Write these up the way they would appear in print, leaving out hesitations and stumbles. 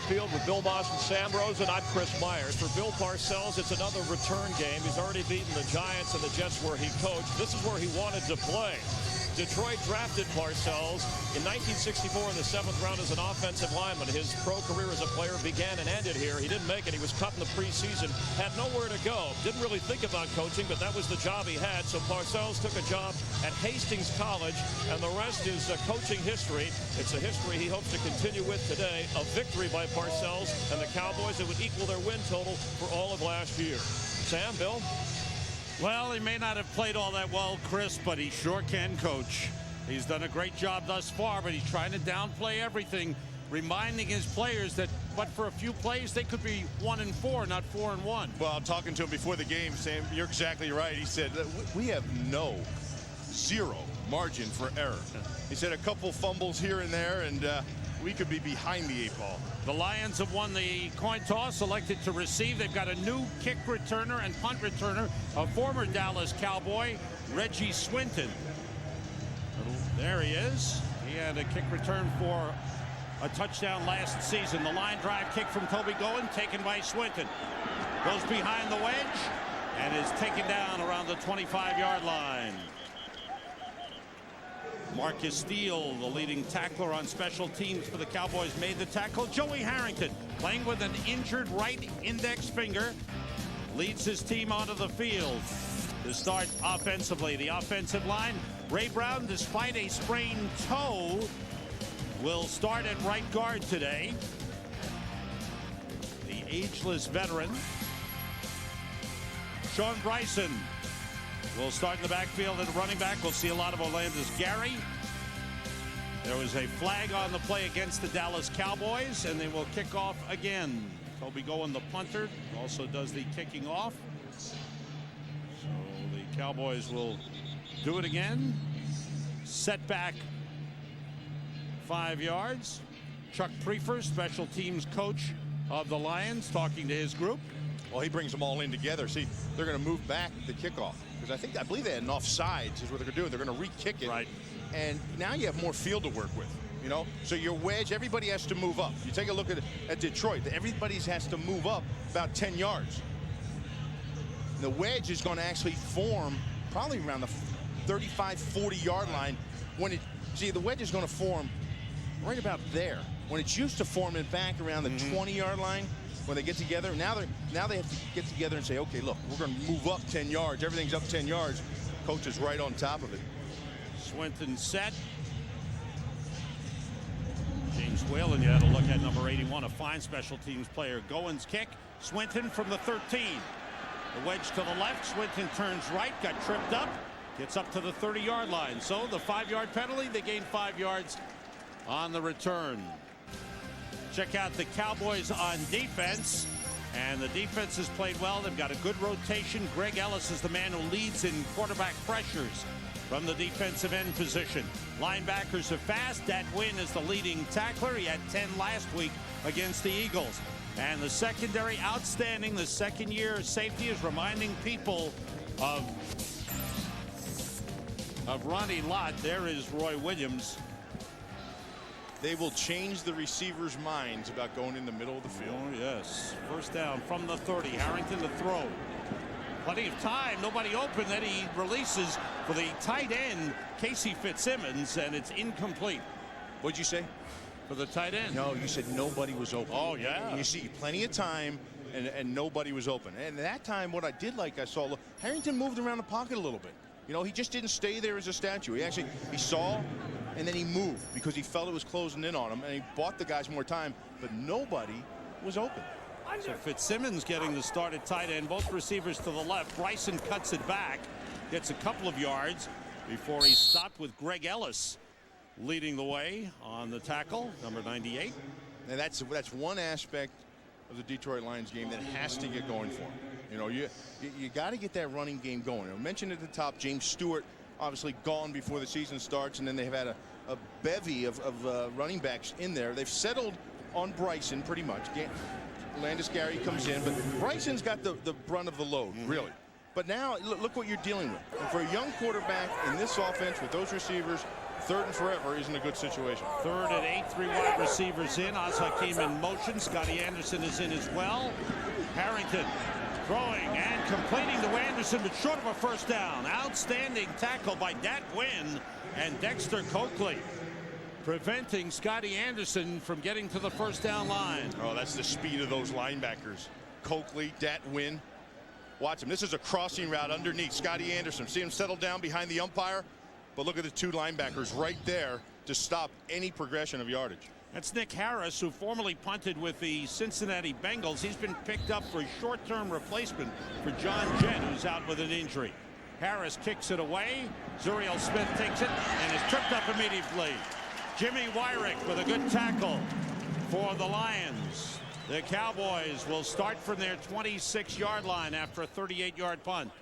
Field with Bill Moss and Sam Rosen. I'm Chris Myers. For Bill Parcells, it's another return game. He's already beaten the Giants and the Jets where he coached. This is where he wanted to play. Detroit drafted Parcells in 1964 in the 7th round as an offensive lineman. His pro career as a player began and ended here. He didn't make it. He was cut in the preseason, had nowhere to go. Didn't really think about coaching, but that was the job he had. So Parcells took a job at Hastings College, and the rest is coaching history. It's a history he hopes to continue with today. A victory by Parcells and the Cowboys that would equal their win total for all of last year. Sam, Bill? Well, he may not have played all that well, Chris, but he sure can coach. He's done a great job thus far, but he's trying to downplay everything, reminding his players that but for a few plays, they could be 1-4, not 4-1. Well, talking to him before the game, Sam, you're exactly right. He said, we have zero margin for error. He said a couple fumbles here and there, and we could be behind the 8 ball. The Lions have won the coin toss, elected to receive. They've got a new kick returner and punt returner, a former Dallas Cowboy, Reggie Swinton. There he is. He had a kick return for a touchdown last season. The line drive kick from Toby Goen, taken by Swinton. Goes behind the wedge and is taken down around the 25-yard line. Marcus Steele, the leading tackler on special teams for the Cowboys, made the tackle. Joey Harrington, playing with an injured right index finger, leads his team onto the field. To start offensively, the offensive line, Ray Brown, despite a sprained toe, will start at right guard today. The ageless veteran, Sean Bryson, will start in the backfield at running back. We'll see a lot of Orlando's Gary. There was a flag on the play against the Dallas Cowboys, and they will kick off again. Toby Goen, the punter, also does the kicking off. So the Cowboys will do it again. Set back 5 yards. Chuck Prefer, special teams coach of the Lions, talking to his group. Well, he brings them all in together. See, they're going to move back the kickoff because I believe they had an offsides is what they're going to do. They're going to re-kick it. Right. And now you have more field to work with, you know. So your wedge, everybody has to move up. You take a look at Detroit. Everybody has to move up about 10 yards. The wedge is going to actually form probably around the 35, 40-yard line. The wedge is going to form right about there. When it's used to forming back around the 20-yard line, when they get together, now they have to get together and say, okay, look, we're going to move up 10 yards. Everything's up 10 yards. Coach is right on top of it. Swinton set. James Whalen, you had a look at number 81, a fine special teams player. Goen's kick. Swinton from the 13. The wedge to the left. Swinton turns right, got tripped up, gets up to the 30-yard line. So the 5-yard penalty, they gain 5 yards on the return. Check out the Cowboys on defense, and the defense has played well. They've got a good rotation. Greg Ellis is the man who leads in quarterback pressures from the defensive end position. Linebackers are fast. Dat Wynn is the leading tackler. He had 10 last week against the Eagles. And the secondary, outstanding. The second-year safety is reminding people of Ronnie Lott. There is Roy Williams. They will change the receivers' minds about going in the middle of the field. Oh, yes. First down from the 30. Harrington to throw. Plenty of time. Nobody open. Then he releases for the tight end, Casey Fitzsimmons, and it's incomplete. What'd you say? For the tight end. No, you said nobody was open. Oh, yeah. You see plenty of time, and nobody was open. And that time, what I did like, I saw, look, Harrington moved around the pocket a little bit. You know, he just didn't stay there as a statue. He saw, and then he moved because he felt it was closing in on him, and he bought the guys more time, but nobody was open. So Fitzsimmons getting the start at tight end. Both receivers to the left. Bryson cuts it back, gets a couple of yards before he's stopped with Greg Ellis leading the way on the tackle, number 98. And that's one aspect of the Detroit Lions game that has to get going for him. You know, you got to get that running game going. I mentioned at the top, James Stewart obviously gone before the season starts, and then they have had a bevy of running backs in there. They've settled on Bryson pretty much. Landis Gary comes in, but Bryson's got the brunt of the load, really. But now, look what you're dealing with. And for a young quarterback in this offense with those receivers, Third and forever isn't a good situation. Third and 8, 3 wide receivers in. Oz Hakeem in motion. Scotty Anderson is in as well. Harrington throwing and completing to Anderson, but short of a first down. Outstanding tackle by Dat Wynn and Dexter Coakley, preventing Scotty Anderson from getting to the first down line. Oh, that's the speed of those linebackers. Coakley, Dat Wynn. Watch him. This is a crossing route underneath. Scotty Anderson. See him settle down behind the umpire? But look at the two linebackers right there to stop any progression of yardage. That's Nick Harris, who formerly punted with the Cincinnati Bengals. He's been picked up for a short-term replacement for John Jett, who's out with an injury. Harris kicks it away. Zuriel Smith takes it and is tripped up immediately. Jimmy Wyrick with a good tackle for the Lions. The Cowboys will start from their 26-yard line after a 38-yard punt.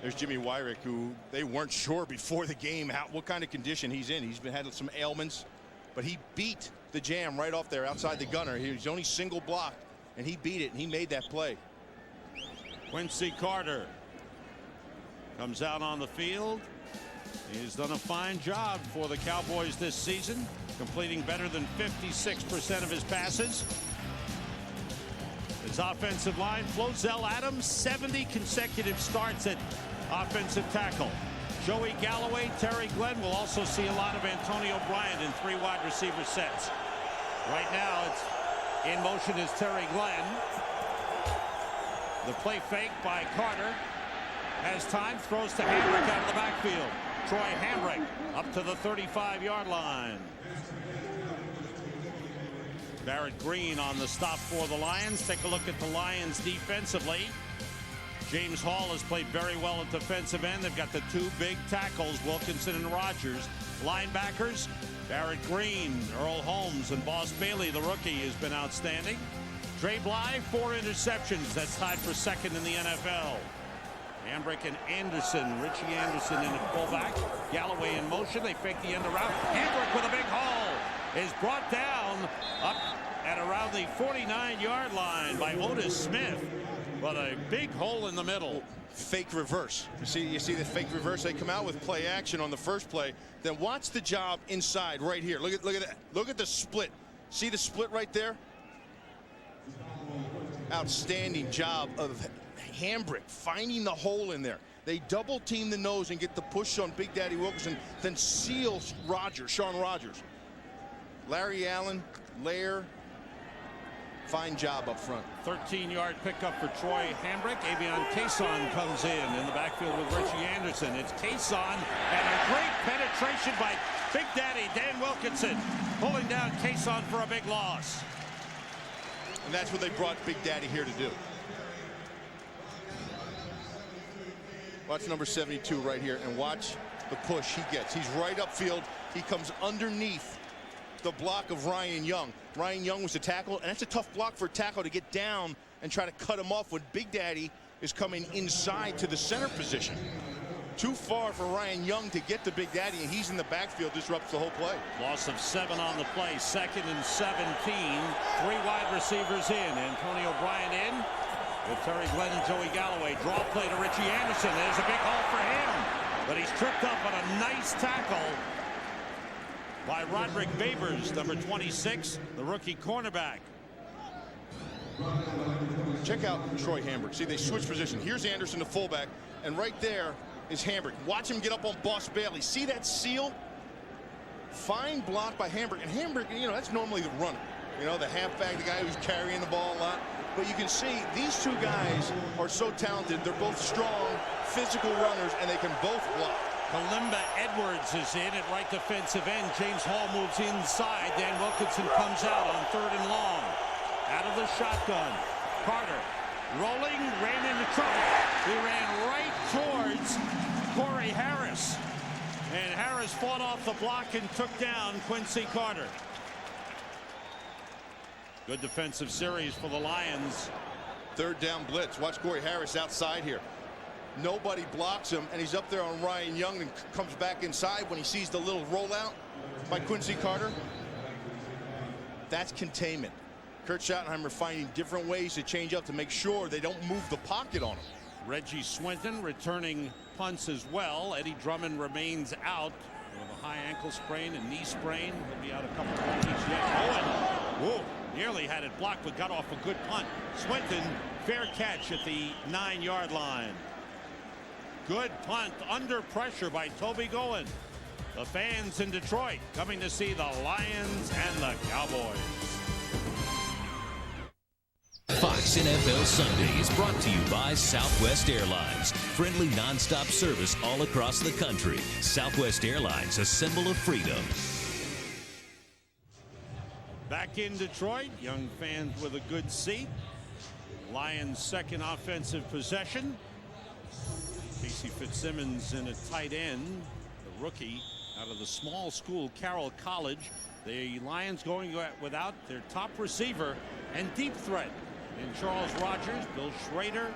There's Jimmy Wyrick, who they weren't sure before the game what kind of condition he's in. He's had some ailments, but he beat the jam right off there outside the gunner. He was only single blocked, and he beat it, and he made that play. Quincy Carter comes out on the field. He's done a fine job for the Cowboys this season, completing better than 56% of his passes. His offensive line, Flozell Adams, 70 consecutive starts at offensive tackle. Joey Galloway, Terry Glenn will also see a lot of Antonio Bryant in 3 wide receiver sets. Right now, it's in motion is Terry Glenn. The play fake by Carter. Has time, throws to Hambrick out of the backfield. Troy Hambrick up to the 35-yard line. Barrett Green on the stop for the Lions. Take a look at the Lions defensively. James Hall has played very well at defensive end. They've got the 2 big tackles, Wilkinson and Rogers. Linebackers, Barrett Green, Earl Holmes, and Boss Bailey, the rookie, has been outstanding. Dre Bly, 4 interceptions. That's tied for second in the NFL. Hambrick and Anderson. Richie Anderson in the fullback. Galloway in motion. They fake the end around. Hambrick with a big haul is brought down up at around the 49-yard line by Otis Smith. But a big hole in the middle. Fake reverse. You see the fake reverse? They come out with play action on the first play. Then watch the job inside right here. Look at that. Look at the split. See the split right there? Outstanding job of Hambrick finding the hole in there. They double team the nose and get the push on Big Daddy Wilkerson, then seal Shawn Rogers. Larry Allen, Lair, fine job up front. 13-yard pickup for Troy Hambrick. Avion Cason comes in the backfield with Richie Anderson. It's Cason and a great penetration by Big Daddy Dan Wilkinson, pulling down Cason for a big loss. And that's what they brought Big Daddy here to do. Watch number 72 right here and watch the push he gets. He's right upfield. He comes underneath the block of Ryan Young. Ryan Young was the tackle, and that's a tough block for a tackle to get down and try to cut him off when Big Daddy is coming inside to the center position. Too far for Ryan Young to get to Big Daddy, and he's in the backfield, disrupts the whole play. Loss of 7 on the play. 2nd and 17. 3 wide receivers in. Antonio Bryant in with Terry Glenn and Joey Galloway. Draw play to Richie Anderson. There's a big hole for him, but he's tripped up on a nice tackle by Roderick Babers, number 26, the rookie cornerback. Check out Troy Hambrick. See, they switch position. Here's Anderson, the fullback, and right there is Hambrick. Watch him get up on Boss Bailey. See that seal? Fine block by Hambrick. And Hambrick, that's normally the runner. The halfback, the guy who's carrying the ball a lot. But you can see these two guys are so talented. They're both strong, physical runners, and they can both block. Kalimba Edwards is in at right defensive end. James Hall moves inside. Dan Wilkinson comes out on 3rd and long. Out of the shotgun. Carter rolling, ran into trouble. He ran right towards Corey Harris. And Harris fought off the block and took down Quincy Carter. Good defensive series for the Lions. 3rd down blitz. Watch Corey Harris outside here. Nobody blocks him, and he's up there on Ryan Young and comes back inside when he sees the little rollout by Quincy Carter. That's containment. Kurt Schottenheimer finding different ways to change up to make sure they don't move the pocket on him. Reggie Swinton returning punts as well. Eddie Drummond remains out with a high ankle sprain and knee sprain. He'll be out a couple of weeks yet. Whoa, nearly had it blocked, but got off a good punt. Swinton, fair catch at the 9-yard line. Good punt under pressure by Toby Goen. The fans in Detroit coming to see the Lions and the Cowboys. Fox NFL Sunday is brought to you by Southwest Airlines. Friendly nonstop service all across the country. Southwest Airlines, a symbol of freedom. Back in Detroit, young fans with a good seat. Lions' second offensive possession. Casey Fitzsimmons in a tight end, the rookie out of the small school Carroll College. The Lions going without their top receiver and deep threat in Charles Rogers, Bill Schrader,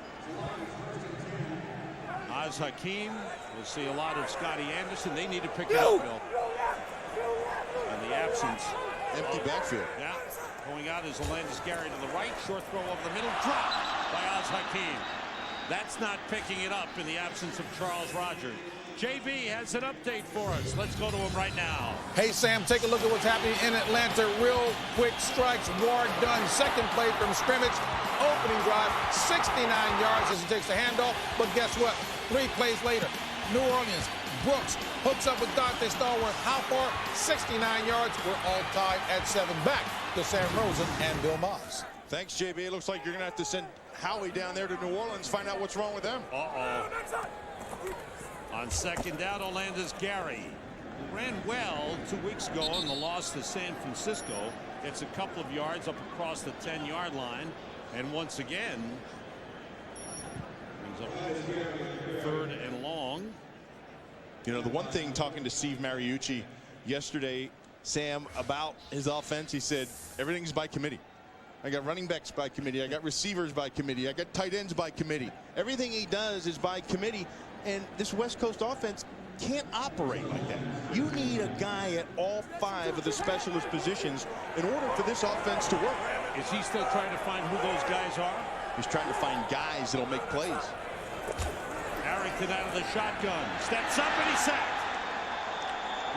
Oz Hakeem. We'll see a lot of Scotty Anderson. They need to pick it up, Bill. And the absence. Empty backfield. Yeah. Going out is Alandis Gary to the right. Short throw over the middle. Drop by Oz Hakeem. That's not picking it up in the absence of Charles Rogers. JB has an update for us. Let's go to him right now. Hey, Sam, take a look at what's happening in Atlanta. Real quick strikes. Ward done. Second play from scrimmage. Opening drive. 69 yards as he takes the handoff. But guess what? 3 plays later, New Orleans. Brooks hooks up with Dante Stallworth. How far? 69 yards. We're all tied at 7. Back to Sam Rosen and Bill Moss. Thanks, JB. It looks like you're going to have to send Howie down there to New Orleans, find out what's wrong with them. On second down, Alandis Gary, who ran well 2 weeks ago in the loss to San Francisco, gets a couple of yards up across the 10-yard line, and once again brings up 3rd and long. You know, the one thing, talking to Steve Mariucci yesterday, Sam, about his offense, he said everything's by committee. I got running backs by committee. I got receivers by committee. I got tight ends by committee. Everything he does is by committee. And this West Coast offense can't operate like that. You need a guy at all 5 of the specialist positions in order for this offense to work. Is he still trying to find who those guys are? He's trying to find guys that'll make plays. Harrington out of the shotgun. Steps up and he's sacked.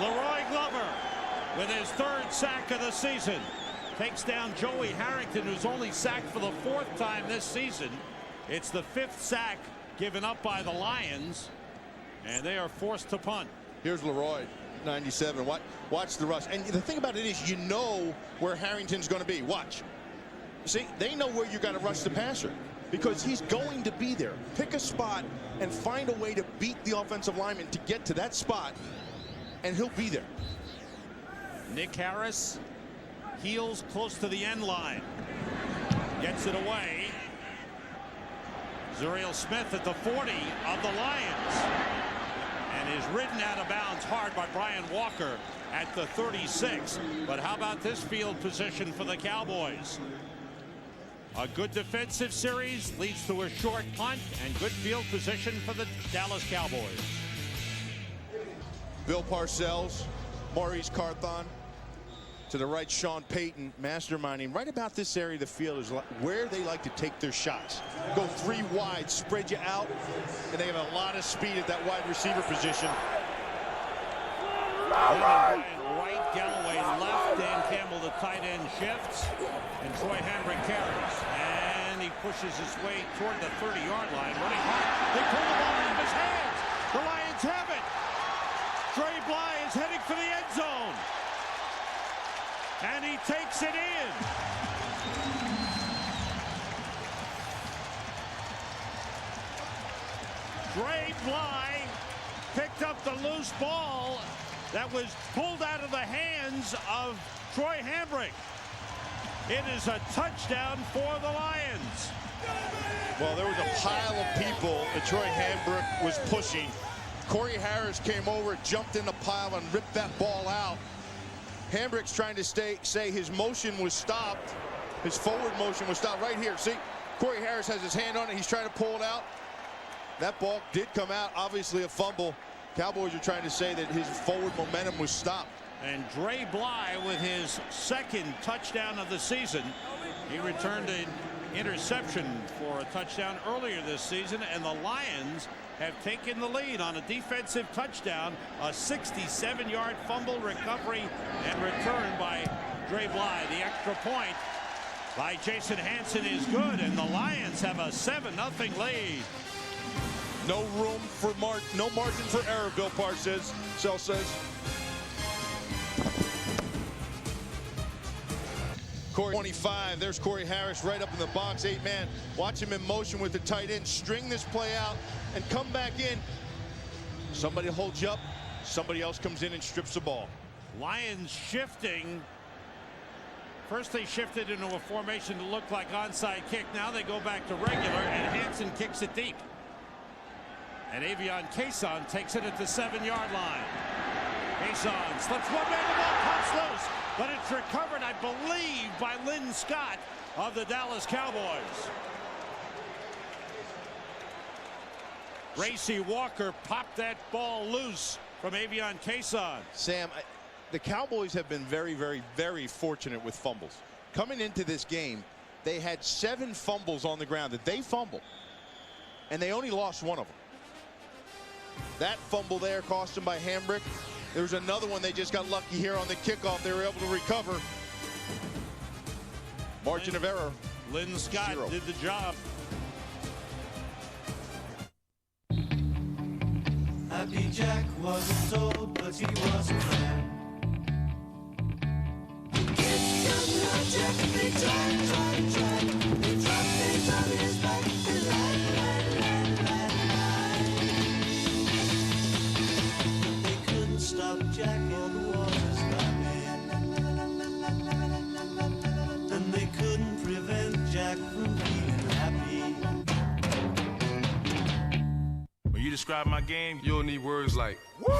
Leroy Glover with his 3rd sack of the season. Takes down Joey Harrington, who's only sacked for the 4th time this season. It's the 5th sack given up by the Lions, and they are forced to punt. Here's Leroy, 97. Watch the rush. And the thing about it is, you know where Harrington's going to be. Watch. See, they know where you got to rush the passer because he's going to be there. Pick a spot and find a way to beat the offensive lineman to get to that spot, and he'll be there. Nick Harris, heels close to the end line. Gets it away. Zuriel Smith at the 40 of the Lions, and is ridden out of bounds hard by Brian Walker at the 36. But how about this field position for the Cowboys? A good defensive series leads to a short punt, and good field position for the Dallas Cowboys. Bill Parcells, Maurice Carthon. To the right, Sean Payton, masterminding. Right about this area of the field is where they like to take their shots. Go 3 wide, spread you out, and they have a lot of speed at that wide receiver position. Right, Galloway left, Dan Campbell the tight end shifts, and Troy Hambrick carries. And he pushes his way toward the 30-yard line, running hard. They pull the ball out of his hands. The Lions have it. Dre Bly is heading for the end zone. And he takes it in. Dre Bly picked up the loose ball that was pulled out of the hands of Troy Hambrick. It is a touchdown for the Lions. Well, there was a pile of people that Troy Hambrick was pushing. Corey Harris came over, jumped in the pile, and ripped that ball out. Hambrick's trying to say his motion was stopped. His forward motion was stopped right here. See, Corey Harris has his hand on it. He's trying to pull it out. That ball did come out, obviously a fumble. Cowboys are trying to say that his forward momentum was stopped. And Dre Bly with his 2nd touchdown of the season. He returned a interception for a touchdown earlier this season, and the Lions have taken the lead on a defensive touchdown, a 67-yard fumble recovery and return by Dre Bly. The extra point by Jason Hansen is good, and the Lions have a 7-0 lead. No room for no margin for error, Bill Parcells says. Corey 25, there's Corey Harris right up in the box, 8-man. Watch him in motion with the tight end, string this play out and come back in. Somebody holds you up, somebody else comes in and strips the ball. Lions shifting. First they shifted into a formation to look like onside kick. Now they go back to regular, and Hansen kicks it deep. And Avion Cason takes it at the 7-yard line. Cason slips one man, the ball pops loose, but it's recovered, I believe, by Lynn Scott of the Dallas Cowboys. Racy Walker popped that ball loose from Avion Cason. Sam, the Cowboys have been very, very, very fortunate with fumbles. Coming into this game, they had 7 fumbles on the ground that they fumbled, and they only lost one of them. That fumble there cost them by Hambrick. There was another one they just got lucky here on the kickoff. They were able to recover. Margin of error. Lynn Scott 0. did the job. Happy Jack wasn't told, but he was a man. They couldn't stop Jack or the waters got and they couldn't prevent Jack from being happy. When you describe my game, you'll need words like woo.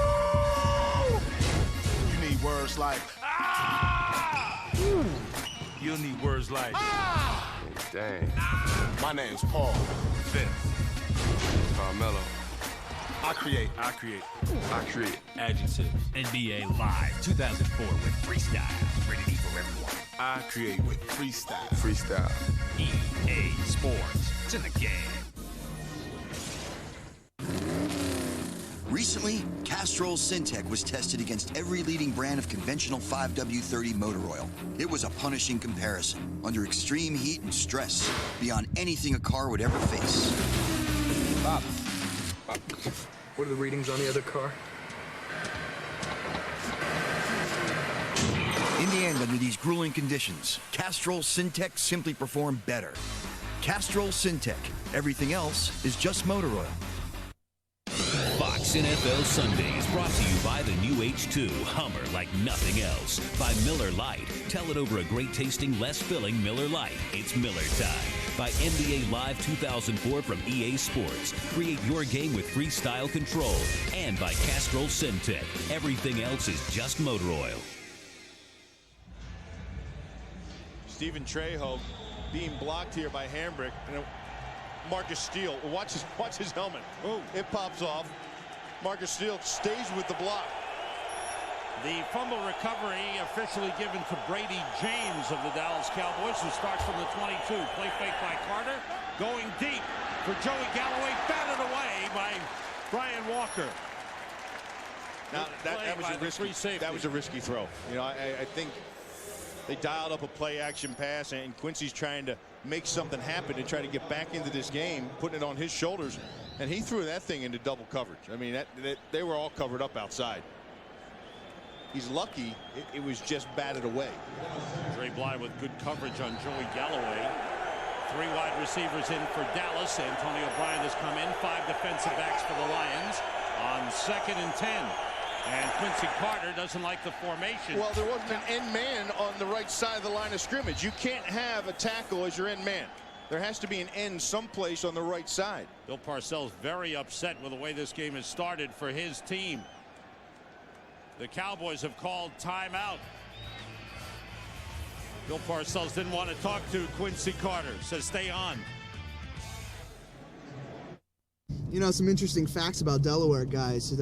You need words like ah. You'll need words like ah. Dang. My name's Paul. Vince. Carmelo. I create. Adjectives. NBA Live 2004 with freestyle. Ready for everyone. I create with freestyle. EA Sports. It's in the game. Recently, Castrol Syntec was tested against every leading brand of conventional 5W30 motor oil. It was a punishing comparison, under extreme heat and stress, beyond anything a car would ever face. Bob, what are the readings on the other car? In the end, under these grueling conditions, Castrol Syntec simply performed better. Castrol Syntec. Everything else is just motor oil. Fox NFL Sundays brought to you by the new H2 Hummer like nothing else. By Miller Lite. Tell it over a great tasting, less filling Miller Lite. It's Miller time. By NBA Live 2004 from EA Sports. Create your game with freestyle control. And by Castrol Syntec. Everything else is just motor oil. Stephen Trejo being blocked here by Hambrick. And Marcus Steele, watch his helmet. Oh, it pops off. Marcus Steele stays with the block. The fumble recovery officially given to Brady James of the Dallas Cowboys, who starts from the 22. Play fake by Carter, going deep for Joey Galloway, batted away by Brian Walker. Now that was a risky throw. You know, I think they dialed up a play action pass, and Quincy's trying to make something happen and try to get back into this game, putting it on his shoulders, and he threw that thing into double coverage. I mean, they were all covered up outside. He's lucky it was just batted away. Dre Bly with good coverage on Joey Galloway. 3 wide receivers in for Dallas. Antonio Bryant has come in. 5 defensive backs for the Lions on 2nd and 10. And Quincy Carter doesn't like the formation. Well, there wasn't an end man on the right side of the line of scrimmage. You can't have a tackle as your end man. There has to be an end someplace on the right side. Bill Parcells very upset with the way this game has started for his team. The Cowboys have called timeout. Bill Parcells didn't want to talk to Quincy Carter. Says stay on. You know, some interesting facts about Delaware, guys.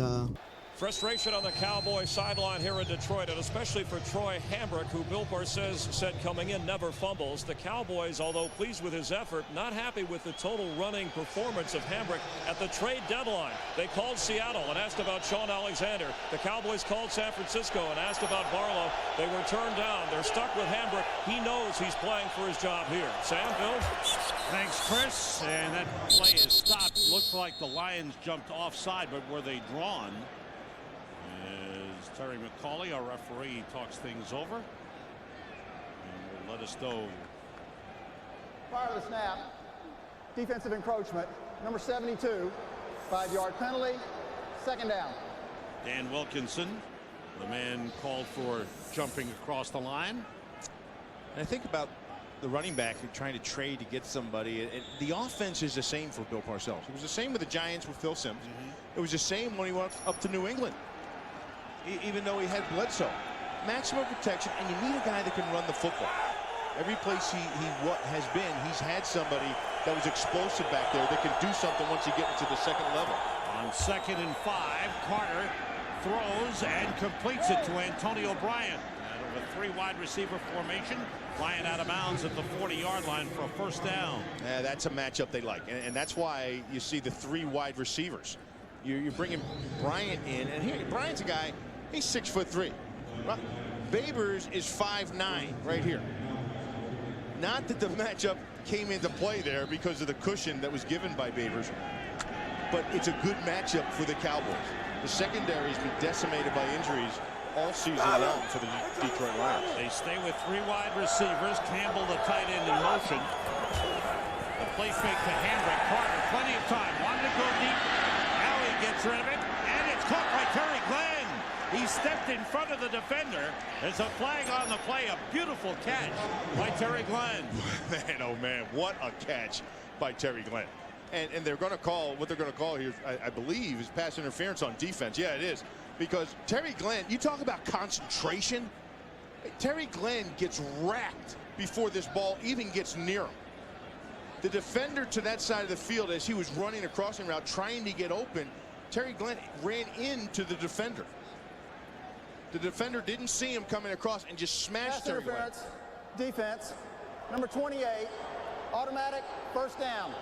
Frustration on the Cowboys sideline here in Detroit, and especially for Troy Hambrick, who Bill Parcells said coming in never fumbles. The Cowboys, although pleased with his effort, not happy with the total running performance of Hambrick at the trade deadline. They called Seattle and asked about Sean Alexander. The Cowboys called San Francisco and asked about Barlow. They were turned down. They're stuck with Hambrick. He knows he's playing for his job here. Sam, Bill? Thanks, Chris. And that play is stopped. Looked like the Lions jumped offside, but were they drawn? As Terry McCauley, our referee, talks things over and will let us know. Prior to the snap, defensive encroachment, number 72, 5-yard penalty, second down. Dan Wilkinson, the man called for jumping across the line. And I think about the running back trying to trade to get somebody. The offense is the same for Bill Parcells. It was the same with the Giants with Phil Simms. It was the same when he went up to New England. Even though he had Bledsoe. Maximum protection, and you need a guy that can run the football. Every place he has been, he's had somebody that was explosive back there that can do something once you get into the second level. On 2nd and 5, Carter throws and completes it to Antonio Bryant. Out of a 3 wide receiver formation, Bryant out of bounds at the 40-yard line for a first down. Yeah, that's a matchup they like, and that's why you see the 3 wide receivers. You're bringing Bryant in, and here Bryant's a guy. He's 6'3". Babers is 5'9" right here. Not that the matchup came into play there because of the cushion that was given by Babers, but it's a good matchup for the Cowboys. The secondary has been decimated by injuries all season long for the Detroit Lions. They stay with 3 wide receivers. Campbell, the tight end, in motion. The play fake to Hambrick. Carter, plenty of time. Wanted to go deep. Now he gets rid of it, and it's caught by Terry Glenn. He stepped in front of the defender. There's a flag on the play. A beautiful catch by Terry Glenn. Man, oh man, what a catch by Terry Glenn. And they're going to call, what they're going to call here, I believe, is pass interference on defense. Yeah, it is. Because Terry Glenn, you talk about concentration. Terry Glenn gets racked before this ball even gets near him. The defender to that side of the field, as he was running a crossing route trying to get open, Terry Glenn ran into the defender. The defender didn't see him coming across and just smashed Terry Glenn. Defense, number 28, automatic first down.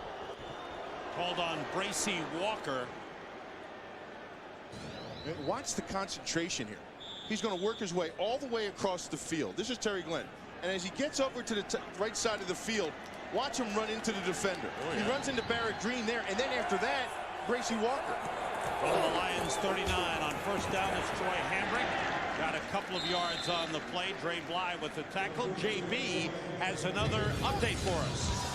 Called on Bracy Walker. Watch the concentration here. He's going to work his way all the way across the field. This is Terry Glenn. And as he gets over to the right side of the field, watch him run into the defender. Oh, yeah. He runs into Barrett Green there, and then after that, Bracy Walker. From the Lions 39 on first down, it's Troy Hambrick. Got a couple of yards on the play. Dre Bly with the tackle. JB has another update for us.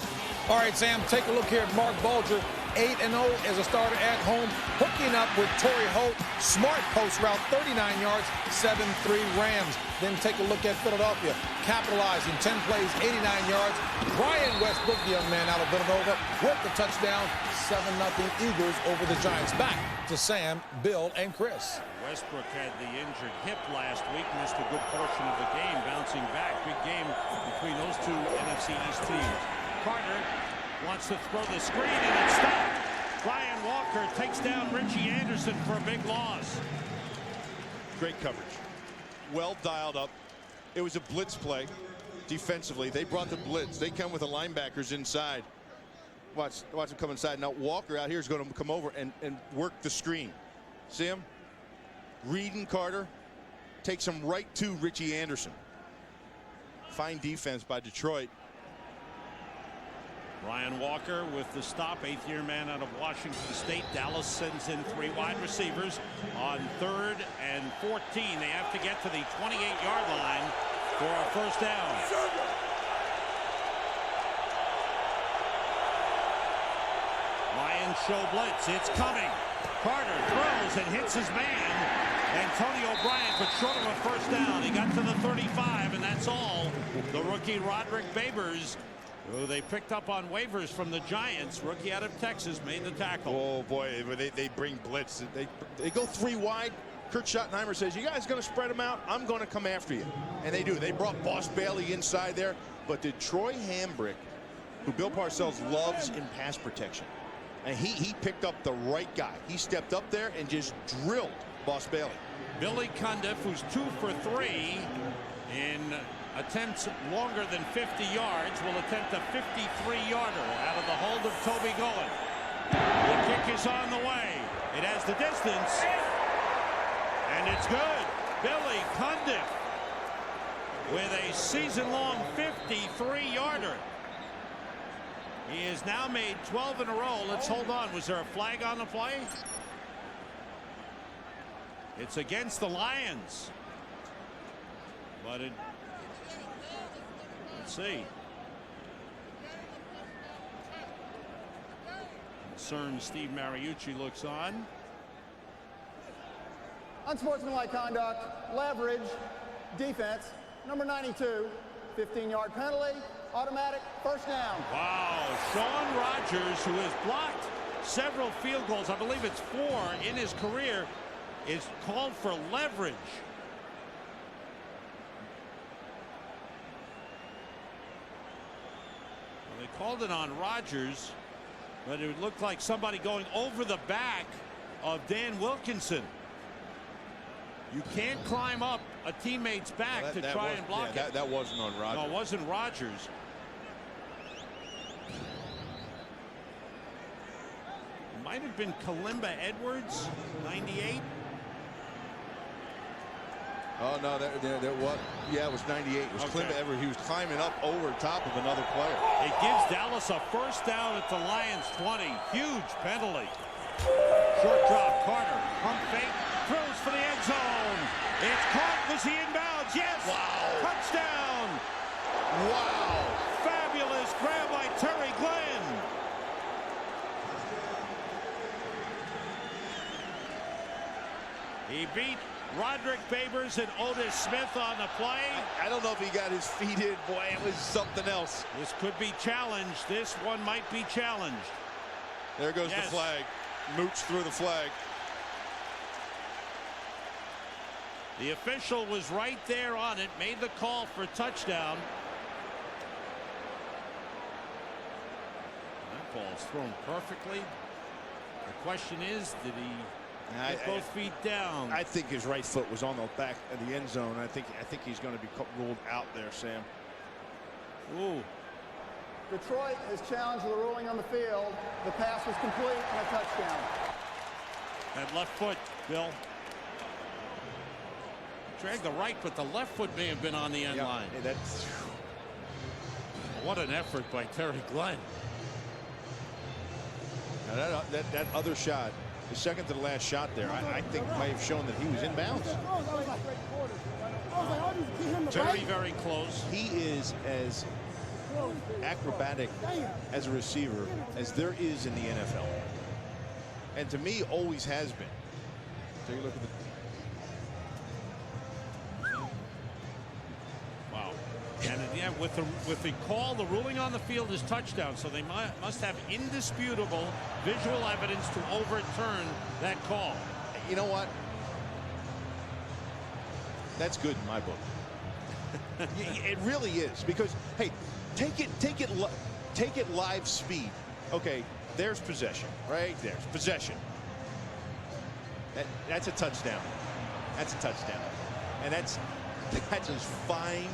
All right, Sam, take a look here at Mark Bulger, 8-0 as a starter at home, hooking up with Torrey Holt. Smart post route, 39 yards, 7-3 Rams. Then take a look at Philadelphia, capitalizing 10 plays, 89 yards. Brian Westbrook, the young man out of Villanova, with the touchdown, 7-0 Eagles over the Giants. Back to Sam, Bill, and Chris. Westbrook had the injured hip last week, missed a good portion of the game, bouncing back. Big game between those 2 NFC East teams. Carter wants to throw the screen, and it's stopped. Brian Walker takes down Richie Anderson for a big loss. Great coverage. Well dialed up. It was a blitz play defensively. They brought the blitz. They come with the linebackers inside. Watch them come inside. Now Walker out here is going to come over and work the screen. See him? Reading Carter takes him right to Richie Anderson. Fine defense by Detroit. Brian Walker with the stop, 8th-year man out of Washington State. Dallas sends in 3 wide receivers on 3rd and 14. They have to get to the 28-yard line for a first down. Lions show blitz. It's coming. Carter throws and hits his man. Antonio Bryant, but short of a first down. He got to the 35, and that's all. The rookie Roderick Babers, who they picked up on waivers from the Giants, rookie out of Texas, made the tackle. Oh boy, they bring blitz. They go 3 wide. Kurt Schottenheimer says, you guys going to spread them out? I'm going to come after you. And they do. They brought Boss Bailey inside there. But did Troy Hambrick, who Bill Parcells loves in pass protection, And he picked up the right guy. He stepped up there and just drilled Boss Bailey. Billy Cundiff, who's 2 for 3 in attempts longer than 50 yards, will attempt a 53-yarder out of the hold of Toby Goen. The kick is on the way. It has the distance, and it's good. Billy Cundiff with a season-long 53-yarder. He has now made 12 in a row. Let's hold on. Was there a flag on the play? It's against the Lions. But it... Let's see. Concerned Steve Mariucci looks on. Unsportsmanlike conduct, leverage, defense, number 92, 15-yard penalty, automatic, first down. Wow, Sean Rogers, who has blocked several field goals, I believe it's 4 in his career, is called for leverage. Well, they called it on Rogers, but it looked like somebody going over the back of Dan Wilkinson. You can't climb up a teammate's back to try and block it. That wasn't on Rogers. No, it wasn't Rogers. It might have been Kalimba Edwards, 98. Oh, no, that was, yeah, it was 98. It was Kalimba Edwards. He was climbing up over top of another player. It gives Dallas a first down at the Lions 20. Huge penalty. Short drop, Carter, pump fake, throws for the end zone. It's caught. Was he inbounds? Yes. Wow. Touchdown. Wow. Fabulous grab by Terry Glenn. He beat Roderick Babers and Otis Smith on the play. I don't know if he got his feet in. Boy, it was something else. This could be challenged. This one might be challenged. There goes the flag. Mooch threw the flag. The official was right there on it, made the call for a touchdown. That ball's thrown perfectly. The question is, did he get both feet down? I think his right foot was on the back of the end zone. I think he's going to be ruled out there, Sam. Ooh. Detroit has challenged the ruling on the field. The pass was complete and a touchdown. That left foot, Bill. Dragged the right, but the left foot may have been on the end line. Hey, that's... What an effort by Terry Glenn. Now that other shot, the second to the last shot there, I think might have shown that he was in bounds. Very, very close. He is as acrobatic as a receiver as there is in the NFL. And to me, always has been. Take a look at the... Wow. And yeah, with the call, the ruling on the field is touchdown, so they must have indisputable visual evidence to overturn that call. You know what? That's good in my book. It really is, because hey, take it live speed. Okay, there's possession. Right there's possession. That's a touchdown. That's a touchdown. And that's as fine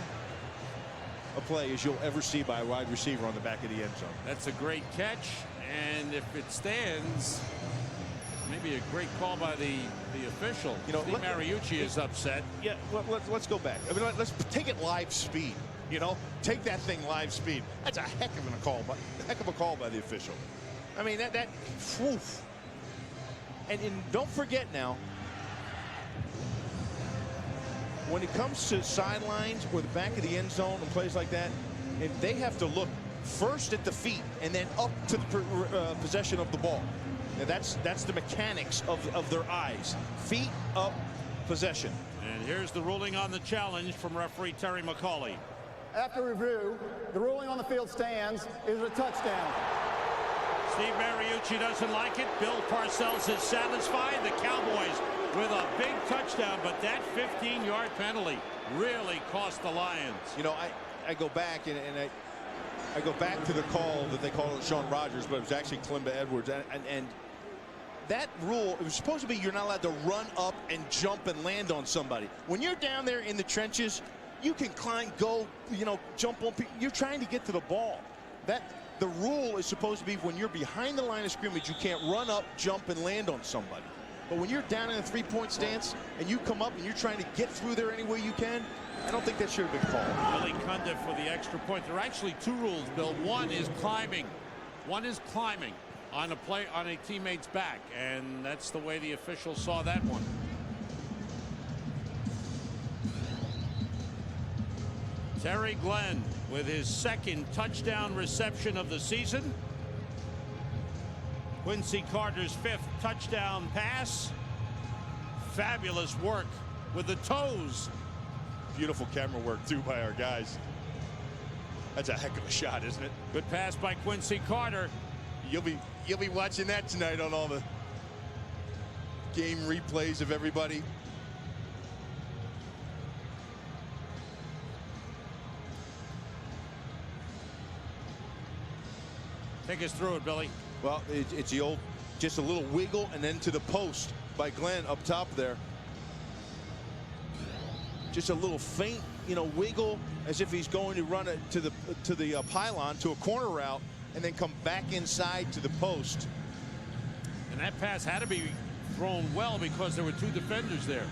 a play as you'll ever see by a wide receiver on the back of the end zone. That's a great catch, and if it stands, maybe a great call by the official. You know, Steve Mariucci is upset. Yeah, let's go back. I mean, let's take it live speed. You know, take that thing live speed. That's a heck of a call by the official. I mean, that woof. And don't forget now, when it comes to sidelines or the back of the end zone and plays like that, if they have to look first at the feet and then up to the possession of the ball. Now that's the mechanics of their eyes. Feet up, possession. And here's the ruling on the challenge from referee Terry McCauley. After review, the ruling on the field stands. It is a touchdown. Steve Mariucci doesn't like it. Bill Parcells is satisfied. The Cowboys with a big touchdown, but that 15-yard penalty really cost the Lions. You know, I go back and I go back to the call that they called it Sean Rogers, but it was actually Klimba Edwards. And that rule, it was supposed to be you're not allowed to run up and jump and land on somebody. When you're down there in the trenches, you can climb, go, you know, jump on people. You're trying to get to the ball. The rule is supposed to be when you're behind the line of scrimmage, you can't run up, jump, and land on somebody. But when you're down in a three-point stance and you come up and you're trying to get through there any way you can, I don't think that should have been called. Billy Cundiff for the extra point. There are actually two rules, Bill. One is climbing. One is climbing on a teammate's back, and that's the way the official saw that one. Terry Glenn with his second touchdown reception of the season. Quincy Carter's fifth touchdown pass. Fabulous work with the toes. Beautiful camera work too by our guys. That's a heck of a shot, isn't it? Good pass by Quincy Carter. You'll be watching that tonight on all the game replays of everybody. Take us through it, Billy. Well, it's the old, just a little wiggle and then to the post by Glenn up top there. Just a little faint, you know, wiggle as if he's going to run it to the pylon, to a corner route, and then come back inside to the post. And that pass had to be thrown well because there were two defenders there.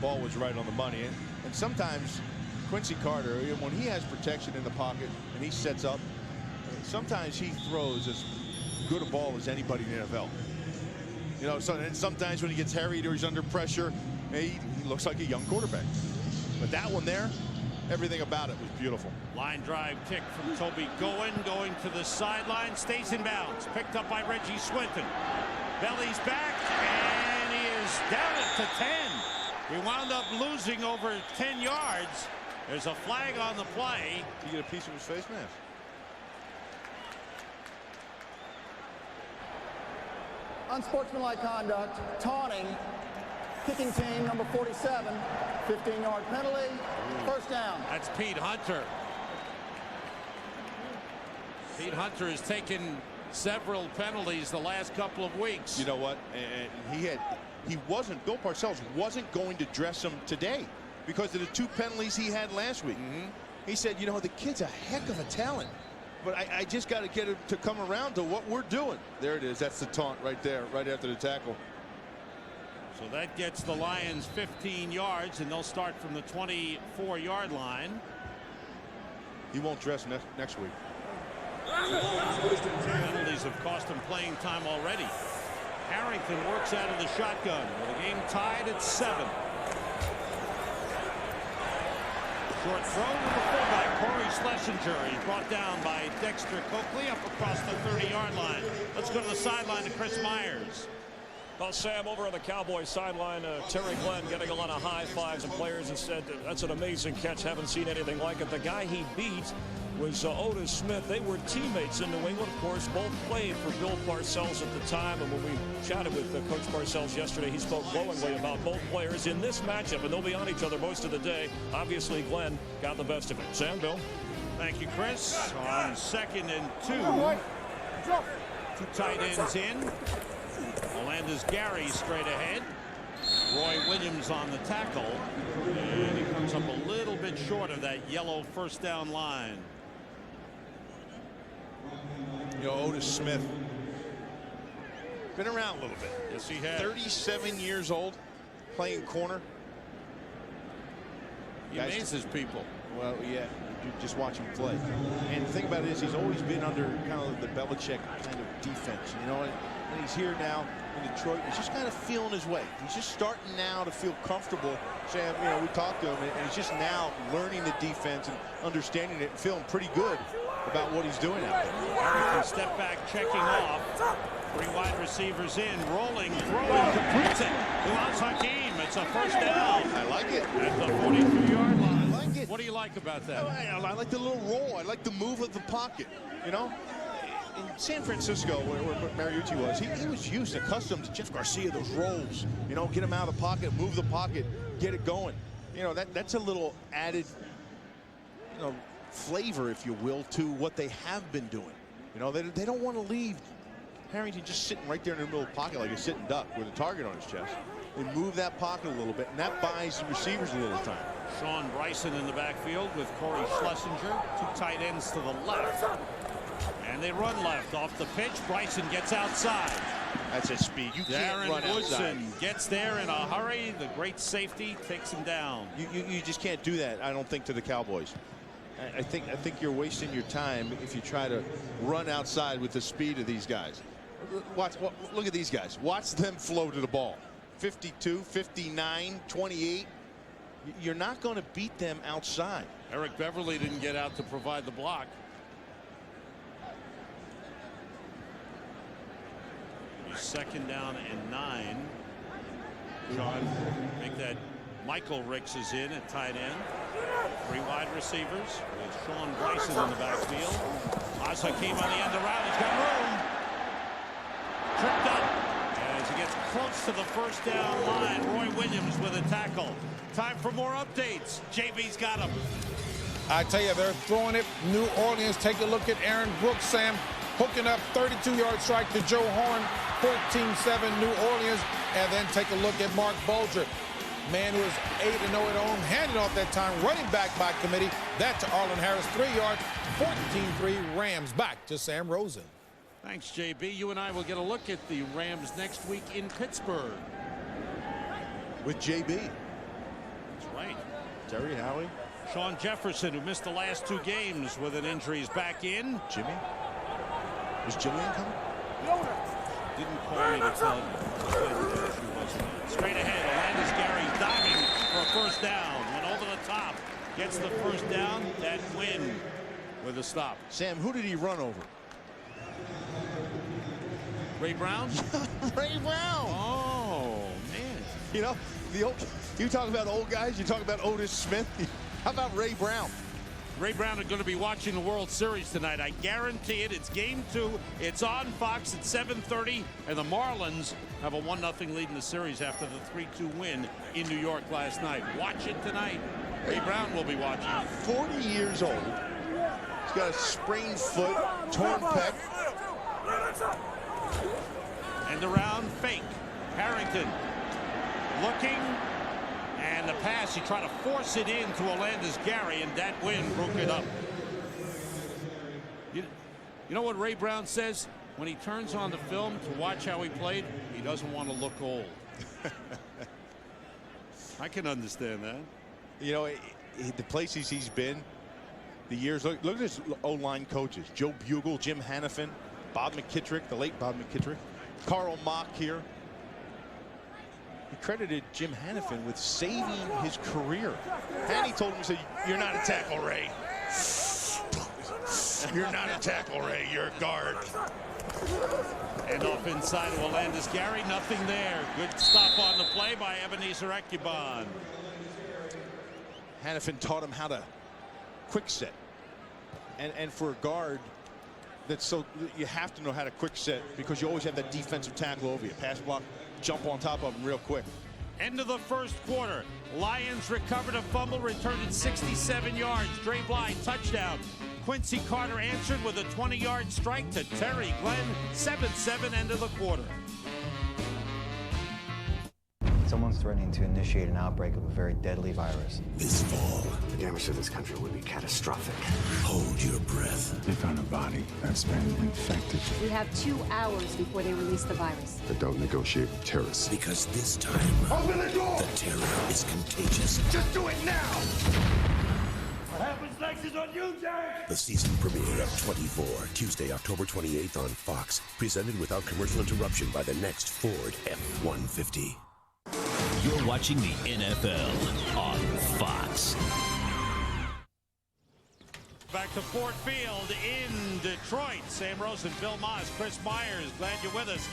Ball was right on the money. And sometimes Quincy Carter, when he has protection in the pocket and he sets up, sometimes he throws as good a ball as anybody in the NFL. You know, and sometimes when he gets harried or he's under pressure, he looks like a young quarterback. But that one there, everything about it was beautiful. Line drive kick from Toby going to the sideline, stays in bounds, picked up by Reggie Swinton. Belly's back, and he is down it to 10. We wound up losing over 10 yards. There's a flag on the play. Did you get a piece of his face mask? Unsportsmanlike conduct, taunting, kicking team number 47, 15-yard penalty, first down. That's Pete Hunter. Pete Hunter has taken several penalties the last couple of weeks. You know what? And Bill Parcells wasn't going to dress him today because of the two penalties he had last week. He said, you know, the kid's a heck of a talent, but I just got to get him to come around to what we're doing. There it is. That's the taunt right there, right after the tackle. So that gets the Lions 15 yards, and they'll start from the 24-yard line. He won't dress next week. Penalties have cost him playing time already. Harrington works out of the shotgun with the game tied at 7. Short throw to the fullback, Corey Schlesinger. He's brought down by Dexter Coakley up across the 30-yard line. Let's go to the sideline to Chris Myers. Well, Sam, over on the Cowboys sideline, Terry Glenn getting a lot of high fives and players and said that's an amazing catch. Haven't seen anything like it. The guy he beat was Otis Smith. They were teammates in New England, of course. Both played for Bill Parcells at the time. And when we chatted with Coach Parcells yesterday, he spoke glowingly about both players in this matchup. And they'll be on each other most of the day. Obviously, Glenn got the best of it. Sam, Bill. Thank you, Chris. On 2nd and 2. Two tight ends in. Melanders Gary straight ahead. Roy Williams on the tackle. And he comes up a little bit short of that yellow first down line. You know, Otis Smith been around a little bit. Yes, he has. 37 years old, playing corner. He amazes people. Well, yeah, you just watch him play. And the thing about it is he's always been under kind of the Belichick kind of defense, you know. And he's here now in Detroit. He's just kind of feeling his way. He's just starting now to feel comfortable. Sam, you know, we talked to him, and he's just now learning the defense and understanding it and feeling pretty good about what he's doing out there. Harrington step back, checking off. 3 wide receivers in, rolling, throwing, completes it to Hakeem. It's a first down. I like it. At the 42-yard line. I like it. What do you like about that? I like the little roll. I like the move of the pocket, you know. In San Francisco, where Mariucci was, he was used, accustomed to Jeff Garcia, those rolls. You know, get him out of the pocket, move the pocket, get it going. You know, that's a little added, you know, flavor, if you will, to what they have been doing. You know, they don't want to leave Harrington just sitting right there in the middle of the pocket like a sitting duck with a target on his chest. They move that pocket a little bit, and that buys the receivers a little time. Sean Bryson in the backfield with Corey Schlesinger, 2 tight ends to the left. And they run left off the pitch. Bryson gets outside. That's his speed. You can't run outside. Woodson gets there in a hurry. The great safety takes him down. You just can't do that, I don't think, to the Cowboys. I think you're wasting your time if you try to run outside with the speed of these guys. Look at these guys. Watch them flow to the ball. 52, 59, 28. You're not going to beat them outside. Eric Beverly didn't get out to provide the block. Second down and 9. John, make that. Michael Ricks is in at tight end. 3 wide receivers with Sean Bryson in the backfield. Asa came on the end around. He's got room. Tripped up as he gets close to the first down line. Roy Williams with a tackle. Time for more updates. JB's got him. I tell you, they're throwing it. New Orleans, take a look at Aaron Brooks, Sam, hooking up 32-yard strike to Joe Horn, 14-7 New Orleans. And then take a look at Mark Bulger. Man who is 8-0 at home, handed off that time, running back by committee. That to Arlen Harris, 3 yards, 14-3 Rams. Back to Sam Rosen. Thanks, JB. You and I will get a look at the Rams next week in Pittsburgh. With JB. That's right. Terry Howie. Sean Jefferson, who missed the last 2 games with an injury, is back in. Jimmy? Was Jillian coming? Didn't call me to tell you. Straight ahead, Alandis Gary's diving for a first down. Went over the top. Gets the first down. That win with a stop. Sam, who did he run over? Ray Brown? Ray Brown. Oh, man. You know, you talk about old guys, you talk about Otis Smith. How about Ray Brown? Ray Brown are going to be watching the World Series tonight. I guarantee it. It's game 2. It's on Fox at 7:30. And the Marlins have a 1-0 lead in the series after the 3-2 win in New York last night. Watch it tonight. Ray Brown will be watching. 40 years old. He's got a sprained foot, torn pec. And around fake. Harrington looking. And the pass, he tried to force it in to Alandis Gary, and that win broke it up. You know what Ray Brown says? When he turns on the film to watch how he played, he doesn't want to look old. I can understand that. You know, the places he's been, the years. Look at his O-line coaches. Joe Bugle, Jim Hannafin, Bob McKittrick, the late Bob McKittrick, Carl Mock here. He credited Jim Hannafin with saving his career. Hanny told him, he said, "You're not a tackle, Ray. You're not a tackle, Ray. You're a guard." And off inside to Alandis Gary. Nothing there. Good stop on the play by Ebenezer Ekubon. Hannafin taught him how to quick set. And for a guard, that's so you have to know how to quick set because you always have that defensive tackle over you. Pass block, jump on top of him real quick. End of the first quarter. Lions recovered a fumble, returned it 67 yards. Dre Bly, touchdown. Quincy Carter answered with a 20-yard strike to Terry Glenn. 7-7 end of the quarter. Someone's threatening to initiate an outbreak of a very deadly virus. This fall, the damage to this country would be catastrophic. Hold your breath. They found a body that's been infected. We have 2 hours before they release the virus. But don't negotiate with terrorists. Because this time, open the door! The terror is contagious. Just do it now! What happens next is on you, Jack! The season premiere of 24, Tuesday, October 28th on Fox. Presented without commercial interruption by the next Ford F-150. You're watching the NFL on Fox. Back to Ford Field in Detroit. Sam Rosen, Bill Moss, Chris Myers. Glad you're with us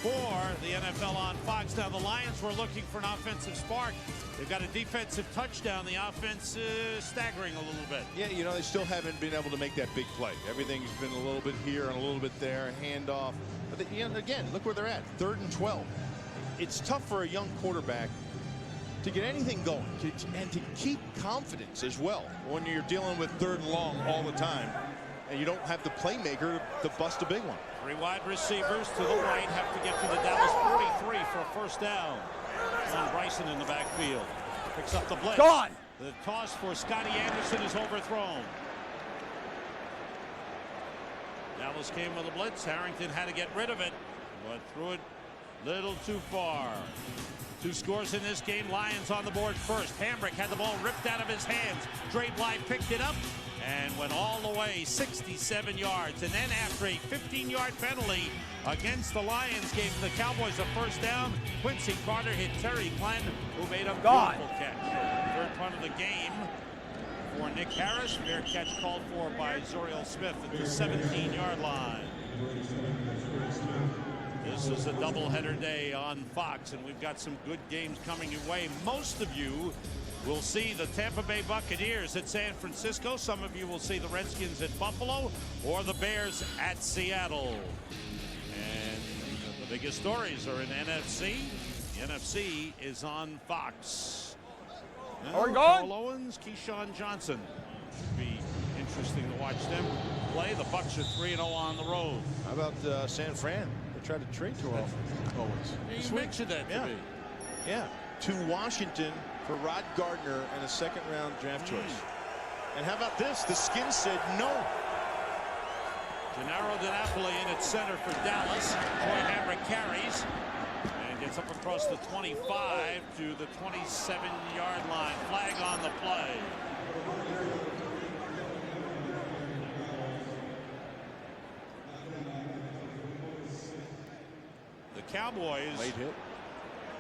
for the NFL on Fox. Now, the Lions were looking for an offensive spark. They've got a defensive touchdown. The offense staggering a little bit. Yeah, you know, they still haven't been able to make that big play. Everything's been a little bit here and a little bit there, handoff. But, you know, again, look where they're at, 3rd and 12. It's tough for a young quarterback to get anything going, and to keep confidence as well when you're dealing with 3rd and long all the time, and you don't have the playmaker to bust a big one. 3 wide receivers to the right have to get to the Dallas 43 for a 1st down. John Bryson in the backfield picks up the blitz. Gone. The toss for Scotty Anderson is overthrown. Dallas came with a blitz. Harrington had to get rid of it, but threw it a little too far. 2 scores in this game. Lions on the board first. Hambrick had the ball ripped out of his hands. Dre Bly picked it up and went all the way 67 yards. And then after a 15-yard penalty against the Lions, gave the Cowboys a 1st down. Quincy Carter hit Terry Glenn, who made a beautiful catch. 3rd punt of the game for Nick Harris. Fair catch called for by Zoriel Smith at the 17-yard line. This is a doubleheader day on Fox, and we've got some good games coming your way. Most of you will see the Tampa Bay Buccaneers at San Francisco. Some of you will see the Redskins at Buffalo or the Bears at Seattle. And the biggest stories are in NFC. The NFC is on Fox. Carl Owens, Keyshawn Johnson. Should be interesting to watch them play. The Bucs are 3-0 on the road. How about San Fran? They tried to trade to Owens. You mentioned that to me. Yeah, to Washington for Rod Gardner and a 2nd-round draft choice. And how about this? The Skins said no. Gennaro DiNapoli in at center for Dallas. Troy Hambrick carries and gets up across the 25 to the 27-yard line. Flag on the play. The Cowboys late hit.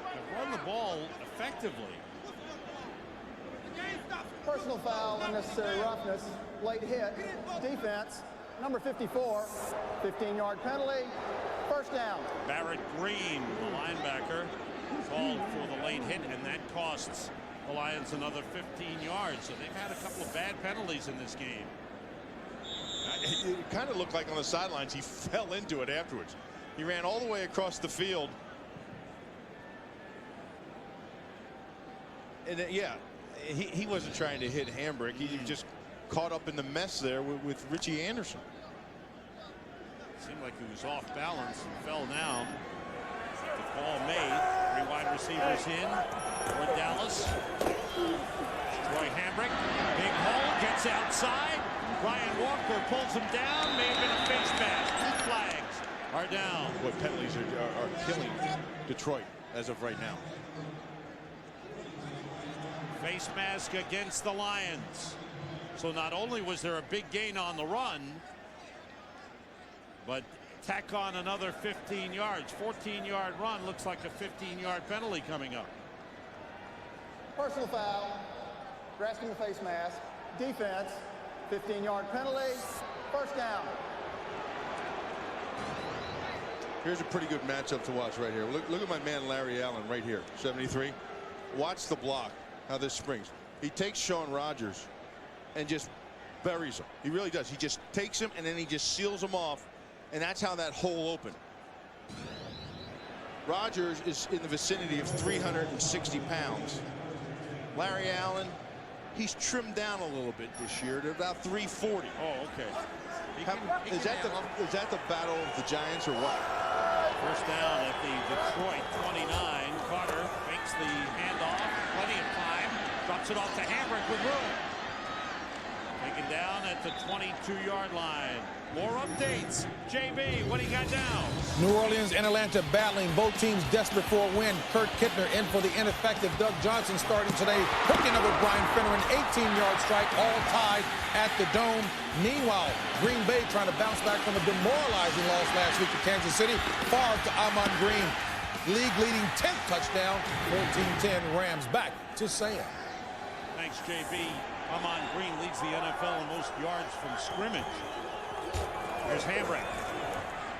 Have run the ball effectively. Personal foul, unnecessary roughness, late hit, defense, number 54, 15-yard penalty, 1st down. Barrett Green, the linebacker, called for the late hit, and that costs the Lions another 15 yards. So they've had a couple of bad penalties in this game. It kind of looked like on the sidelines he fell into it afterwards. He ran all the way across the field. And yeah, he wasn't trying to hit Hambrick. He just caught up in the mess there with Richie Anderson. Seemed like he was off balance and fell down. The call made. 3 wide receivers in for Dallas. Troy Hambrick, big hole, gets outside. Ryan Walker pulls him down. May have been a face mask. 2 flags are down. What penalties are killing Detroit as of right now. Face mask against the Lions. So not only was there a big gain on the run, but tack on another 15 yards. 14-yard run, looks like a 15-yard penalty coming up. Personal foul, grasping the face mask, defense, 15-yard penalty, 1st down. Here's a pretty good matchup to watch right here. Look at my man Larry Allen right here, 73. Watch the block, how this springs. He takes Sean Rogers and just buries him. He really does. He just takes him and then he just seals him off, and that's how that hole opened. Rogers is in the vicinity of 360 pounds. Larry Allen, he's trimmed down a little bit this year to about 340. Oh, okay. Is that the battle of the Giants or what? 1st down at the Detroit 29. Carter makes the handoff. Plenty of time. Drops it off to Hambrick with room. Taken down at the 22-yard line. More updates. JB, what do you got now? New Orleans and Atlanta battling, both teams desperate for a win. Kurt Kittner in for the ineffective Doug Johnson starting today. Hooking up with Brian Finneran, 18-yard strike, all tied at the Dome. Meanwhile, Green Bay trying to bounce back from a demoralizing loss last week to Kansas City. Favre to Amon Green. League-leading 10th touchdown. 14-10 Rams back to Sam. Thanks, JB. Amon Green leads the NFL in most yards from scrimmage. There's Hambrick.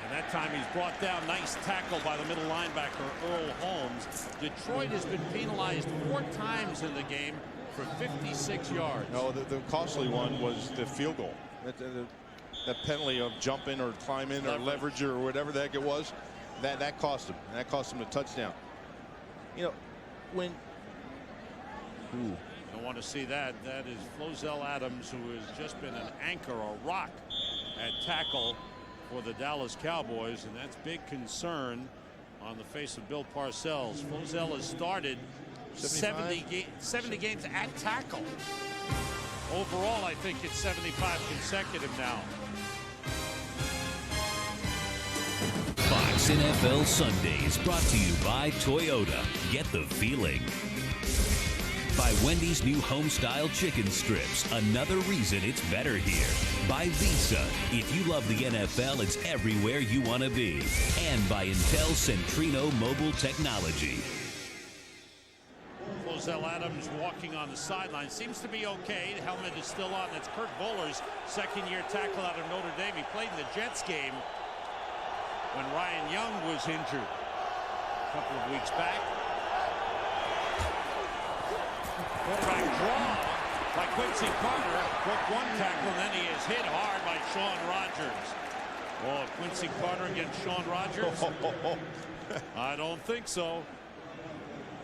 And that time he's brought down. Nice tackle by the middle linebacker, Earl Holmes. Detroit has been penalized 4 times in the game for 56 yards. No, the costly one was the field goal. That penalty of jumping or climbing or leverage or whatever the heck it was, that cost him. And that cost him the touchdown. You know, when Don't want to see that. That is Flozell Adams, who has just been an anchor, a rock at tackle for the Dallas Cowboys, and that's big concern on the face of Bill Parcells. Flozell has started 70 games at tackle. Overall, I think it's 75 consecutive now. Fox NFL Sundays brought to you by Toyota. Get the feeling. By Wendy's new home-style chicken strips. Another reason it's better here. By Visa. If you love the NFL, it's everywhere you want to be. And by Intel Centrino Mobile Technology. Flozell Adams walking on the sideline. Seems to be okay. The helmet is still on. That's Kurt Bowler's second-year tackle out of Notre Dame. He played in the Jets game when Ryan Young was injured a couple of weeks back. Quarterback draw by Quincy Carter. Took one tackle, and then he is hit hard by Sean Rogers. Oh, Quincy Carter against Sean Rogers? I don't think so.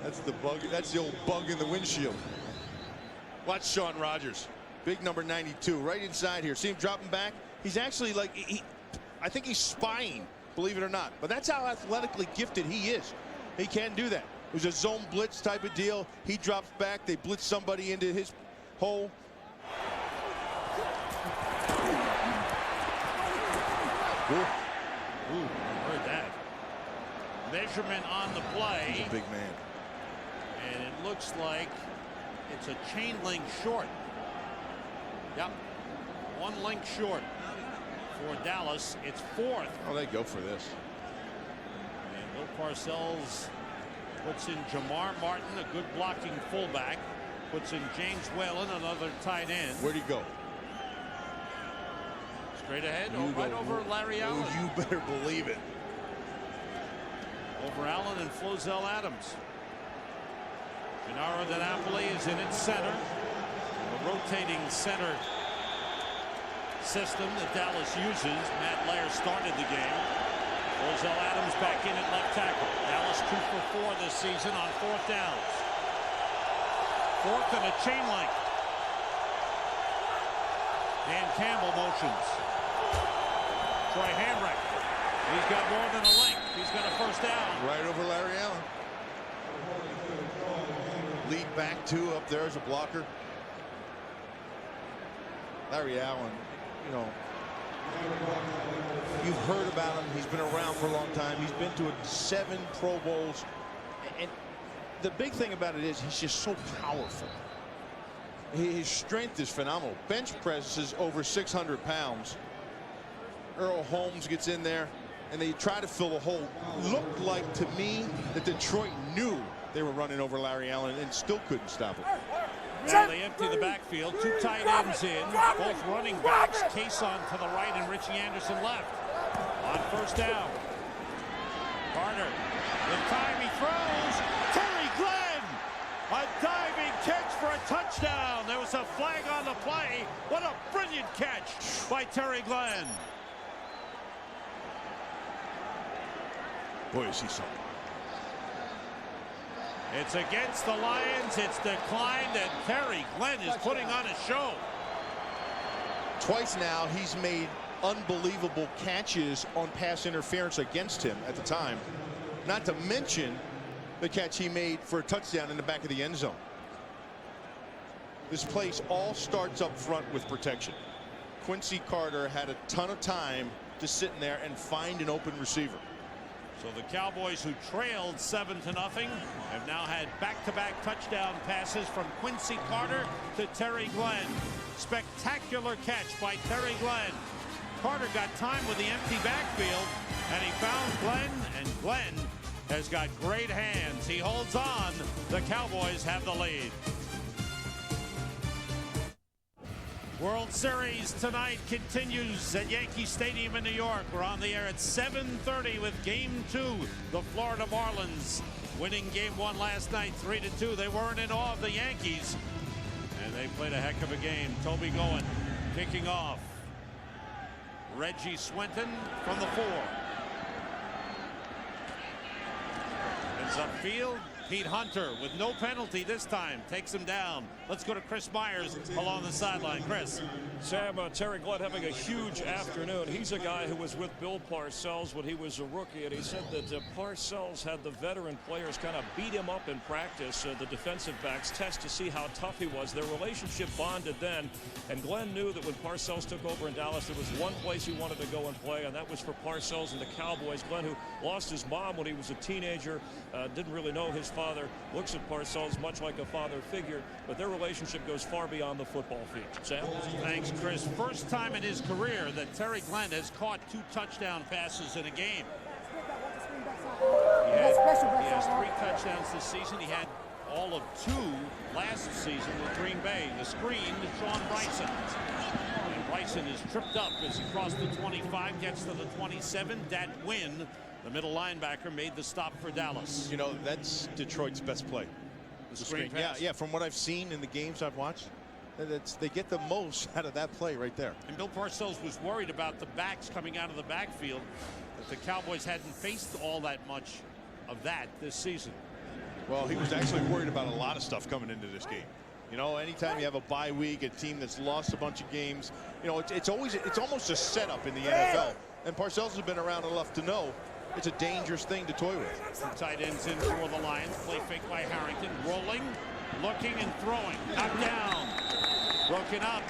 That's the bug. That's the old bug in the windshield. Watch Sean Rogers. Big number 92 right inside here. See him dropping back? He's actually like, I think he's spying, believe it or not. But that's how athletically gifted he is. He can do that. It was a zone blitz type of deal. He drops back. They blitz somebody into his hole. Ooh, heard that. Measurement on the play. He's a big man. And it looks like it's a chain link short. Yep. One link short for Dallas. It's fourth. Oh, they go for this. And Bill Parcells puts in Jamar Martin, a good blocking fullback. Puts in James Whalen, another tight end. Where'd he go? Straight ahead, right over Larry Allen. You better believe it. Over Allen and Flozell Adams. Gennaro De Napoli is in its center. A rotating center system that Dallas uses. Matt Lair started the game. Flozell Adams back in at left tackle. Dallas 2 for 4 this season on fourth downs. Fourth and a chain link. Dan Campbell motions. Troy Hamrick. He's got more than a link. He's got a first down. Right over Larry Allen. Lead back two up there as a blocker. Larry Allen, you know, you've heard about him. He's been around for a long time. He's been to 7 Pro Bowls. And the big thing about it is he's just so powerful. His strength is phenomenal. Bench press is over 600 pounds. Earl Holmes gets in there, and they try to fill a hole. Looked like to me that Detroit knew they were running over Larry Allen and still couldn't stop it. Now they empty the backfield. 2 tight ends in. Both running backs. Cason to the right and Richie Anderson left. On first down. Carter. In time he throws. Terry Glenn. A diving catch for a touchdown. There was a flag on the play. What a brilliant catch by Terry Glenn. Boy, is he something. It's against the Lions. It's declined, and Terry Glenn is putting on a show. Twice now he's made unbelievable catches on pass interference against him at the time. Not to mention the catch he made for a touchdown in the back of the end zone. This place all starts up front with protection. Quincy Carter had a ton of time to sit in there and find an open receiver. So the Cowboys, who trailed 7-0, have now had back-to-back touchdown passes from Quincy Carter to Terry Glenn. Spectacular catch by Terry Glenn. Carter got time with the empty backfield, and he found Glenn, and Glenn has got great hands. He holds on. The Cowboys have the lead. World Series tonight continues at Yankee Stadium in New York. We're on the air at 7:30 with Game 2. The Florida Marlins winning Game 1 last night 3-2. They weren't in awe of the Yankees, and they played a heck of a game. Toby Goen kicking off. Reggie Swinton from the 4. Ends upfield. Pete Hunter with no penalty this time takes him down. Let's go to Chris Myers along the sideline. Chris. Sam, Terry Glenn having a huge afternoon. He's a guy who was with Bill Parcells when he was a rookie, and he said that Parcells had the veteran players kind of beat him up in practice, the defensive backs test to see how tough he was. Their relationship bonded then, and Glenn knew that when Parcells took over in Dallas, there was one place he wanted to go and play, and that was for Parcells and the Cowboys. Glenn, who lost his mom when he was a teenager, didn't really know his father, looks at Parcells much like a father figure, but their relationship goes far beyond the football field. Sam? Thanks, Chris. First time in his career that Terry Glenn has caught 2 touchdown passes in a game. He has 3 touchdowns this season. He had all of 2 last season with Green Bay. The screen to Sean Bryson. And Bryson is tripped up as he crossed the 25, gets to the 27. Dat Wynn, the middle linebacker, made the stop for Dallas. You know, that's Detroit's best play. The screen pass. Yeah, from what I've seen in the games I've watched, they get the most out of that play right there. And Bill Parcells was worried about the backs coming out of the backfield, that the Cowboys hadn't faced all that much of that this season. Well, he was actually worried about a lot of stuff coming into this game. You know, anytime you have a bye week, a team that's lost a bunch of games, you know, it's almost a setup in the NFL. And Parcells has been around enough to know it's a dangerous thing to toy with. 2 tight ends in for the Lions. Play fake by Harrington. Rolling, looking, and throwing. Knocked down. Broken up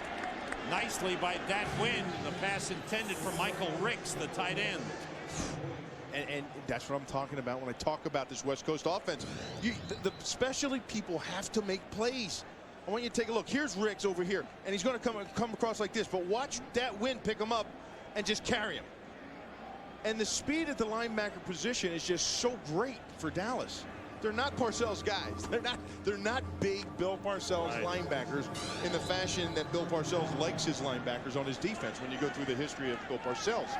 nicely by Dat Wynn. The pass intended for Michael Ricks, the tight end. And that's what I'm talking about when I talk about this West Coast offense. The specialty people have to make plays. I want you to take a look. Here's Ricks over here, and he's going to come across like this. But watch Dat Wynn pick him up and just carry him. And the speed at the linebacker position is just so great for Dallas. They're not Parcells guys. They're not big Bill Parcells linebackers in the fashion that Bill Parcells likes his linebackers on his defense when you go through the history of Bill Parcells.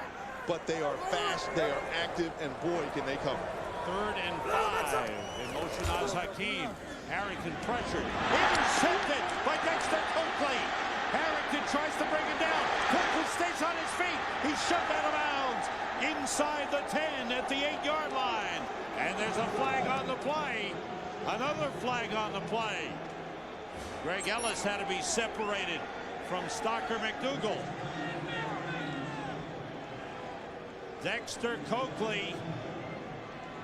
But they are fast, they are active, and boy, can they cover. 3rd and 5. In motion, Oz Hakeem. Harrington pressured. Intercepted by Dexter Coakley. Harrington tries to bring him down. Coakley stays on his feet. He's shoved out of bounds inside the 10 at the 8-yard line. And there's a flag on the play. Another flag on the play. Greg Ellis had to be separated from Stocker McDougal. Dexter Coakley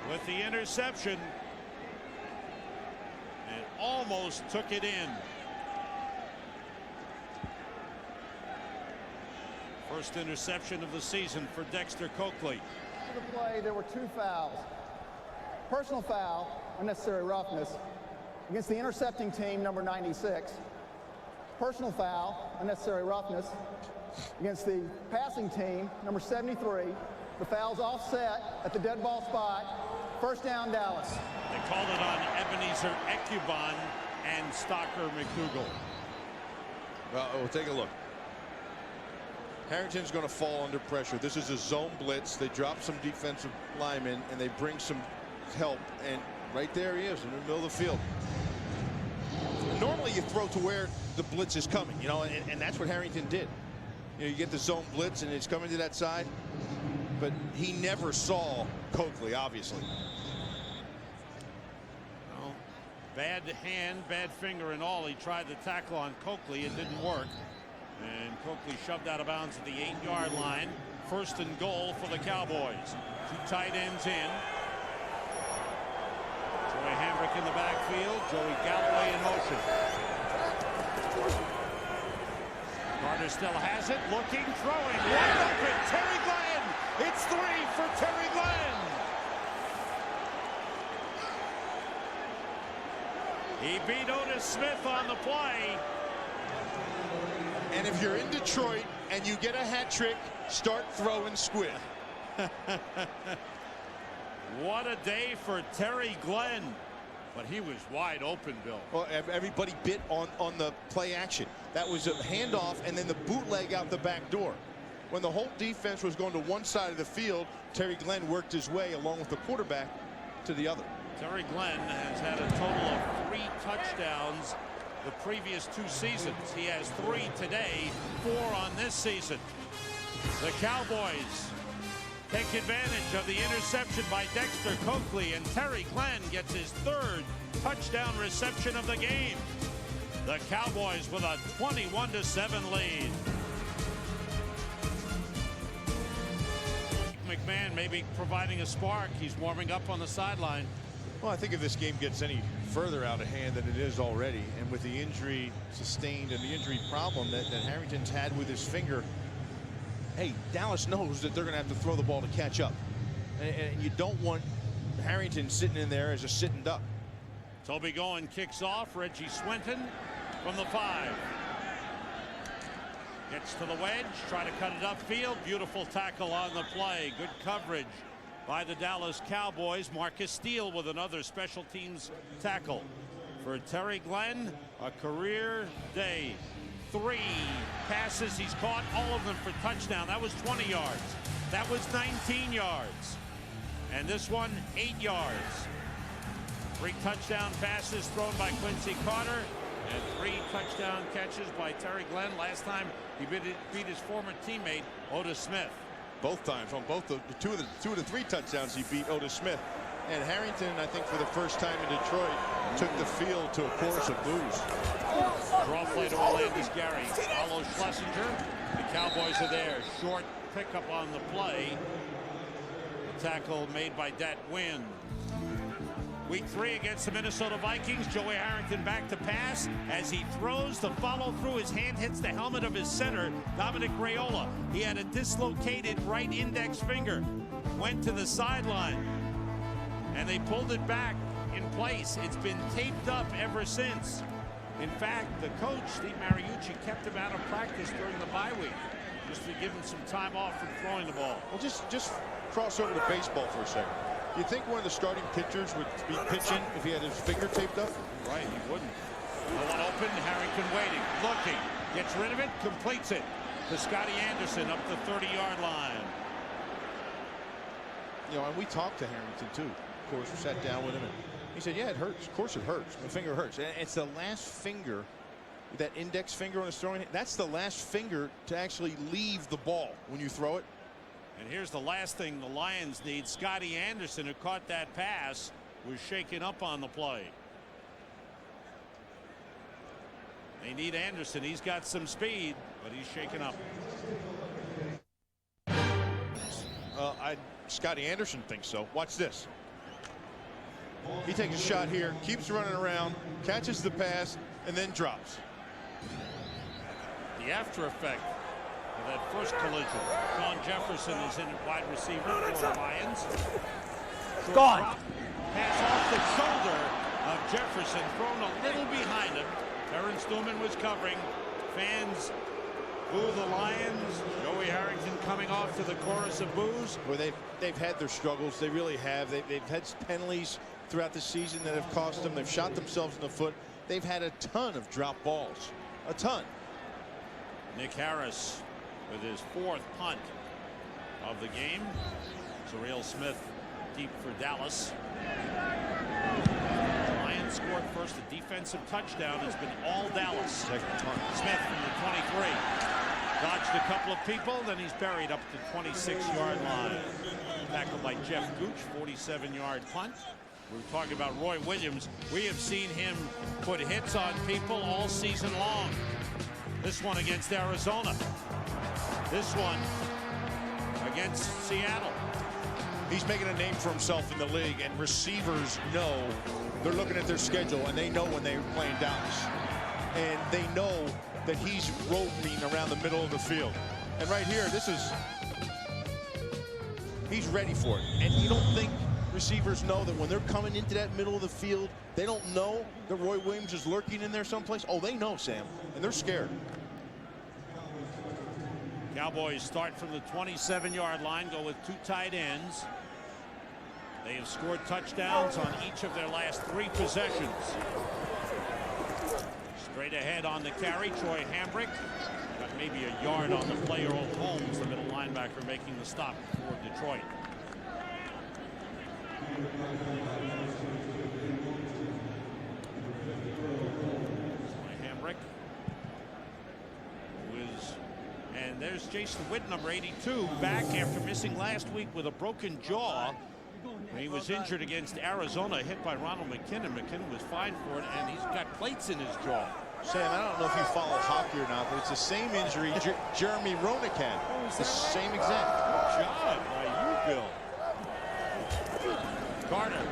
with the interception and almost took it in. First interception of the season for Dexter Coakley. For the play, there were 2 fouls. Personal foul, unnecessary roughness, against the intercepting team, number 96. Personal foul, unnecessary roughness, against the passing team, number 73. The foul's offset at the dead ball spot. First down, Dallas. They called it on Ebenezer Ecubon and Stocker McDougal. Well, we'll take a look. Harrington's going to fall under pressure. This is a zone blitz. They drop some defensive linemen, and they bring some help. And right there he is in the middle of the field. Normally you throw to where the blitz is coming, you know, and that's what Harrington did. You know, you get the zone blitz, and it's coming to that side. But he never saw Coakley, obviously. Well, bad hand, bad finger and all. He tried to tackle on Coakley. It didn't work. And Coakley shoved out of bounds at the 8-yard line. 1st and goal for the Cowboys. 2 tight ends in. Joey Hambrick in the backfield. Joey Galloway in motion. Carter still has it. Looking, throwing. Wide open. Terry Glenn. It's 3 for Terry Glenn. He beat Otis Smith on the play. And if you're in Detroit and you get a hat trick, start throwing squid. What a day for Terry Glenn. But he was wide open, Bill. Well, everybody bit on the play action. That was a handoff and then the bootleg out the back door. When the whole defense was going to one side of the field, Terry Glenn worked his way along with the quarterback to the other. Terry Glenn has had a total of 3 touchdowns the previous 2 seasons. He has 3 today, 4 on this season. The Cowboys take advantage of the interception by Dexter Coakley, and Terry Glenn gets his 3rd touchdown reception of the game. The Cowboys with a 21-7 lead. McMahon maybe providing a spark. He's warming up on the sideline. Well, I think if this game gets any further out of hand than it is already, and with the injury sustained and the injury problem that Harrington's had with his finger, hey, Dallas knows that they're going to have to throw the ball to catch up. And you don't want Harrington sitting in there as a sitting duck. Toby Goen kicks off. Reggie Swinton from the 5. Gets to the wedge, try to cut it upfield. Beautiful tackle on the play. Good coverage by the Dallas Cowboys. Marcus Steele with another special teams tackle. For Terry Glenn, a career day. 3 passes he's caught, all of them for touchdown. That was 20 yards. That was 19 yards. And this one, 8 yards. 3 touchdown passes thrown by Quincy Carter, and 3 touchdown catches by Terry Glenn. Last time he beat his former teammate Otis Smith. Both times on both the two of the 3 touchdowns he beat Otis Smith. And Harrington, I think for the first time in Detroit, took the field to a chorus of boos. Draw play to Orlandis Gary. Follows Schlesinger. The Cowboys are there. Short pickup on the play. Tackle made by Dat Wynn. Week 3 against the Minnesota Vikings. Joey Harrington back to pass. As he throws, the follow through, his hand hits the helmet of his center, Dominic Raiola. He had a dislocated right index finger. Went to the sideline, and they pulled it back in place. It's been taped up ever since. In fact, the coach, Steve Mariucci, kept him out of practice during the bye week, just to give him some time off from throwing the ball. Well, just cross over to baseball for a second. You think one of the starting pitchers would be pitching if he had his finger taped up? Right, he wouldn't. No one open, Harrington waiting, looking, gets rid of it, completes it to Scotty Anderson up the 30-yard line. You know, and we talked to Harrington too. Of course, we sat down with him, and he said, yeah, it hurts. Of course it hurts. My finger hurts. And it's the last finger, that index finger on his throwing hand, that's the last finger to actually leave the ball when you throw it. And here's the last thing the Lions need. Scotty Anderson, who caught that pass, was shaken up on the play. They need Anderson. He's got some speed, but he's shaken up. Scotty Anderson thinks so. Watch this. He takes a shot here, keeps running around, catches the pass, and then drops. The after effect of that first collision. Sean Jefferson is in at wide receiver for the Lions. Gone. Pass off the shoulder of Jefferson, thrown a little behind him. Terrence Newman was covering. Fans boo the Lions. Joey Harrington coming off to the chorus of boos. Well, they've had their struggles. They really have. They've had penalties throughout the season that have cost them. They've shot themselves in the foot. They've had a ton of drop balls. A ton. Nick Harris with his 4th punt of the game. Surreal Smith deep for Dallas. Lions scored first. The defensive touchdown has been all Dallas. Smith from the 23. Dodged a couple of people, then he's buried up to 26-yard line. Tackled by Jeff Gooch, 47-yard punt. We were talking about Roy Williams. We have seen him put hits on people all season long. This one against Arizona. This one against Seattle. He's making a name for himself in the league, and receivers know. They're looking at their schedule, and they know when they're playing Dallas. And they know that he's roving around the middle of the field. And right here, he's ready for it. And you don't think receivers know that when they're coming into that middle of the field, they don't know that Roy Williams is lurking in there someplace? Oh, they know, Sam, and they're scared. Cowboys start from the 27-yard line, go with 2 tight ends. They have scored touchdowns on each of their last 3 possessions. Straight ahead on the carry, Troy Hambrick. Got maybe a yard on the play. Earl Holmes, the middle linebacker, making the stop for Detroit. Troy Hambrick, who is And there's Jason Witten, number 82, back after missing last week with a broken jaw. When he was injured against Arizona, hit by Ronald McKinnon. McKinnon was fined for it, and he's got plates in his jaw. Sam, I don't know if you follow hockey or not, but it's the same injury Jeremy Roenick had. It's the same exact. Good job by you, Bill. Carter.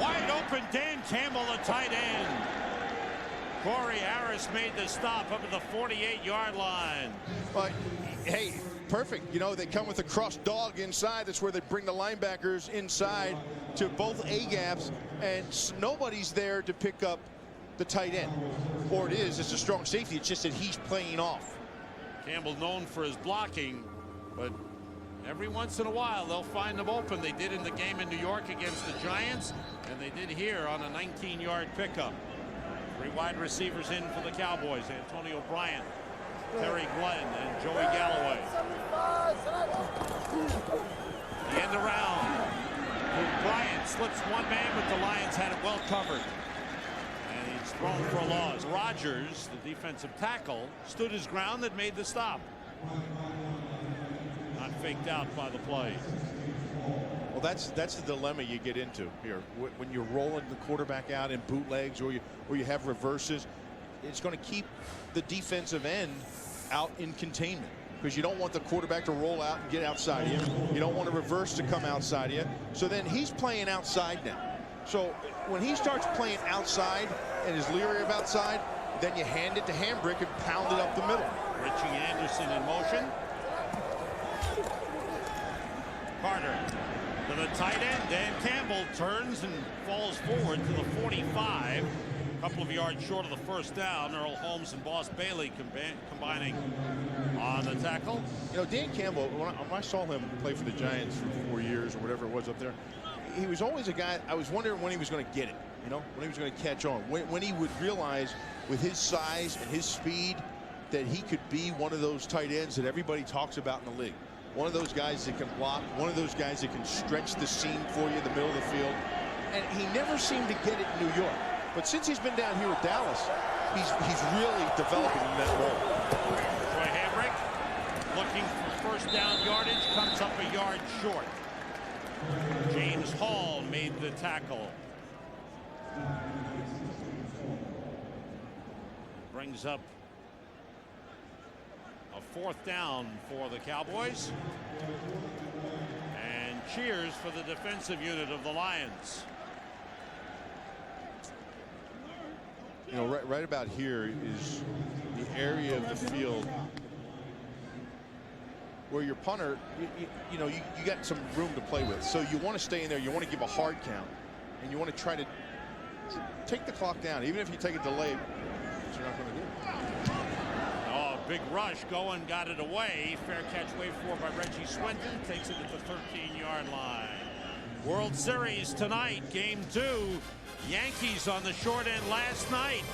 Wide open, Dan Campbell, the tight end. Corey Harris made the stop up at the 48-yard line. But, hey, perfect. You know, they come with a cross dog inside. That's where they bring the linebackers inside to both A-gaps, and nobody's there to pick up the tight end. Or it's a strong safety. It's just that he's playing off. Campbell known for his blocking, but every once in a while they'll find him open. They did in the game in New York against the Giants, and they did here on a 19-yard pickup. 3 wide receivers in for the Cowboys. Antonio Bryant, Terry Glenn, and Joey Galloway. The end around. Bryant slips one man, but the Lions had it well covered. And he's thrown for a loss. Rogers, the defensive tackle, stood his ground and made the stop. Not faked out by the play. Well, that's the dilemma you get into here when you're rolling the quarterback out in bootlegs or you have reverses. It's going to keep the defensive end out in containment because you don't want the quarterback to roll out and get outside you. You don't want a reverse to come outside you. So then he's playing outside now. So when he starts playing outside and is leery of outside, then you hand it to Hambrick and pound it up the middle. Richie Anderson in motion. Carter to the tight end. Dan Campbell turns and falls forward to the 45. A couple of yards short of the first down. Earl Holmes and Boss Bailey combining on the tackle. You know, Dan Campbell, when I saw him play for the Giants for 4 years or whatever it was up there, he was always a guy, I was wondering when he was going to get it, you know, when he was going to catch on, when he would realize with his size and his speed that he could be one of those tight ends that everybody talks about in the league. One of those guys that can block, one of those guys that can stretch the seam for you in the middle of the field. And he never seemed to get it in New York. But since he's been down here with Dallas, he's really developing in that role. Troy Hambrick looking for first down yardage, comes up a yard short. James Hall made the tackle. Brings up a 4th down for the Cowboys. And cheers for the defensive unit of the Lions. You know, right about here is the area of the field where your punter, you know, you got some room to play with. So you want to stay in there. You want to give a hard count. And you want to try to take the clock down. Even if you take a delay, which you're not going to do. Oh, big rush. Goen got it away. Fair catch waved for by Reggie Swinton. Takes it at the 13-yard line. World Series tonight, Game 2. Yankees on the short end last night.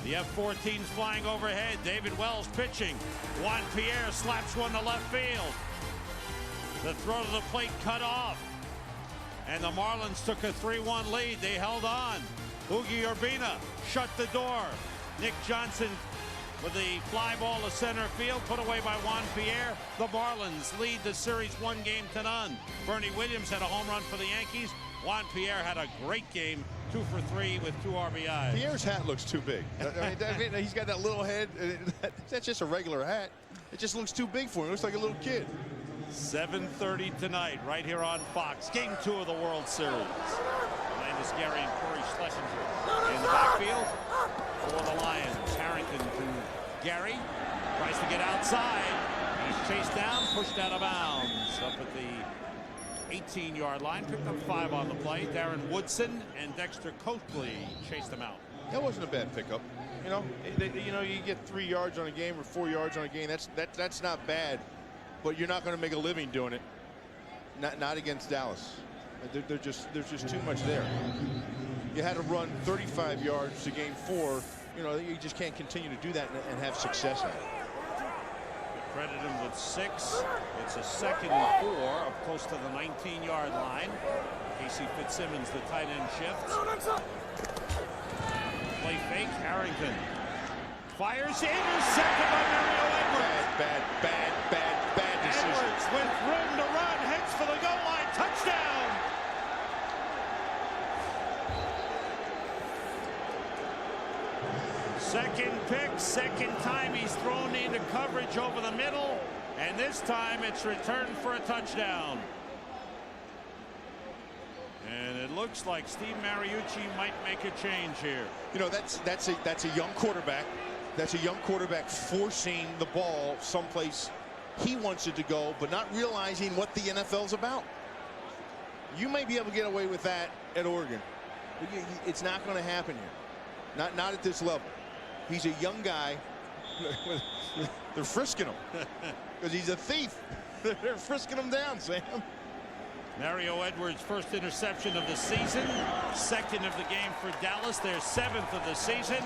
The F-14's flying overhead. David Wells pitching. Juan Pierre slaps one to left field. The throw to the plate cut off. And the Marlins took a 3-1 lead. They held on. Oogie Urbina shut the door. Nick Johnson with the fly ball to center field, put away by Juan Pierre. The Marlins lead the series 1-0. Bernie Williams had a home run for the Yankees. Juan Pierre had a great game, 2 for 3 with 2 RBIs. Pierre's hat looks too big. I mean, he's got that little head. That's just a regular hat. It just looks too big for him. It looks like a little kid. 7:30 tonight, right here on Fox. Game 2 of the World Series. Landis Gary and Corey Schlesinger in the backfield for the Lions. Harrington to Gary. Tries to get outside. He's chased down, pushed out of bounds. Up at the 18-yard line. Picked up 5 on the play. Darren Woodson and Dexter Coakley chased him out. That wasn't a bad pickup. You know, you get 3 yards on a game or 4 yards on a game. That's not bad. But you're not going to make a living doing it. Not against Dallas. There's just too much there. You had to run 35 yards to gain 4. You know, you just can't continue to do that and have success at it. Credit him with 6. It's a 2nd and 4 up close to the 19-yard line. Casey Fitzsimmons, the tight end, shifts. Play fake. Harrington fires, intercepted by Mario Edwards. bad decision. Edwards with room to run, heads for the goal line, touchdown. Second pick, second time he's thrown into coverage over the middle, and this time it's returned for a touchdown. And it looks like Steve Mariucci might make a change here. You know, that's a young quarterback. That's a young quarterback forcing the ball someplace he wants it to go, but not realizing what the NFL's about. You may be able to get away with that at Oregon. It's not going to happen here. Not at this level. He's a young guy. They're frisking him because he's a thief. They're frisking him down, Sam. Mario Edwards' first interception of the season, second of the game for Dallas, their 7th of the season.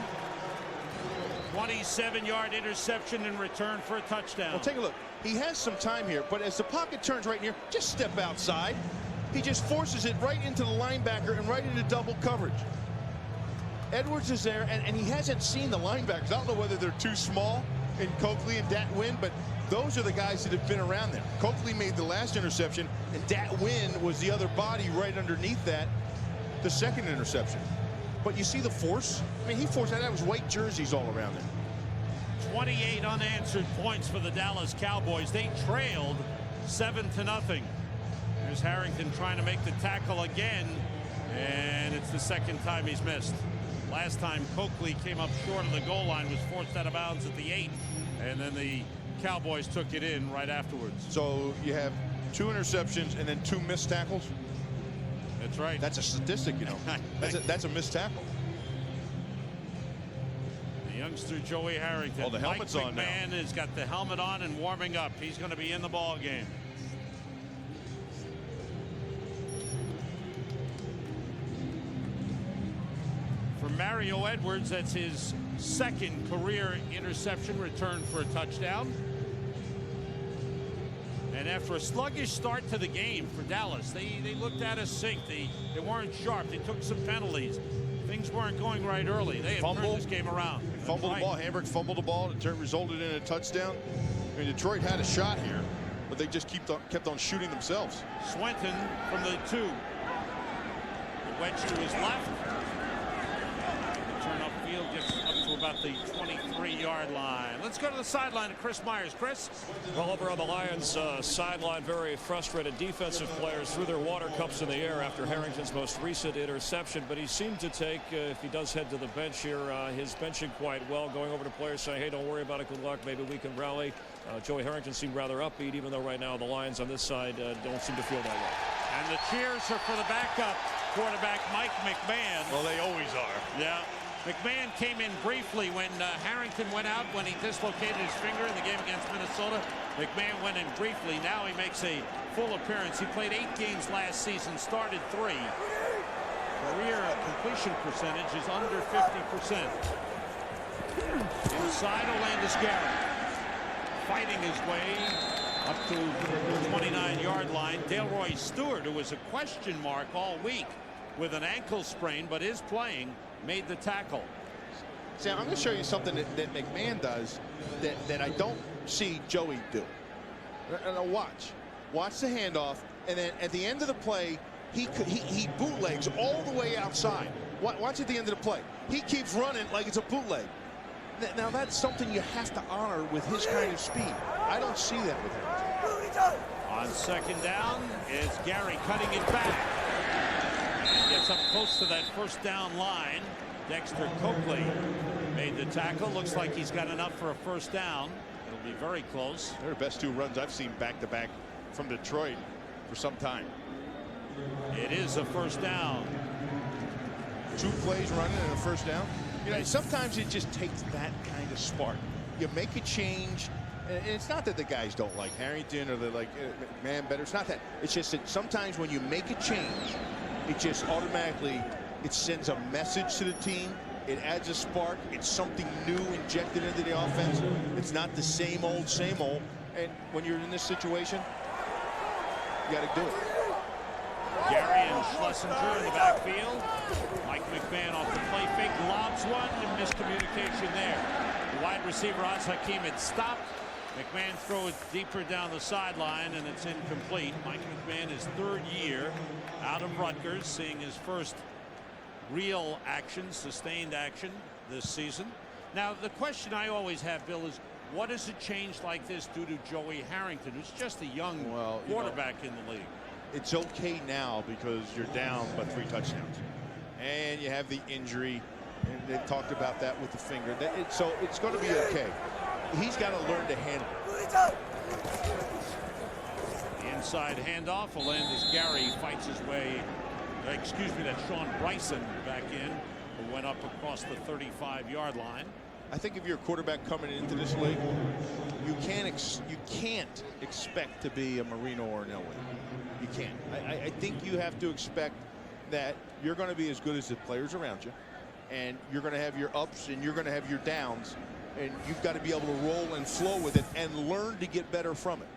27-yard interception in return for a touchdown. Well, take a look. He has some time here, but as the pocket turns right near, just step outside. He just forces it right into the linebacker and right into double coverage. Edwards is there, and he hasn't seen the linebackers. I don't know whether they're too small in Coakley and Dat Wynn, but those are the guys that have been around there. Coakley made the last interception, and Dat Wynn was the other body right underneath that, the second interception. But you see the force? I mean, he forced that. That was white jerseys all around there. 28 unanswered points for the Dallas Cowboys. They trailed 7-0. Here's Harrington trying to make the tackle again, and it's the second time he's missed. Last time Coakley came up short of the goal line, was forced out of bounds at the 8, and then the Cowboys took it in right afterwards. So you have 2 interceptions and then 2 missed tackles. That's right. That's a statistic, you know. That's a missed tackle. The youngster Joey Harrington. Oh, the helmet's on now. Mike McMahon has got the helmet on and warming up. He's going to be in the ball game. For Mario Edwards, that's his second career interception return for a touchdown. And after a sluggish start to the game for Dallas, they looked out of sync. They weren't sharp. They took some penalties. Things weren't going right early. They have turned this game around. Fumbled the ball. Hamburg fumbled the ball. It resulted in a touchdown. I mean, Detroit had a shot here, but they just kept on shooting themselves. Swinton from the 2. The wedge to his left. The turn upfield gets up to about the 23-yard line. Let's go to the sideline of Chris Myers. Chris? Well, over on the Lions sideline, very frustrated defensive players threw their water cups in the air after Harrington's most recent interception, but he seemed to take, if he does head to the bench here, his benching quite well, going over to players saying, hey, don't worry about it, good luck, maybe we can rally. Joey Harrington seemed rather upbeat, even though right now the Lions on this side don't seem to feel that way. And the cheers are for the backup quarterback, Mike McMahon. Well, they always are. Yeah. McMahon came in briefly when Harrington went out, when he dislocated his finger in the game against Minnesota. McMahon went in briefly. Now he makes a full appearance. He played 8 games last season, started 3. Career completion percentage is under 50%. Inside, Olandis Garrett fighting his way up to the 29-yard line. Delroy Stewart, who was a question mark all week with an ankle sprain, but is playing, made the tackle. Sam, I'm going to show you something that McMahon does that I don't see Joey do. And watch the handoff, and then at the end of the play, he bootlegs all the way outside. Watch at the end of the play. He keeps running like it's a bootleg. Now that's something you have to honor with his kind of speed. I don't see that with him. On second down is Gary cutting it back. And gets up close to that first down line. Dexter Coakley made the tackle. Looks like he's got enough for a first down. It'll be very close. They're the best 2 runs I've seen back-to-back from Detroit for some time. It is a first down. 2 plays running and a first down. You know, sometimes it just takes that kind of spark. You make a change, and it's not that the guys don't like Harrington or they're like man better. It's not that. It's just that sometimes when you make a change, it just automatically sends a message to the team. It adds a spark. It's something new injected into the offense. It's not the same old, same old. And when you're in this situation, you got to do it. Gary and Schlesinger in the backfield. Mike McMahon off the play fake, lobs one, and miscommunication there. The wide receiver Oz Hakim had stopped. McMahon throws deeper down the sideline, and it's incomplete. Mike McMahon is third year out of Rutgers, seeing his first real action, sustained action this season. Now, the question I always have, Bill, is what does a change like this do to Joey Harrington, who's just a young quarterback in the league? It's okay now because you're down by 3 touchdowns. And you have the injury. And they talked about that with the finger. So it's going to be okay. He's got to learn to handle it. The inside handoff will land as Gary fights his way. That's Sean Bryson back in, who went up across the 35-yard line. I think if you're a quarterback coming into this league, you can't expect to be a Marino or an Elway. You can't. I think you have to expect that you're going to be as good as the players around you, and you're going to have your ups and you're going to have your downs, and you've got to be able to roll and flow with it and learn to get better from it.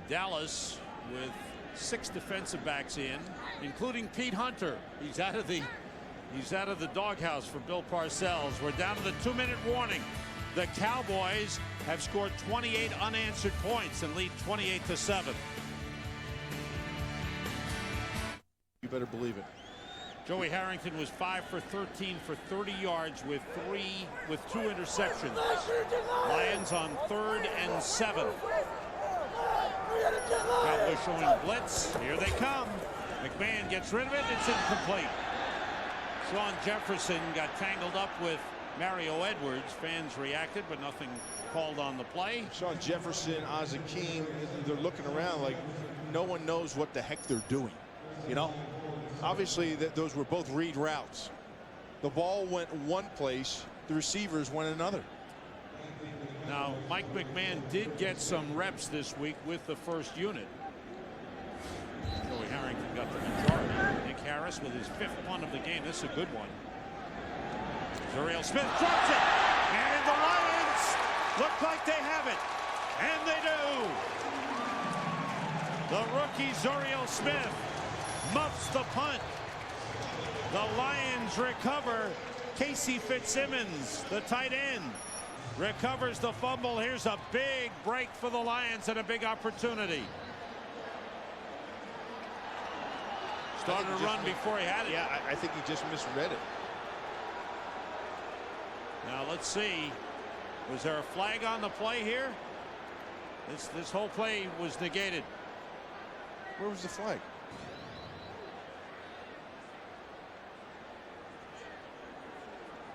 Dallas with 6 defensive backs in, including Pete Hunter. He's out of the doghouse for Bill Parcells. We're down to the 2-minute warning. The Cowboys have scored 28 unanswered points and lead 28-7. You better believe it. Joey Harrington was 5 for 13 for 30 yards with 2 interceptions. Lions on 3rd and 7. Cowboys showing blitz. Here they come. McMahon gets rid of it. It's incomplete. Sean Jefferson got tangled up with Mario Edwards. Fans reacted, but nothing called on the play. Sean Jefferson, Azakim, they're looking around like no one knows what the heck they're doing. You know, obviously those were both read routes. The ball went one place, the receivers went another. Now, Mike McMahon did get some reps this week with the first unit. Joey Harrington got the majority. Nick Harris with his 5th punt of the game. This is a good one. Zuriel Smith drops it. And the Lions look like they have it. And they do. The rookie Zuriel Smith muffs the punt. The Lions recover. Casey Fitzsimmons, the tight end, recovers the fumble. Here's a big break for the Lions and a big opportunity. Started to run before he had it. Yeah, I think he just misread it. Now let's see. Was there a flag on the play here? This whole play was negated. Where was the flag?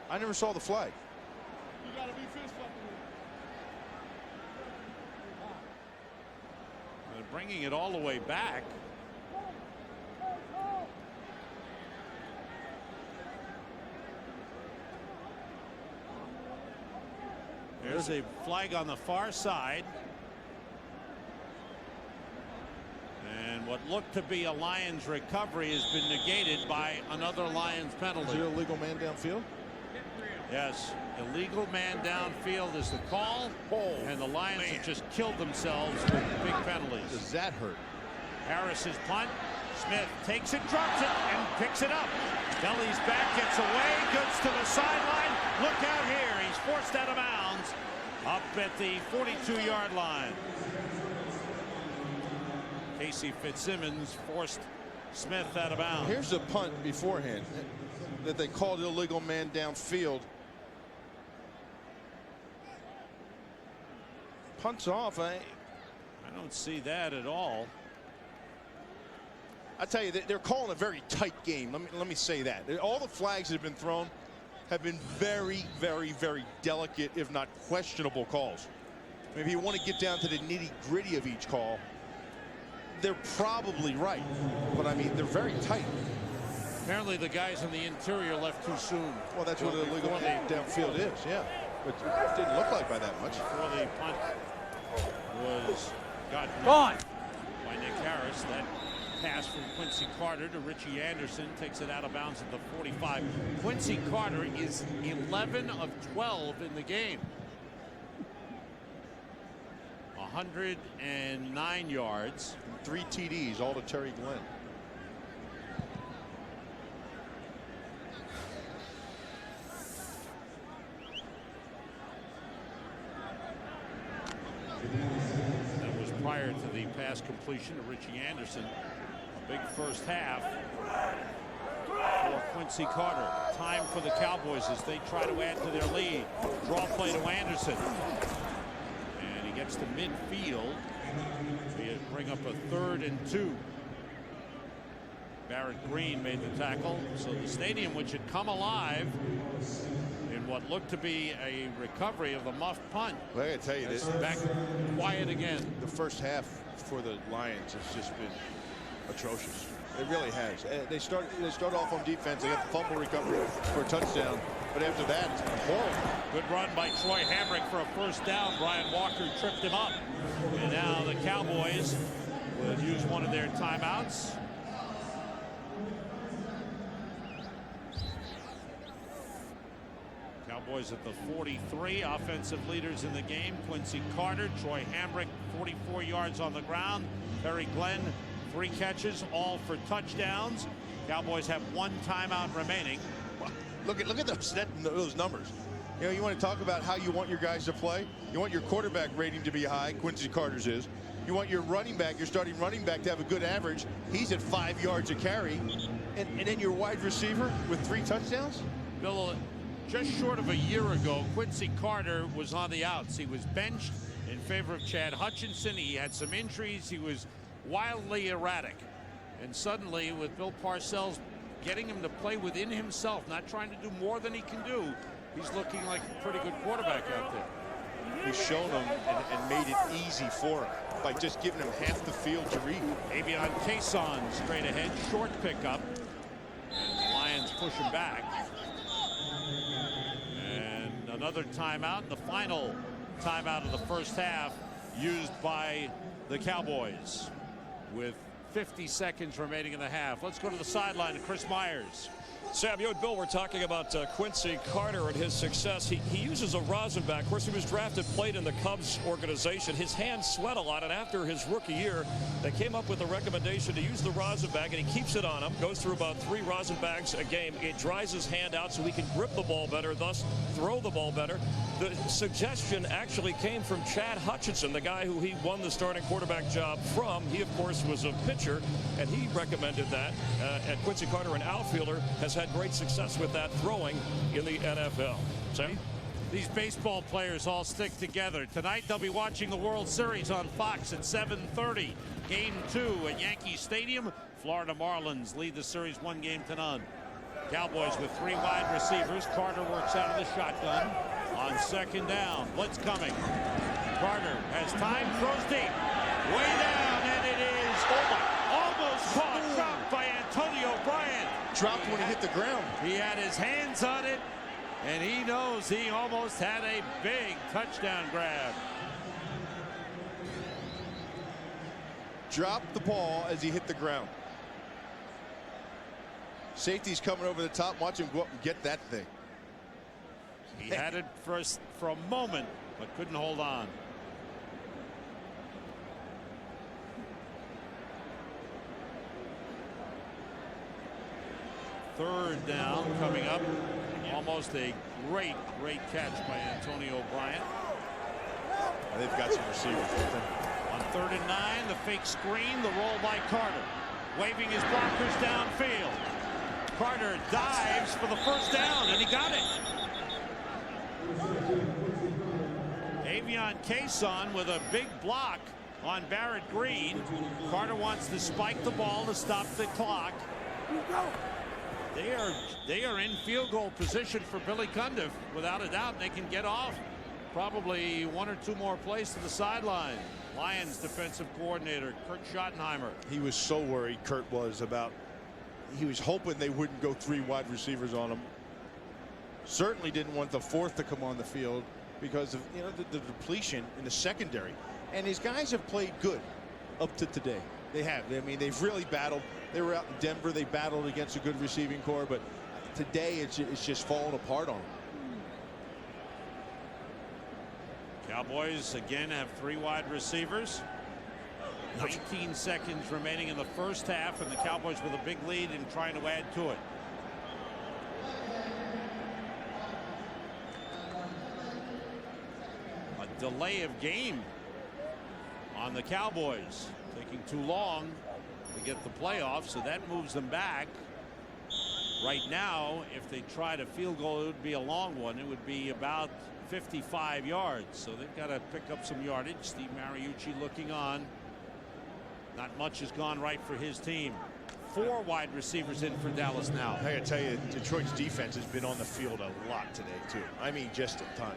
I never saw the flag. You gotta be fist fucking with. Bringing it all the way back. There's a flag on the far side. And what looked to be a Lions recovery has been negated by another Lions penalty. Is it illegal man downfield? Yes, illegal man downfield is the call. And the Lions have just killed themselves with big penalties. Does that hurt? Harris's punt. Smith takes it, drops it, and picks it up. Belly's back, gets away, goes to the sideline. Look out here. He's forced out of bounds up at the 42-yard line. Casey Fitzsimmons forced Smith out of bounds. Here's a punt beforehand that they called illegal man downfield. Punts off. I don't see that at all. I tell you, they're calling a very tight game. Let me say that. All the flags that have been thrown have been very, very, very delicate, if not questionable calls. Maybe you want to get down to the nitty-gritty of each call. They're probably right, but I mean, they're very tight. Apparently the guys in the interior left too soon. Well, that's what illegal downfield is, yeah. But it didn't look like by that much. Before the punt was gotten Gone by Nick Harris. That pass from Quincy Carter to Richie Anderson takes it out of bounds at the 45. Quincy Carter is 11 of 12 in the game. 109 yards. 3 TDs, all to Terry Glenn. pass completion to Richie Anderson. A big first half for Quincy Carter. Time for the Cowboys as they try to add to their lead. Draw play to Anderson. And he gets to midfield. They bring up a 3rd and 2. Barrett Green made the tackle. So the stadium, which had come alive in what looked to be a recovery of the muffed punt. Well, I gotta tell you, this back quiet again. The first half for the Lions has just been atrocious. It really has. They start off on defense. They got the fumble recovery for a touchdown, but after that, it's been horrible. Good run by Troy Hamrick for a first down. Brian Walker tripped him up, and now the Cowboys will use one of their timeouts. Cowboys at the 43. Offensive leaders in the game: Quincy Carter, Troy Hamrick, 44 yards on the ground. Perry Glenn, 3 catches, all for touchdowns. Cowboys have 1 timeout remaining. Look at those numbers. You know, you want to talk about how you want your guys to play. You want your quarterback rating to be high. Quincy Carter's is. You want your running back, your starting running back, to have a good average. He's at 5 yards a carry, and then your wide receiver with 3 touchdowns. Bill, just short of a year ago, Quincy Carter was on the outs. He was benched in favor of Chad Hutchinson. He had some injuries. He was wildly erratic. And suddenly, with Bill Parcells getting him to play within himself, not trying to do more than he can do, he's looking like a pretty good quarterback out there. He's shown him and made it easy for him by just giving him half the field to read. Avion Cason straight ahead, short pickup. And the Lions push him back. And another timeout, the final timeout of the first half, used by the Cowboys with 50 seconds remaining in the half. Let's go to the sideline to Chris Myers. Sam, you and Bill were talking about Quincy Carter and his success. He uses a rosin bat. Of course, he was drafted, played in the Cubs organization. His hands sweat a lot, and after his rookie year, they came up with a recommendation to use the rosin bag, and he keeps it on him, goes through about 3 rosin bags a game. It dries his hand out so he can grip the ball better, thus throw the ball better. The suggestion actually came from Chad Hutchinson, the guy who he won the starting quarterback job from. He, of course, was a pitcher, and he recommended that. And Quincy Carter, an outfielder, has had great success with that throwing in the NFL. Sam? These baseball players all stick together. Tonight they'll be watching the World Series on Fox at 7:30. Game 2 at Yankee Stadium. Florida Marlins lead the series 1-0. Cowboys with 3 wide receivers. Carter works out of the shotgun on second down. Blitz coming. Carter has time, throws deep. Way down, and it is almost caught. Dropped by Antonio Bryant. Dropped when he hit the ground. He had his hands on it, and he knows he almost had a big touchdown grab. Dropped the ball as he hit the ground. Safety's coming over the top. Watch him go up and get that thing. He had it for a moment, but couldn't hold on. Third down coming up. Almost a great catch by Antonio Bryant. They've got some receivers. On 3rd and 9, the fake screen, the roll by Carter. Waving his blockers downfield. Carter dives for the first down, and he got it. Avion Cason with a big block on Barrett Green. Carter wants to spike the ball to stop the clock. They are in field goal position for Billy Cundiff, without a doubt. They can get off probably 1 or 2 more plays to the sideline. Lions defensive coordinator Kurt Schottenheimer. He was so worried, Kurt was, about, he was hoping they wouldn't go 3 wide receivers on him. Certainly didn't want the 4th to come on the field because of, you know, the depletion in the secondary. And his guys have played good up to today. They have. I mean, they've really battled. They were out in Denver. They battled against a good receiving corps, but today it's just fallen apart on them. Cowboys again have 3 wide receivers. 19 seconds remaining in the first half, and the Cowboys with a big lead and trying to add to it. A delay of game on the Cowboys. Taking too long to get the playoffs, so that moves them back. Right now, if they tried a field goal, it would be a long one. It would be about 55 yards. So they've got to pick up some yardage. Steve Mariucci looking on. Not much has gone right for his team. 4 wide receivers in for Dallas now. I gotta tell you, Detroit's defense has been on the field a lot today, too. I mean, just a ton.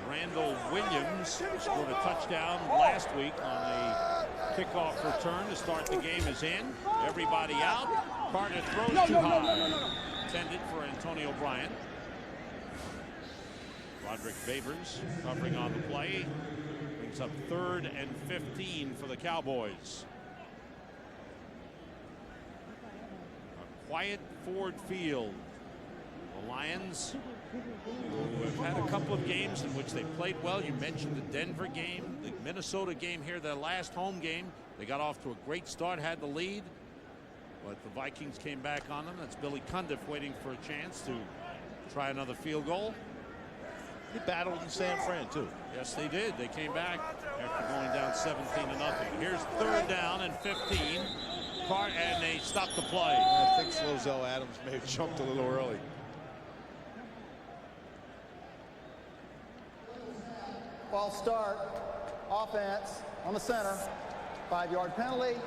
Randall Williams scored a touchdown last week on a kickoff return to start the game is in. Everybody out. Carter throws too high. Intended for Antonio Bryant. Roderick Babers covering on the play. Brings up 3rd and 15 for the Cowboys. A quiet Ford Field. The Lions, who have had a couple of games in which they played well. You mentioned the Denver game, the Minnesota game here, their last home game. They got off to a great start, had the lead, but the Vikings came back on them. That's Billy Cundiff waiting for a chance to try another field goal. They battled in San Fran, too. Yes, they did. They came back after going down 17-0. Here's 3rd down and 15. And they stopped the play. I think Flozell Adams may have jumped a little early. False start. Offense on the center. 5-yard penalty.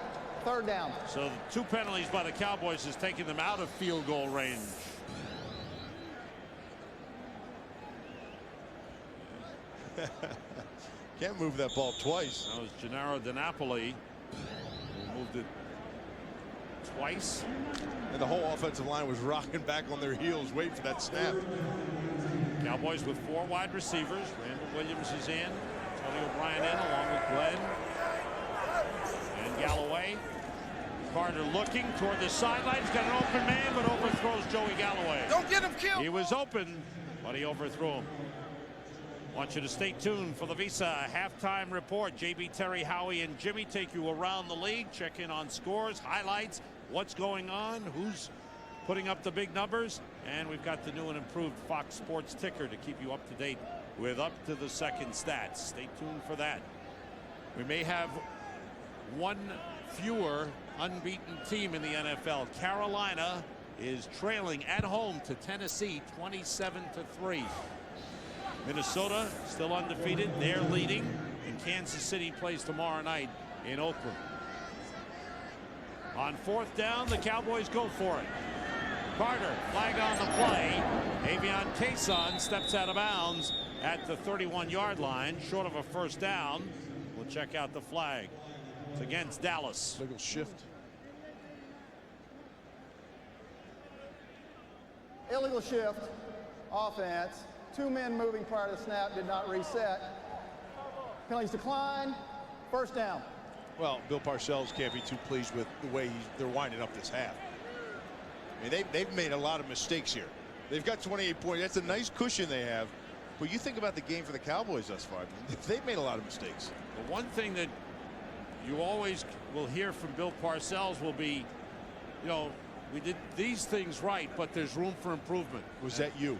3rd down. So the 2 penalties by the Cowboys has taken them out of field goal range. Can't move that ball twice. That was Gennaro DiNapoli who moved it twice. And the whole offensive line was rocking back on their heels waiting for that snap. Cowboys with 4 wide receivers. Randall Williams is in. Tony O'Brien in along with Glenn and Galloway. Carter looking toward the sidelines. Got an open man, but overthrows Joey Galloway. Don't get him killed. He was open, but he overthrew him. Want you to stay tuned for the Visa halftime report. JB, Terry, Howie, and Jimmy take you around the league. Check in on scores, highlights, what's going on, who's putting up the big numbers, and we've got the new and improved Fox Sports ticker to keep you up to date with up to the second stats. Stay tuned for that. We may have one fewer unbeaten team in the NFL. Carolina is trailing at home to Tennessee 27-3. Minnesota still undefeated. They're leading, and Kansas City plays tomorrow night in Oakland. On 4th down, the Cowboys go for it. Carter, flag on the play. Avion Cason steps out of bounds at the 31-yard line, short of a 1st down. We'll check out the flag. It's against Dallas. Legal shift. Illegal shift. Offense. 2 men moving prior to the snap, did not reset. Penalties decline. 1st down. Well, Bill Parcells can't be too pleased with the way they're winding up this half. I mean, they've made a lot of mistakes here. They've got 28 points. That's a nice cushion they have. But you think about the game for the Cowboys thus far. They've made a lot of mistakes. The one thing that you always will hear from Bill Parcells will be, you know, we did these things right, but there's room for improvement. Was that you?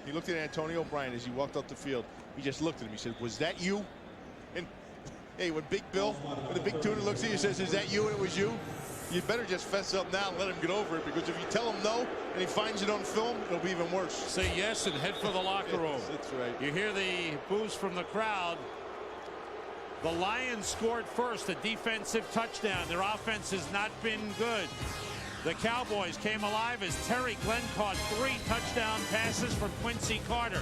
He looked at Antonio Bryant as he walked up the field. He just looked at him. He said, was that you? And hey, when Big Bill, when the big tuna looks at you and says, is that you and it was you? You better just fess up now and let him get over it, because if you tell him no and he finds it on film, it'll be even worse. Say yes and head for the locker room. That's right. You hear the boos from the crowd. The Lions scored first, a defensive touchdown. Their offense has not been good. The Cowboys came alive as Terry Glenn caught 3 touchdown passes from Quincy Carter.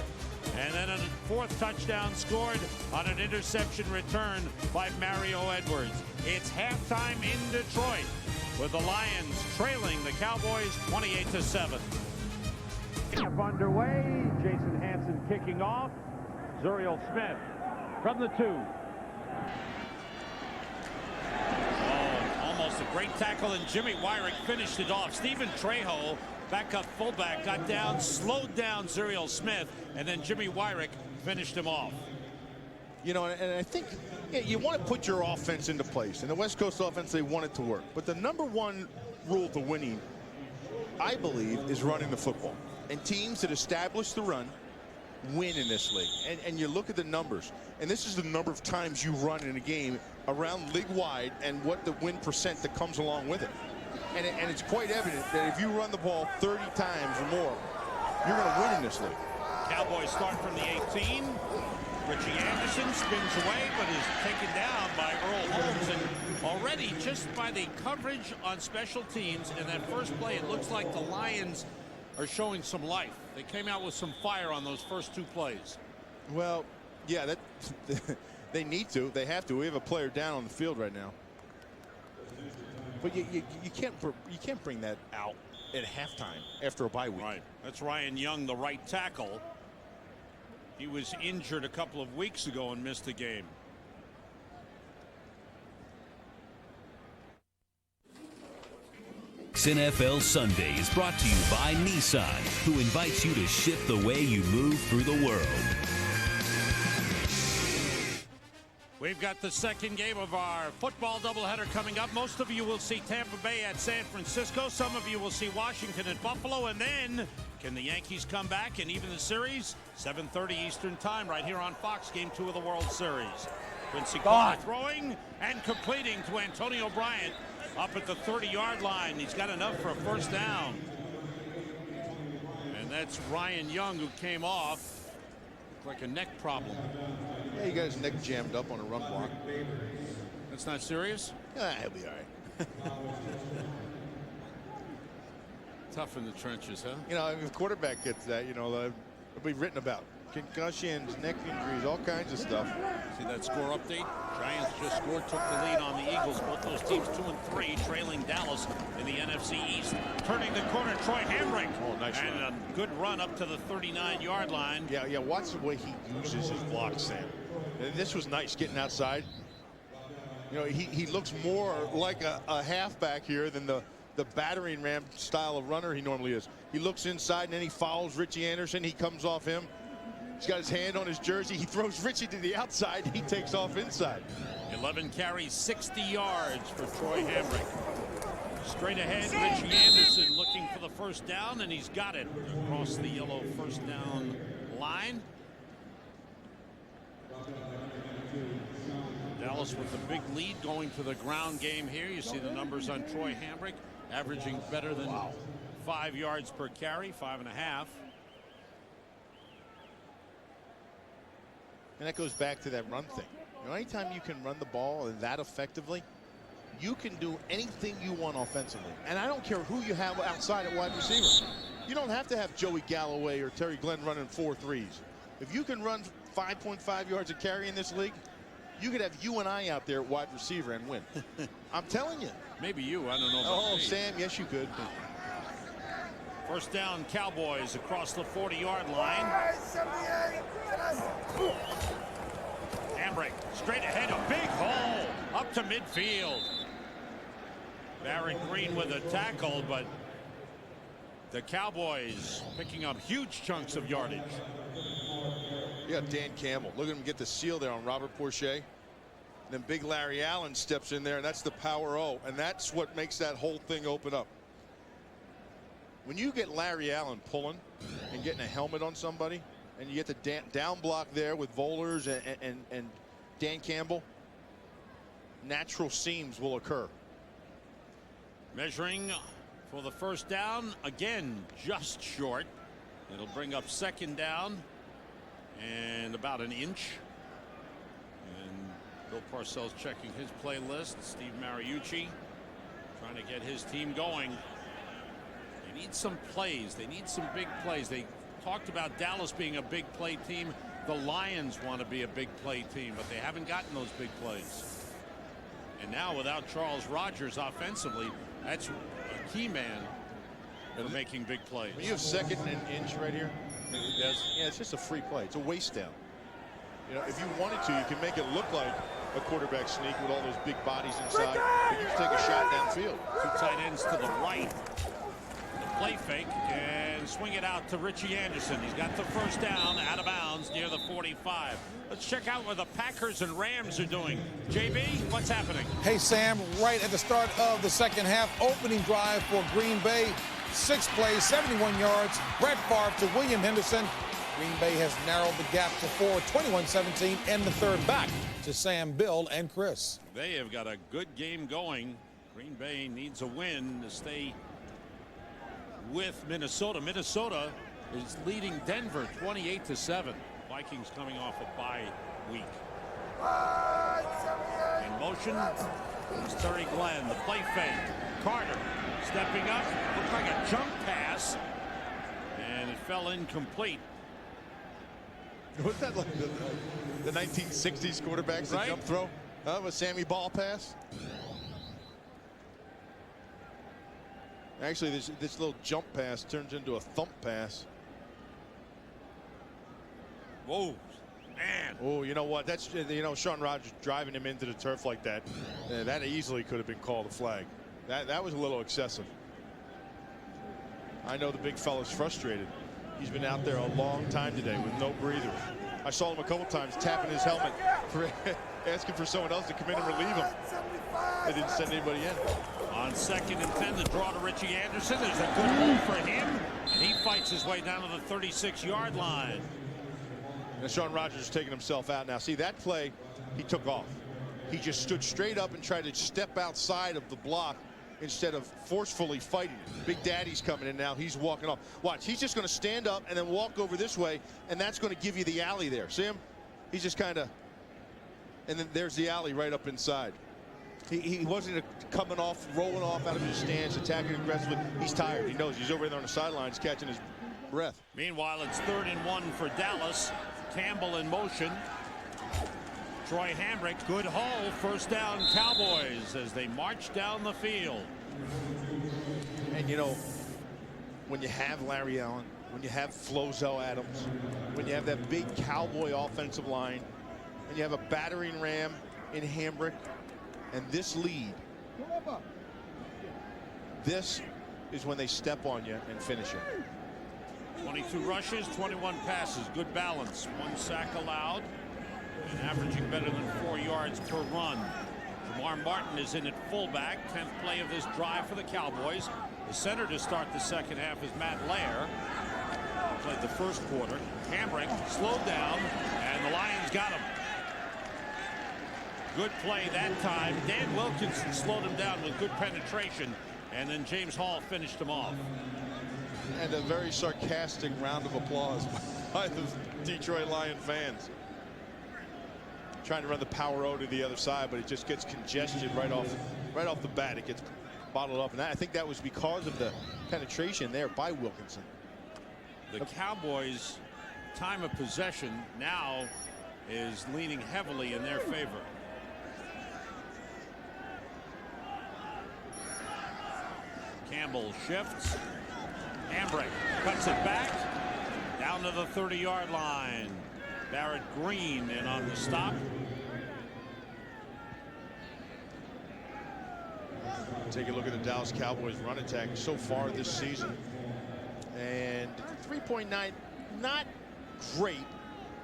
And then a 4th touchdown scored on an interception return by Mario Edwards. It's halftime in Detroit, with the Lions trailing the Cowboys 28-7. Half underway. Jason Hansen kicking off. Zuriel Smith from the 2. Almost a great tackle, and Jimmy Wyrick finished it off. Stephen Trejo, backup fullback, got down, slowed down Zuriel Smith, and then Jimmy Wyrick finished him off. You know, and I think you want to put your offense into place. In the West Coast offense, they want it to work. But the #1 rule to winning, I believe, is running the football. And teams that establish the run win in this league. And you look at the numbers, and this is the number of times you run in a game around league-wide and what the win percent that comes along with it. And it's quite evident that if you run the ball 30 times or more, you're going to win in this league. Cowboys start from the 18. Richie Anderson spins away, but is taken down by Earl Holmes. And already, just by the coverage on special teams in that first play, it looks like the Lions are showing some life. They came out with some fire on those first 2 plays. Well, yeah, that they need to. They have to. We have a player down on the field right now. But you can't bring that out at halftime after a bye week. Right. That's Ryan Young, the right tackle. He was injured a couple of weeks ago and missed the game. NFL Sunday is brought to you by Nissan, who invites you to shift the way you move through the world. We've got the second game of our football doubleheader coming up. Most of you will see Tampa Bay at San Francisco. Some of you will see Washington at Buffalo. And then, can the Yankees come back and even the series? 7:30 Eastern time right here on Fox, Game 2 of the World Series. Quincy Clark throwing and completing to Antonio Bryant up at the 30-yard line. He's got enough for a first down. And that's Ryan Young, who came off like a neck problem. Yeah, he got his neck jammed up on a run block. That's not serious? Yeah, he'll be all right. Tough in the trenches, huh? You know, if a quarterback gets that, you know, it'll be written about. Concussions, neck injuries, all kinds of stuff. See that score update? Giants just scored, took the lead on the Eagles. Both those teams 2-3, trailing Dallas in the NFC East. Turning the corner, Troy Hamrick. Oh, nice and run. a good run up to the 39-yard line. Yeah, watch the way he uses his blocks, Sam. And this was nice getting outside. You know, he looks more like a halfback here than the battering ram style of runner he normally is. He looks inside and then he follows Richie Anderson. He comes off him. He's got his hand on his jersey. He throws Richie to the outside. He takes off inside. 11 carries, 60 yards for Troy Hamrick. Straight ahead, Richie Anderson looking for the first down, and he's got it across the yellow first down line. Dallas with the big lead going to the ground game here. You see the numbers on Troy Hamrick, averaging better than 5 yards per carry, 5.5. And that goes back to that run thing. You know, anytime you can run the ball that effectively, you can do anything you want offensively. And I don't care who you have outside at wide receiver. You don't have to have Joey Galloway or Terry Glenn running 4 threes. If you can run 5.5 yards a carry in this league, you could have you and I out there at wide receiver and win. I'm telling you. Maybe you. I don't know about Oh, me. Sam, yes, you could. First down, Cowboys across the 40-yard line. Hamrick straight ahead, a big hole up to midfield. Barrett Green with a tackle, but the Cowboys picking up huge chunks of yardage. You got Dan Campbell. Look at him get the seal there on Robert Porcher. Then big Larry Allen steps in there, and that's the power O. And that's what makes that whole thing open up. When you get Larry Allen pulling and getting a helmet on somebody, and you get the down block there with Vollers and Dan Campbell, natural seams will occur. Measuring for the first down, again, just short. It'll bring up second down and about an inch. And Bill Parcells checking his playlist. Steve Mariucci trying to get his team going. They need some plays. They need some big plays. They talked about Dallas being a big play team. The Lions want to be a big play team, but they haven't gotten those big plays. And now without Charles Rogers offensively, that's a key man for making big plays. When you have second and inch right here, yes. Yeah, it's just a free play. It's a waste down. You know, if you wanted to, you can make it look like a quarterback sneak with all those big bodies inside, but you just take a shot downfield. 2 tight ends to the right. The play fake and swing it out to Richie Anderson. He's got the first down out of bounds near the 45. Let's check out what the Packers and Rams are doing. JB, what's happening? Hey, Sam, right at the start of the second half, opening drive for Green Bay. 6 plays, 71 yards. Brett Favre to William Henderson. Green Bay has narrowed the gap to 4, 21-17 in the third, back to Sam, Bill, and Chris. They have got a good game going. Green Bay needs a win to stay with Minnesota. Minnesota is leading Denver 28-7. Vikings coming off a bye week. In motion is Terry Glenn. The play fake. Carter stepping up. Looked like a jump pass. And it fell incomplete. Was that like the 1960s quarterbacks, right? The jump throw? That was Sammy ball pass. Actually, this little jump pass turns into a thump pass. Whoa, man. Oh, you know what? That's, you know, Sean Rogers driving him into the turf like that. That easily could have been called a flag. That was a little excessive. I know the big fella's frustrated. He's been out there a long time today with no breathers. I saw him a couple times tapping his helmet, asking for someone else to come in and relieve him. They didn't send anybody in. On 2nd and 10, the draw to Richie Anderson. There's a good hole for him, and he fights his way down to the 36-yard line. And Sean Rogers is taking himself out now. See, that play, he took off. He just stood straight up and tried to step outside of the block instead of forcefully fighting it. Big Daddy's coming in now. He's walking off. Watch, he's just going to stand up and then walk over this way, and that's going to give you the alley there. See him? He's just kind of, and then there's the alley right up inside. He wasn't coming off, rolling off out of his stance, attacking aggressively. He's tired. He knows he's over there on the sidelines catching his breath. Meanwhile, it's 3rd and 1 for Dallas. Campbell in motion. Troy Hambrick, good haul, first down Cowboys as they march down the field. And you know, when you have Larry Allen, when you have Flozell Adams, when you have that big Cowboy offensive line, and you have a battering ram in Hambrick, and this lead, this is when they step on you and finish it. 22 rushes, 21 passes, good balance, 1 sack allowed. And averaging better than 4 yards per run. Jamar Martin is in at fullback. 10th play of this drive for the Cowboys. The center to start the second half is Matt Lair. Played the first quarter. Hambrick slowed down, and the Lions got him. Good play that time. Dan Wilkinson slowed him down with good penetration, and then James Hall finished him off. And a very sarcastic round of applause by the Detroit Lion fans. Trying to run the power O to the other side, but it just gets congested right off the bat. It gets bottled up, and I think that was because of the penetration there by Wilkinson. The Cowboys' time of possession now is leaning heavily in their favor. Campbell shifts. Hambrick cuts it back down to the 30-yard line. Barrett Green in on the stop. Take a look at the Dallas Cowboys run attack so far this season. And 3.9, not great,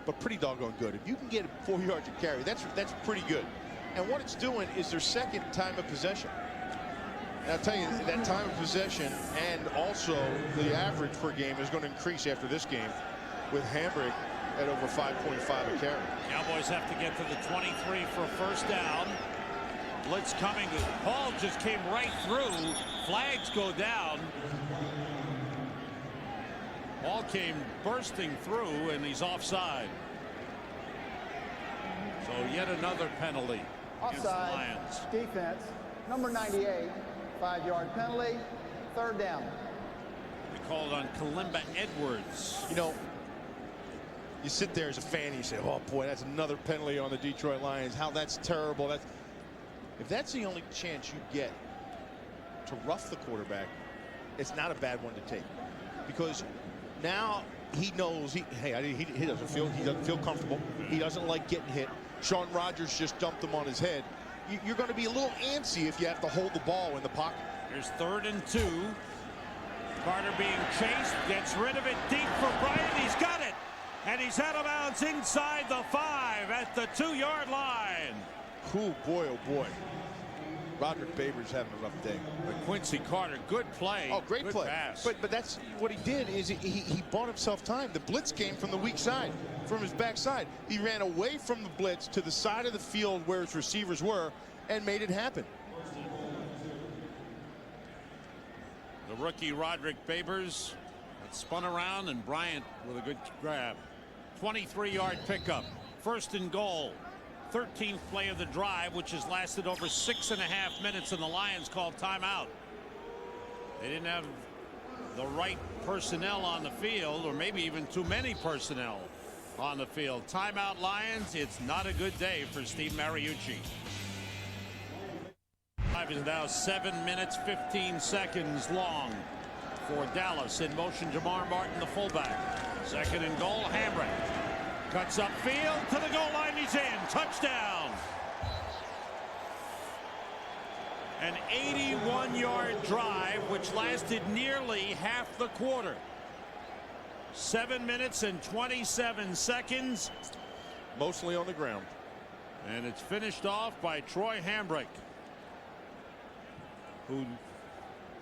but pretty doggone good. If you can get 4 yards of carry, that's pretty good. And what it's doing is their second time of possession. And I'll tell you, that time of possession and also the average per game is going to increase after this game with Hambrick at over 5.5 a carry. Cowboys have to get to the 23 for a first down. Blitz coming. Hall just came right through. Flags go down. Hall came bursting through, and he's offside. So yet another penalty against the Lions. Defense, number 98, 5-yard penalty, 3rd down. They called on Kalimba Edwards. You know, you sit there as a fan and you say, oh boy, that's another penalty on the Detroit Lions. How that's terrible. If that's the only chance you get to rough the quarterback, it's not a bad one to take, because now he knows he doesn't feel comfortable. He doesn't like getting hit. Sean Rogers just dumped him on his head. You're going to be a little antsy if you have to hold the ball in the pocket. Here's 3rd and 2. Carter being chased, gets rid of it deep for Bryant. He's got it. And he's out of bounds inside the 5 at the 2-yard line. Ooh, boy, oh boy. Roderick Babers having a rough day. But Quincy Carter, good play. Oh, great play. Pass. But that's what he did is he bought himself time. The blitz came from the weak side, from his backside. He ran away from the blitz to the side of the field where his receivers were and made it happen. The rookie Roderick Babers spun around, and Bryant with a good grab. 23-yard pickup. First and goal. 13th play of the drive, which has lasted over 6.5 minutes, and the Lions called timeout. They didn't have the right personnel on the field, or maybe even too many personnel on the field. Timeout, Lions. It's not a good day for Steve Mariucci. Drive is now 7 minutes 15 seconds long for Dallas. In motion, Jamar Martin, the fullback. Second and goal, Hamrick. Cuts upfield to the goal line. He's in. Touchdown. An 81-yard drive, which lasted nearly half the quarter. 7 minutes and 27 seconds. Mostly on the ground. And it's finished off by Troy Hamrick, who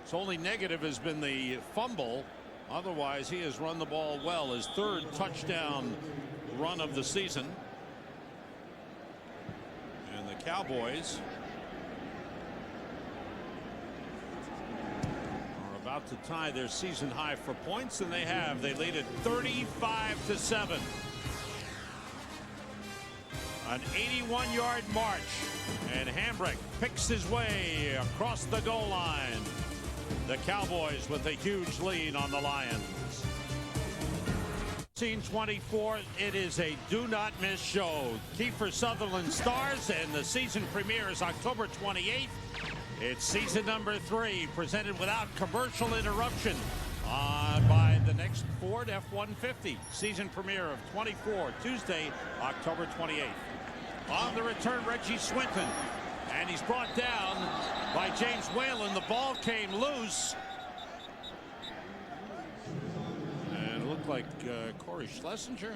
its only negative has been the fumble. Otherwise, he has run the ball well. His third touchdown run of the season. And the Cowboys are about to tie their season high for points, and they have. They lead it 35-7. An 81-yard march, and Hamrick picks his way across the goal line. The Cowboys with a huge lead on the Lions. 1924, it is a do-not-miss show. Kiefer Sutherland stars, and the season premiere is October 28th. It's season number 3, presented without commercial interruption by the next Ford F-150. Season premiere of 24, Tuesday, October 28th. On the return, Reggie Swinton. And he's brought down by James Whalen. The ball came loose. And it looked like Corey Schlesinger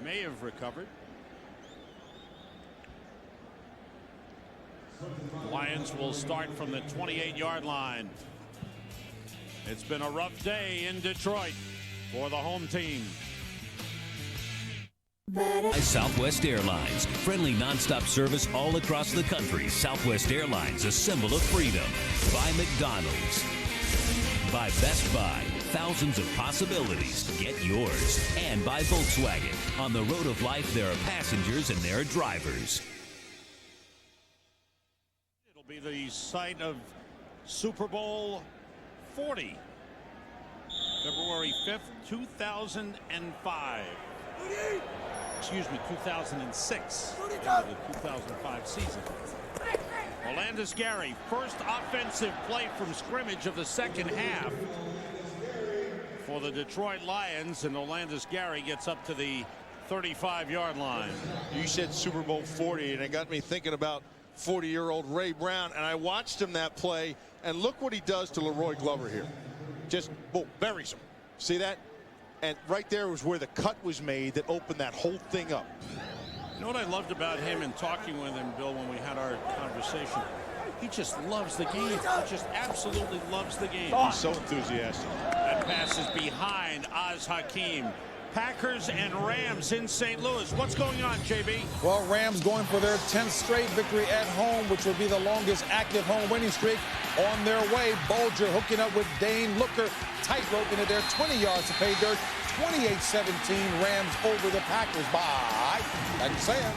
may have recovered. The Lions will start from the 28-yard line. It's been a rough day in Detroit for the home team. Southwest Airlines. Friendly nonstop service all across the country. Southwest Airlines, a symbol of freedom. By McDonald's. By Best Buy. Thousands of possibilities. Get yours. And by Volkswagen. On the road of life, there are passengers and there are drivers. It'll be the site of Super Bowl 40. February 5th, 2005. Excuse me, 2006. The 2005 season. Orlandis Gary, first offensive play from scrimmage of the second half for the Detroit Lions, and Orlandis Gary gets up to the 35-yard line. You said Super Bowl 40, and it got me thinking about 40-year-old Ray Brown, and I watched him that play, and look what he does to Leroy Glover here. Just, boom, buries him. See that? And right there was where the cut was made that opened that whole thing up. You know what I loved about him and talking with him, Bill, when we had our conversation? He just loves the game. He just absolutely loves the game. He's so enthusiastic. That pass is behind Oz Hakeem. Packers and Rams in St. Louis. What's going on, JB? Well, Rams going for their 10th straight victory at home, which will be the longest active home winning streak on their way. Bolger hooking up with Dane Looker, tight-roping it there, 20 yards to pay dirt. 28-17, Rams over the Packers. Bye. Thanks, Sam.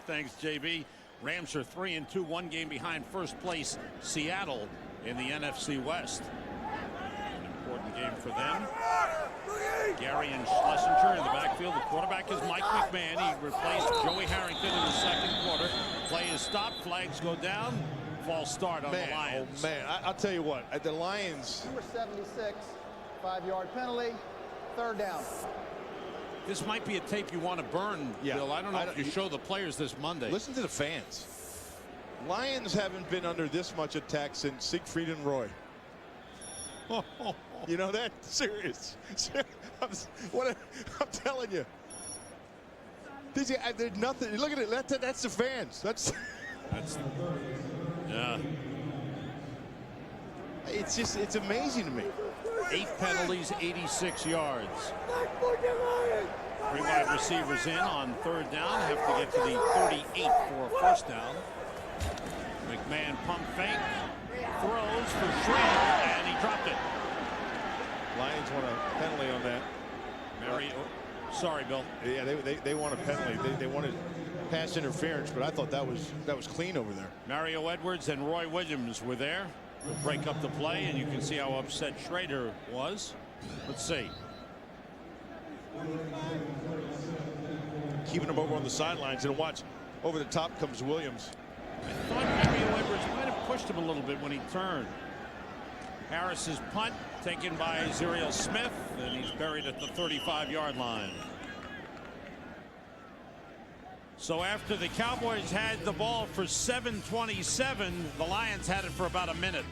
Thanks, JB. Rams are 3-2, one game behind first place Seattle in the NFC West. An important game for them. Gary and Schlesinger in the backfield. The quarterback is Mike McMahon. He replaced Joey Harrington in the second quarter. Play is stopped. Flags go down. False start on the Lions. Oh, man. I'll tell you what. The Lions. Number 76, 5-yard penalty. Third down. This might be a tape you want to burn, Bill. I don't know if you show the players this Monday. Listen to the fans. Lions haven't been under this much attack since Siegfried and Roy. You know that? Serious. I'm telling you. There's nothing. Look at it. That's the fans. Yeah. It's amazing to me. 8 penalties, 86 yards. 3 wide receivers in on 3rd down. Have to get to the 38 for a 1st down. McMahon pump fake. Throws for Schrader, and he dropped it. Lions want a penalty on that. Sorry, Bill. Yeah, they want a penalty. They wanted pass interference, but I thought that was clean over there. Mario Edwards and Roy Williams were there to break up the play, and you can see how upset Schrader was. Let's see. Keeping him over on the sidelines, and watch, over the top comes Williams. I thought Mario Edwards might have pushed him a little bit when he turned. Harris's punt taken by Zuriel Smith, and he's buried at the 35-yard line. So after the Cowboys had the ball for 7:27, the Lions had it for about a minute.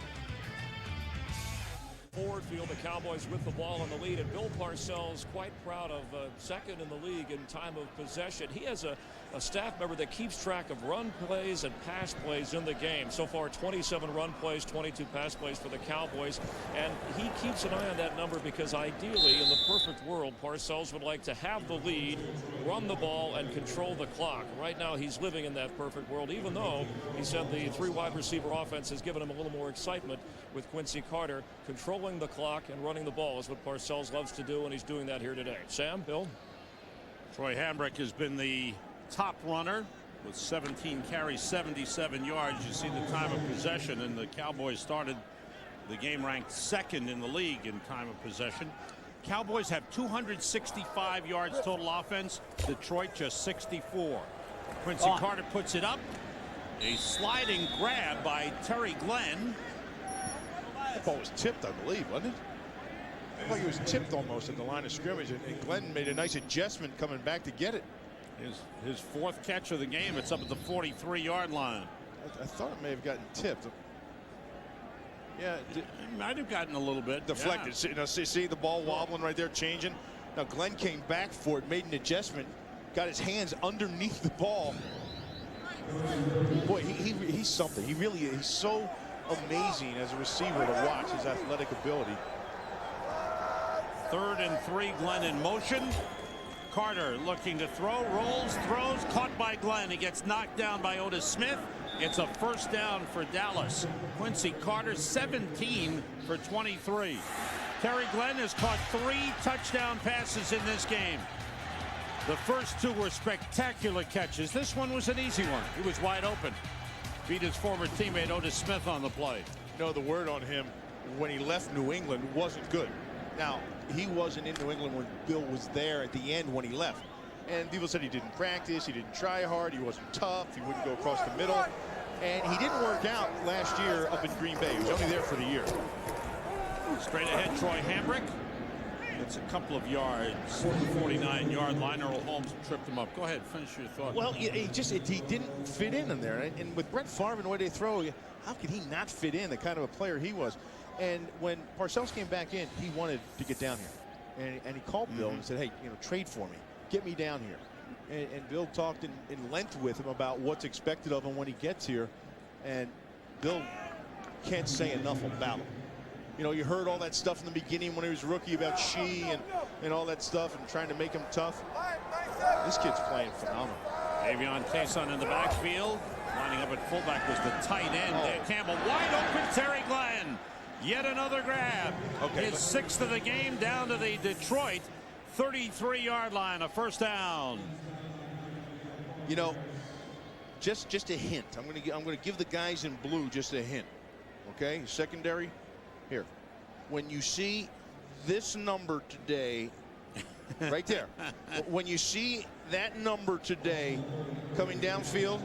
Forward field, the Cowboys with the ball in the lead, and Bill Parcells quite proud of 2nd in the league in time of possession. He has a staff member that keeps track of run plays and pass plays in the game. So far, 27 run plays, 22 pass plays for the Cowboys, and he keeps an eye on that number because ideally, in the perfect world, Parcells would like to have the lead, run the ball, and control the clock. Right now, he's living in that perfect world, even though he said the 3 wide receiver offense has given him a little more excitement with Quincy Carter controlling the clock and running the ball is what Parcells loves to do, and he's doing that here today. Sam, Bill? Troy Hambrick has been the top runner with 17 carries, 77 yards. You see the time of possession, and the Cowboys started the game ranked 2nd in the league in time of possession. Cowboys have 265 yards total offense. Detroit just 64. Quincy Carter puts it up. A sliding grab by Terry Glenn. That ball was tipped, I believe, wasn't it? I thought he was tipped almost at the line of scrimmage, and Glenn made a nice adjustment coming back to get it. His 4th catch of the game. It's up at the 43-yard line. I thought it may have gotten tipped. Yeah, it might have gotten a little bit deflected. Yeah. You know, see the ball wobbling right there, changing. Now Glenn came back for it, made an adjustment, got his hands underneath the ball. Boy, he's something. He really is. He's so amazing as a receiver to watch, his athletic ability. 3rd and 3, Glenn in motion. Carter looking to throw, rolls, throws, caught by Glenn. He gets knocked down by Otis Smith. It's a 1st down for Dallas. Quincy Carter 17 for 23. Terry Glenn has caught 3 touchdown passes in this game. The first 2 were spectacular catches. This one was an easy one. He was wide open. Beat his former teammate Otis Smith on the play. You know, the word on him when he left New England wasn't good. Now, he wasn't in New England when Bill was there at the end when he left. And people said he didn't practice, he didn't try hard, he wasn't tough, he wouldn't go across the middle. And he didn't work out last year up in Green Bay. He was only there for the year. Straight ahead, Troy Hambrick. It's a couple of yards, 49-yard line. Earl Holmes tripped him up. Go ahead, finish your thought. Well, he didn't fit in there. And with Brett Favre and the way they throw, how could he not fit in, the kind of a player he was? And when Parcells came back in, he wanted to get down here. And he called Bill and said, hey, trade for me. Get me down here. And Bill talked in length with him about what's expected of him when he gets here. And Bill can't say enough about him. You know, you heard all that stuff in the beginning when he was rookie about Shee and all that stuff and trying to make him tough. This kid's playing phenomenal. Davion Cason in the backfield. Lining up at fullback was the tight end. Dan Campbell wide open. Terry Glenn. Yet another grab. Okay, his 6th of the game down to the Detroit 33-yard line. A 1st down. You know, just a hint. I'm going to give the guys in blue just a hint. Okay, secondary. Here, when you see this number today, right there, when you see that number today coming downfield,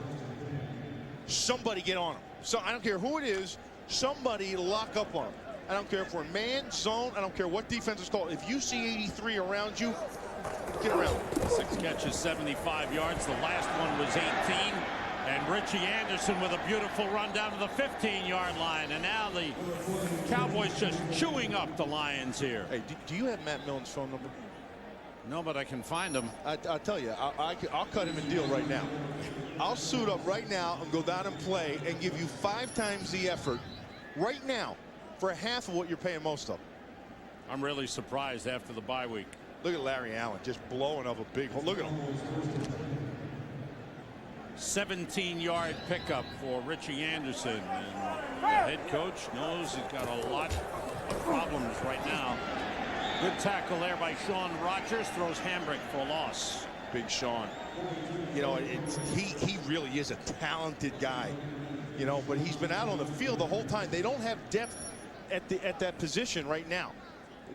somebody get on him. So I don't care who it is, somebody lock up on him. I don't care if we're man, zone, I don't care what defense is called. If you see 83 around you, get around. 6 catches, 75 yards. The last one was 18. And Richie Anderson with a beautiful run down to the 15-yard line. And now the Cowboys just chewing up the Lions here. Hey, do you have Matt Millen's phone number? No, but I can find him. I'll tell you, I'll cut him a deal right now. I'll suit up right now and go down and play and give you 5 times the effort right now for half of what you're paying most of. I'm really surprised after the bye week. Look at Larry Allen just blowing up a big hole. Look at him. 17-yard pickup for Richie Anderson. And the head coach knows he's got a lot of problems right now. Good tackle there by Sean Rogers. Throws Hambrick for a loss. Big Sean. You know, he really is a talented guy. You know, but he's been out on the field the whole time. They don't have depth at that position right now.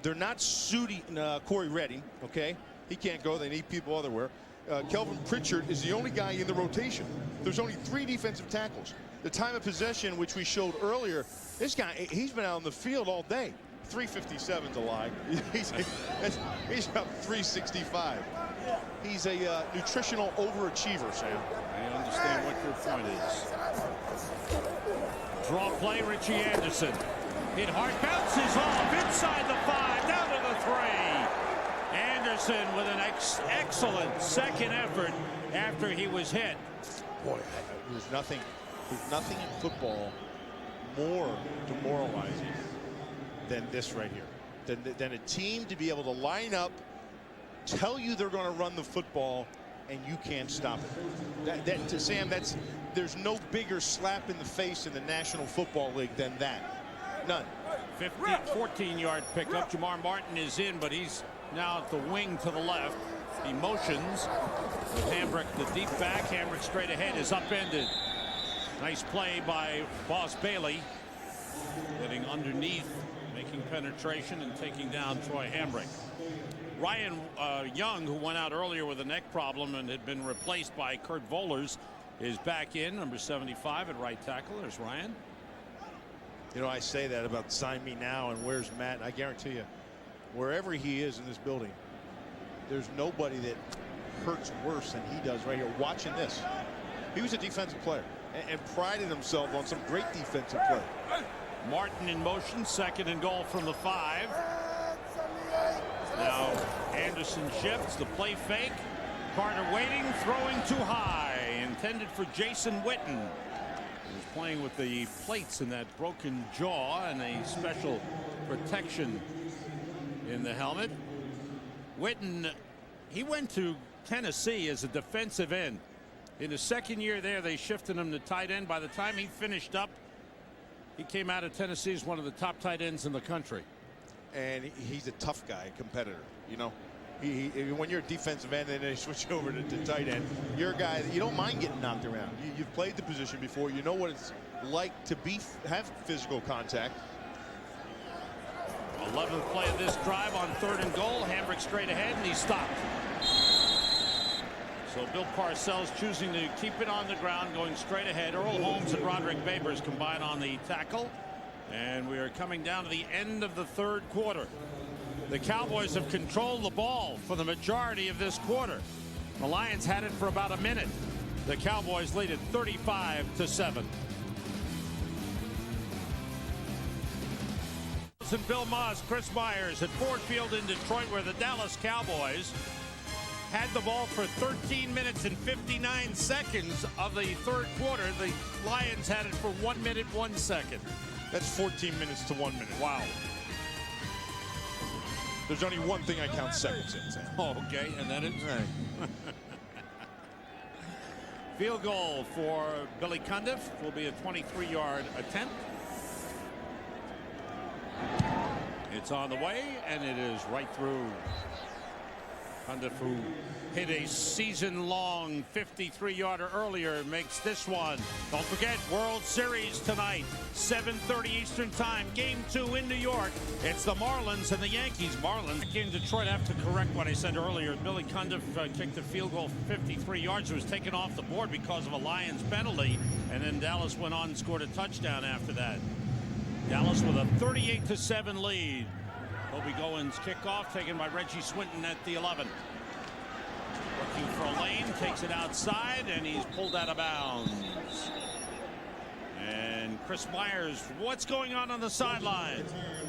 They're not suiting Corey Redding. Okay, he can't go. They need people otherwhere. Kelvin Pritchard is the only guy in the rotation. There's only 3 defensive tackles. The time of possession, which we showed earlier, this guy, he's been out on the field all day. 357's a lie. He's about 365. He's a nutritional overachiever, Sam. I understand what your point is. Draw play, Richie Anderson. Hit hard, bounces off inside the 5, down to the 3. Anderson with an excellent second effort after he was hit. Boy, there's nothing in football more demoralizing than this right here. Than a team to be able to line up, tell you they're going to run the football, and you can't stop it. Sam, there's no bigger slap in the face in the National Football League than that. None. 14-yard pickup. Jamar Martin is in, but he's now at the wing to the left. He motions with Hambrick, the deep back. Hambrick straight ahead is upended. Nice play by Boss Bailey, getting underneath, making penetration and taking down Troy Hambrick. Ryan Young, who went out earlier with a neck problem and had been replaced by Kurt Vollers, is back in, number 75 at right tackle. There's Ryan. You know, I say that about sign me now and where's Matt. I guarantee you, wherever he is in this building, there's nobody that hurts worse than he does right here. Watching this, he was a defensive player and prided himself on some great defensive play. Martin in motion, 2nd and goal from the 5. Now Anderson shifts, the play fake. Carter waiting, throwing too high, intended for Jason Witten. He's playing with the plates in that broken jaw and a special protection in the helmet. Witten, he went to Tennessee as a defensive end. In his 2nd year there, they shifted him to tight end. By the time he finished up, he came out of Tennessee as one of the top tight ends in the country. And he's a tough guy, a competitor. You know, when you're a defensive end and they switch over to tight end, you're a guy that you don't mind getting knocked around. You've played the position before. You know what it's like to have physical contact. 11th play of this drive on 3rd and goal. Hambrick straight ahead, and he stopped. So Bill Parcells choosing to keep it on the ground, going straight ahead. Earl Holmes and Roderick Babers combine on the tackle. And we are coming down to the end of the 3rd quarter. The Cowboys have controlled the ball for the majority of this quarter. The Lions had it for about a minute. The Cowboys lead it 35-7. And Bill Moss, Chris Myers at Ford Field in Detroit, where the Dallas Cowboys had the ball for 13 minutes and 59 seconds of the 3rd quarter. The Lions had it for 1 minute, 1 second. That's 14 minutes to 1 minute. Wow. There's only one thing I count seconds in, Sam. Oh, okay, and that is field goal for Billy Cundiff will be a 23-yard attempt. It's on the way, and it is right through. Cundiff, who hit a season-long 53-yarder earlier, makes this one. Don't forget, World Series tonight, 7:30 Eastern Time. Game 2 in New York. It's the Marlins and the Yankees. Marlins in Detroit. I have to correct what I said earlier. Billy Cundiff kicked a field goal 53 yards. It was taken off the board because of a Lions penalty, and then Dallas went on and scored a touchdown after that. Dallas with a 38-7 lead. Kobe Goins kickoff taken by Reggie Swinton at the 11. Looking for a lane, takes it outside, and he's pulled out of bounds. And Chris Myers, what's going on the sideline?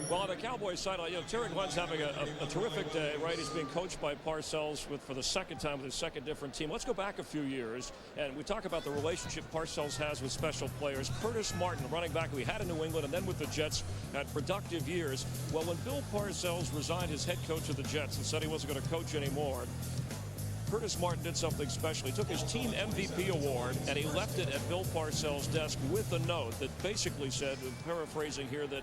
Well, on the Cowboys sideline, Terry Glenn's having a terrific day, right? He's being coached by Parcells for the second time with his second different team. Let's go back a few years, and we talk about the relationship Parcells has with special players. Curtis Martin, running back we had in New England and then with the Jets, had productive years. Well, when Bill Parcells resigned as head coach of the Jets and said he wasn't going to coach anymore, Curtis Martin did something special. He took his team MVP award and he left it at Bill Parcells' desk with a note that basically said, paraphrasing here, that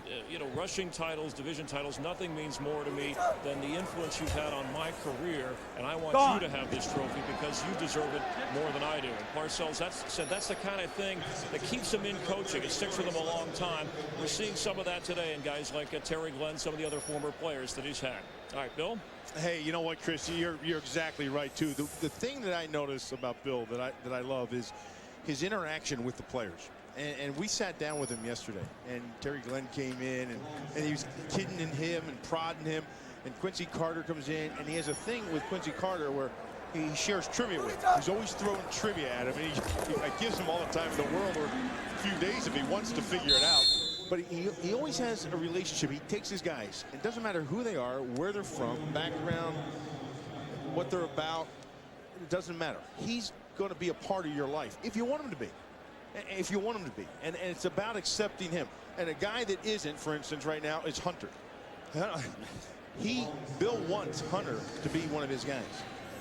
rushing titles, division titles, nothing means more to me than the influence you've had on my career, and I want you to have this trophy because you deserve it more than I do. And Parcells said that's the kind of thing that keeps him in coaching. It sticks with him a long time. We're seeing some of that today in guys like Terry Glenn, some of the other former players that he's had. All right, Bill? Hey, you know what, Chris? You're exactly right, too. The thing that I notice about Bill that I love is his interaction with the players. And we sat down with him yesterday, and Terry Glenn came in, and he was kidding him and prodding him. And Quincy Carter comes in, and he has a thing with Quincy Carter where he shares trivia with him. He's always throwing trivia at him, and he gives him all the time in the world, or a few days if he wants to figure it out. But he always has a relationship. He takes his guys. It doesn't matter who they are, where they're from, background, what they're about. It doesn't matter. He's going to be a part of your life if you want him to be. If you want him to be. And it's about accepting him. And a guy that isn't, for instance, right now, is Hunter. Bill wants Hunter to be one of his guys.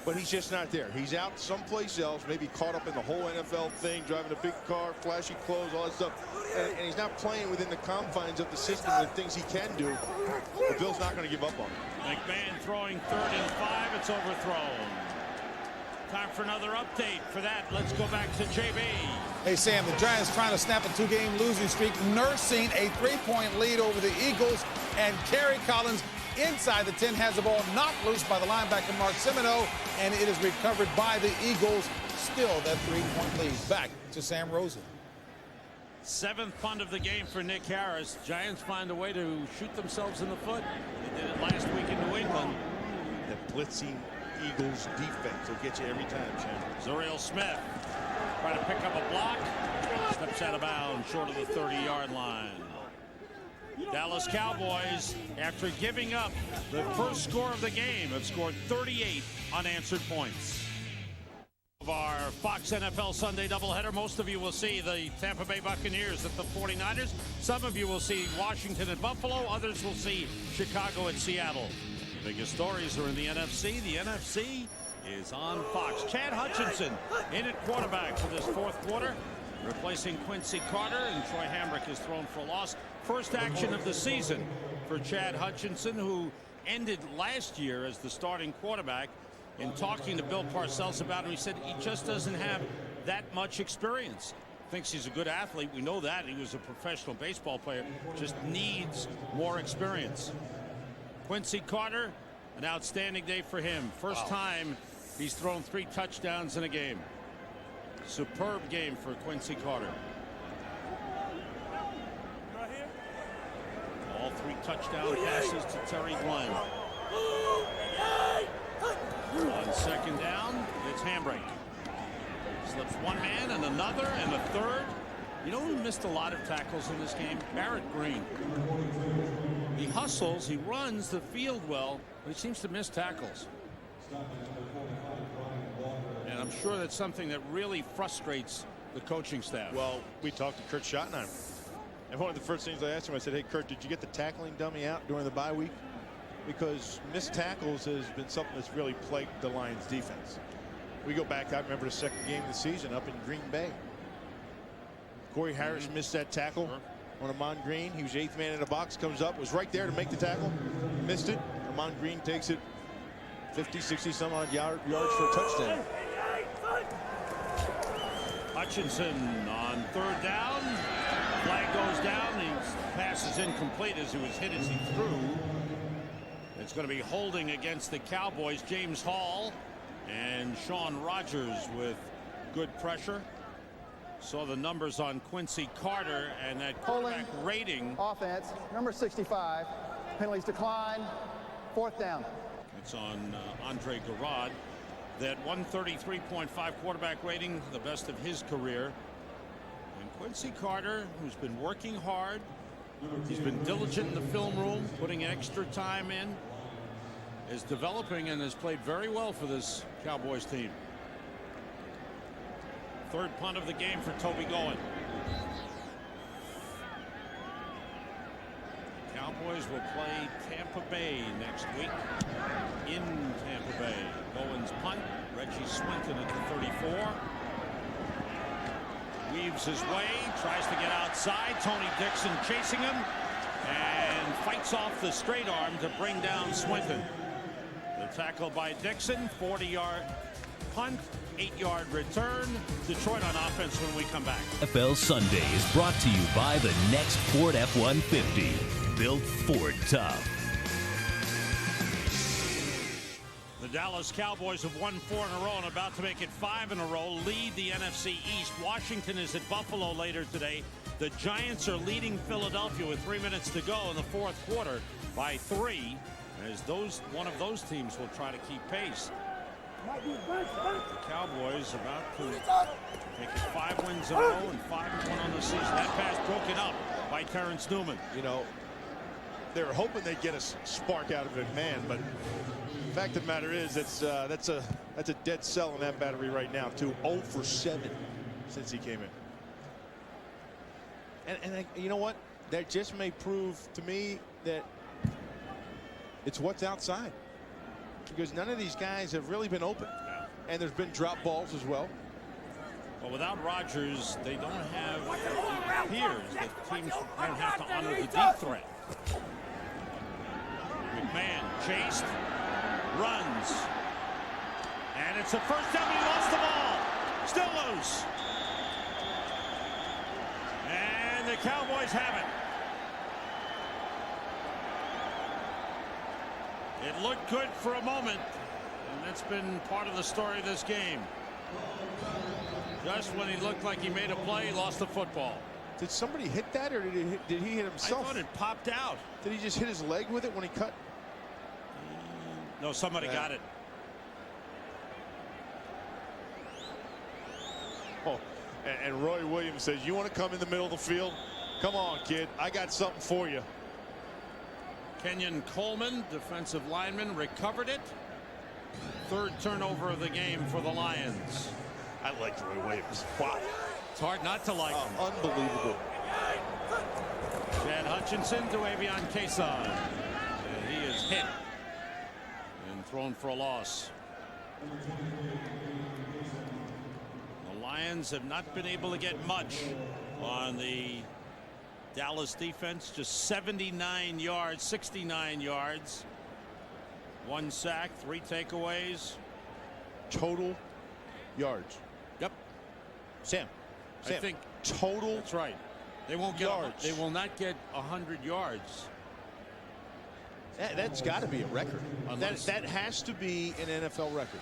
But he's just not there. He's out someplace else, maybe caught up in the whole NFL thing, driving a big car, flashy clothes, all that stuff. And he's not playing within the confines of the system and the things he can do. But Bill's not going to give up on him. McMahon throwing 3rd and 5. It's overthrown. Time for another update. For that, let's go back to JB. Hey, Sam, the Giants trying to snap a 2-game losing streak, nursing a 3-point lead over the Eagles, and Kerry Collins inside the 10 has the ball knocked loose by the linebacker Mark Semino, and it is recovered by the Eagles. Still that 3-point lead. Back to Sam Rosen. 7th punt of the game for Nick Harris. Giants find a way to shoot themselves in the foot. They did it last week in New England. The blitzing Eagles defense will get you every time, Sam. Zuriel Smith trying to pick up a block. Steps out of bounds short of the 30-yard line. Dallas Cowboys, after giving up the first score of the game, have scored 38 unanswered points. Of our Fox NFL Sunday doubleheader, most of you will see the Tampa Bay Buccaneers at the 49ers. Some of you will see Washington at Buffalo. Others will see Chicago at Seattle. The biggest stories are in the NFC. The NFC is on Fox. Chad Hutchinson in at quarterback for this 4th quarter, replacing Quincy Carter, and Troy Hambrick is thrown for a loss. First action of the season for Chad Hutchinson, who ended last year as the starting quarterback. In talking to Bill Parcells about him, he said he just doesn't have that much experience. Thinks he's a good athlete. We know that. He was a professional baseball player. Just needs more experience. Quincy Carter, an outstanding day for him. First time he's thrown 3 touchdowns in a game. Superb game for Quincy Carter. All 3 touchdown passes to Terry Glenn. On 2nd down, it's Hambrick. Slips one man and another and a third. You know who missed a lot of tackles in this game? Barrett Green. He hustles, he runs the field well, but he seems to miss tackles. And I'm sure that's something that really frustrates the coaching staff. Well, we talked to Kurt Schottenheimer. And one of the first things I asked him, I said, hey, Kurt, did you get the tackling dummy out during the bye week? Because missed tackles has been something that's really plagued the Lions defense. We go back, I remember the 2nd game of the season up in Green Bay. Corey Harris missed that tackle on Amon Green. He was 8th man in the box, comes up, was right there to make the tackle, missed it. Amon Green takes it 50, 60 some odd yards for a touchdown. Hutchinson on 3rd down. Flag goes down. His pass is incomplete as he was hit as he threw. It's going to be holding against the Cowboys. James Hall and Sean Rogers with good pressure. Saw the numbers on Quincy Carter and that quarterback rating. Offense, number 65. Penalties decline. 4th down. It's on Andre Garrod. That 133.5 quarterback rating, the best of his career. And Quincy Carter, who's been working hard, he's been diligent in the film room, putting extra time in, is developing and has played very well for this Cowboys team. Third punt of the game for Toby Goen. Cowboys will play Tampa Bay next week in Tampa Bay. Goen's punt, Reggie Swinton at the 34. Weaves his way, tries to get outside. Tony Dixon chasing him and fights off the straight arm to bring down Swinton. The tackle by Dixon, 40-yard punt, 8-yard return. Detroit on offense when we come back. NFL Sunday is brought to you by the next Ford F-150. Built Ford tough. The Dallas Cowboys have won 4 in a row and about to make it 5 in a row, lead the NFC East. Washington is at Buffalo later today. The Giants are leading Philadelphia with 3 minutes to go in the fourth quarter by 3, as one of those teams will try to keep pace. The Cowboys about to make it 5 wins in a row and 5-1 on the season. That pass broken up by Terrence Newman. You know, they were hoping they'd get a spark out of McMahon, but the fact of the matter is that's a dead cell in that battery right now too. 0 for 7 since he came in. And you know what? That just may prove to me that it's what's outside, because none of these guys have really been open, and there's been drop balls as well. Well, without Rodgers, they don't have, it appears that teams don't have to honor the deep threat. McMahon chased, runs, and it's a first down. He lost the ball. Still loose. And the Cowboys have it. It looked good for a moment, and that's been part of the story of this game. Just when he looked like he made a play, he lost the football. Did somebody hit that, or did he hit himself? I thought it popped out. Did he just hit his leg with it when he cut? No, somebody got it. Oh, and Roy Williams says, "You want to come in the middle of the field? Come on, kid. I got something for you." Kenyon Coleman, defensive lineman, recovered it. Third turnover of the game for the Lions. I like Roy Williams. Wow. It's hard not to like him. Unbelievable. Chad Hutchinson to Avion Quezon. And he is hit and thrown for a loss. The Lions have not been able to get much on the Dallas defense. Just 79 yards, 69 yards. 1 sack, 3 takeaways. Total yards. Yep. Sam, I think total. That's right. They won't get yards. They will not get 100 yards. That's got to be a record. That has to be an NFL record.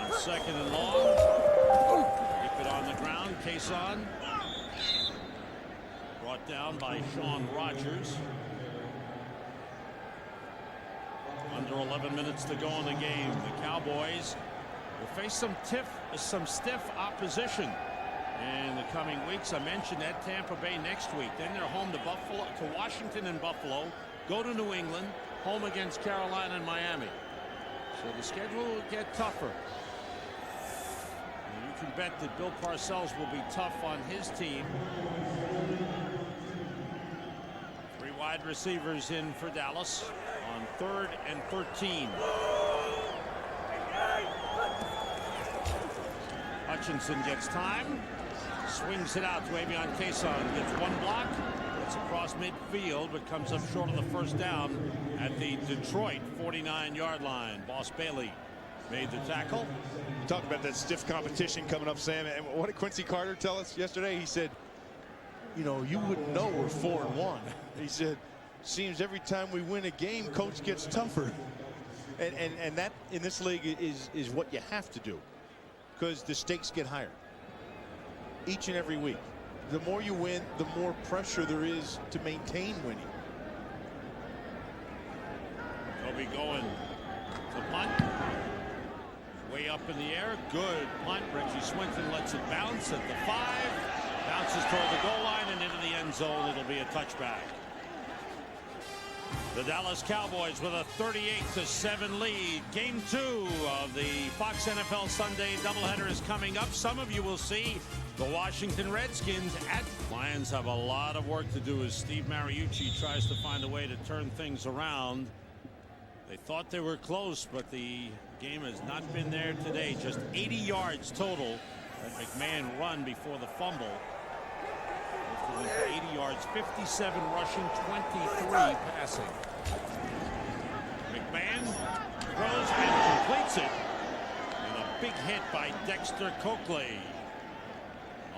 On second and long. Keep it on the ground. Quezon. Brought down by Sean Rogers. Under 11 minutes to go in the game. The Cowboys will face some stiff opposition in the coming weeks. I mentioned at Tampa Bay next week. Then they're home to Washington and Buffalo. Go to New England. Home against Carolina and Miami. So the schedule will get tougher. And you can bet that Bill Parcells will be tough on his team. 3 wide receivers in for Dallas on 3rd and 13. Hutchinson gets time, swings it out to Avion Quezon, gets 1 block, gets across midfield, but comes up short of the first down at the Detroit 49-yard line. Boss Bailey made the tackle. Talk about that stiff competition coming up, Sam. And what did Quincy Carter tell us yesterday? He said, you know, you wouldn't know we're 4-1. He said, seems every time we win a game, coach gets tougher. And that in this league is what you have to do, because the stakes get higher each and every week. The more you win, the more pressure there is to maintain winning. Toby Goen to punt. Way up in the air. Good punt. Reggie Swinton lets it bounce at the 5. Bounces toward the goal line and into the end zone. It'll be a touchback. The Dallas Cowboys with a 38-7 lead. Game 2 of the Fox NFL Sunday doubleheader is coming up. Some of you will see the Washington Redskins at. Lions have a lot of work to do as Steve Mariucci tries to find a way to turn things around. They thought they were close, but the game has not been there today. Just 80 yards total. That McMahon run before the fumble. 80 yards, 57 rushing, 23 passing. McMahon throws and completes it. And a big hit by Dexter Coakley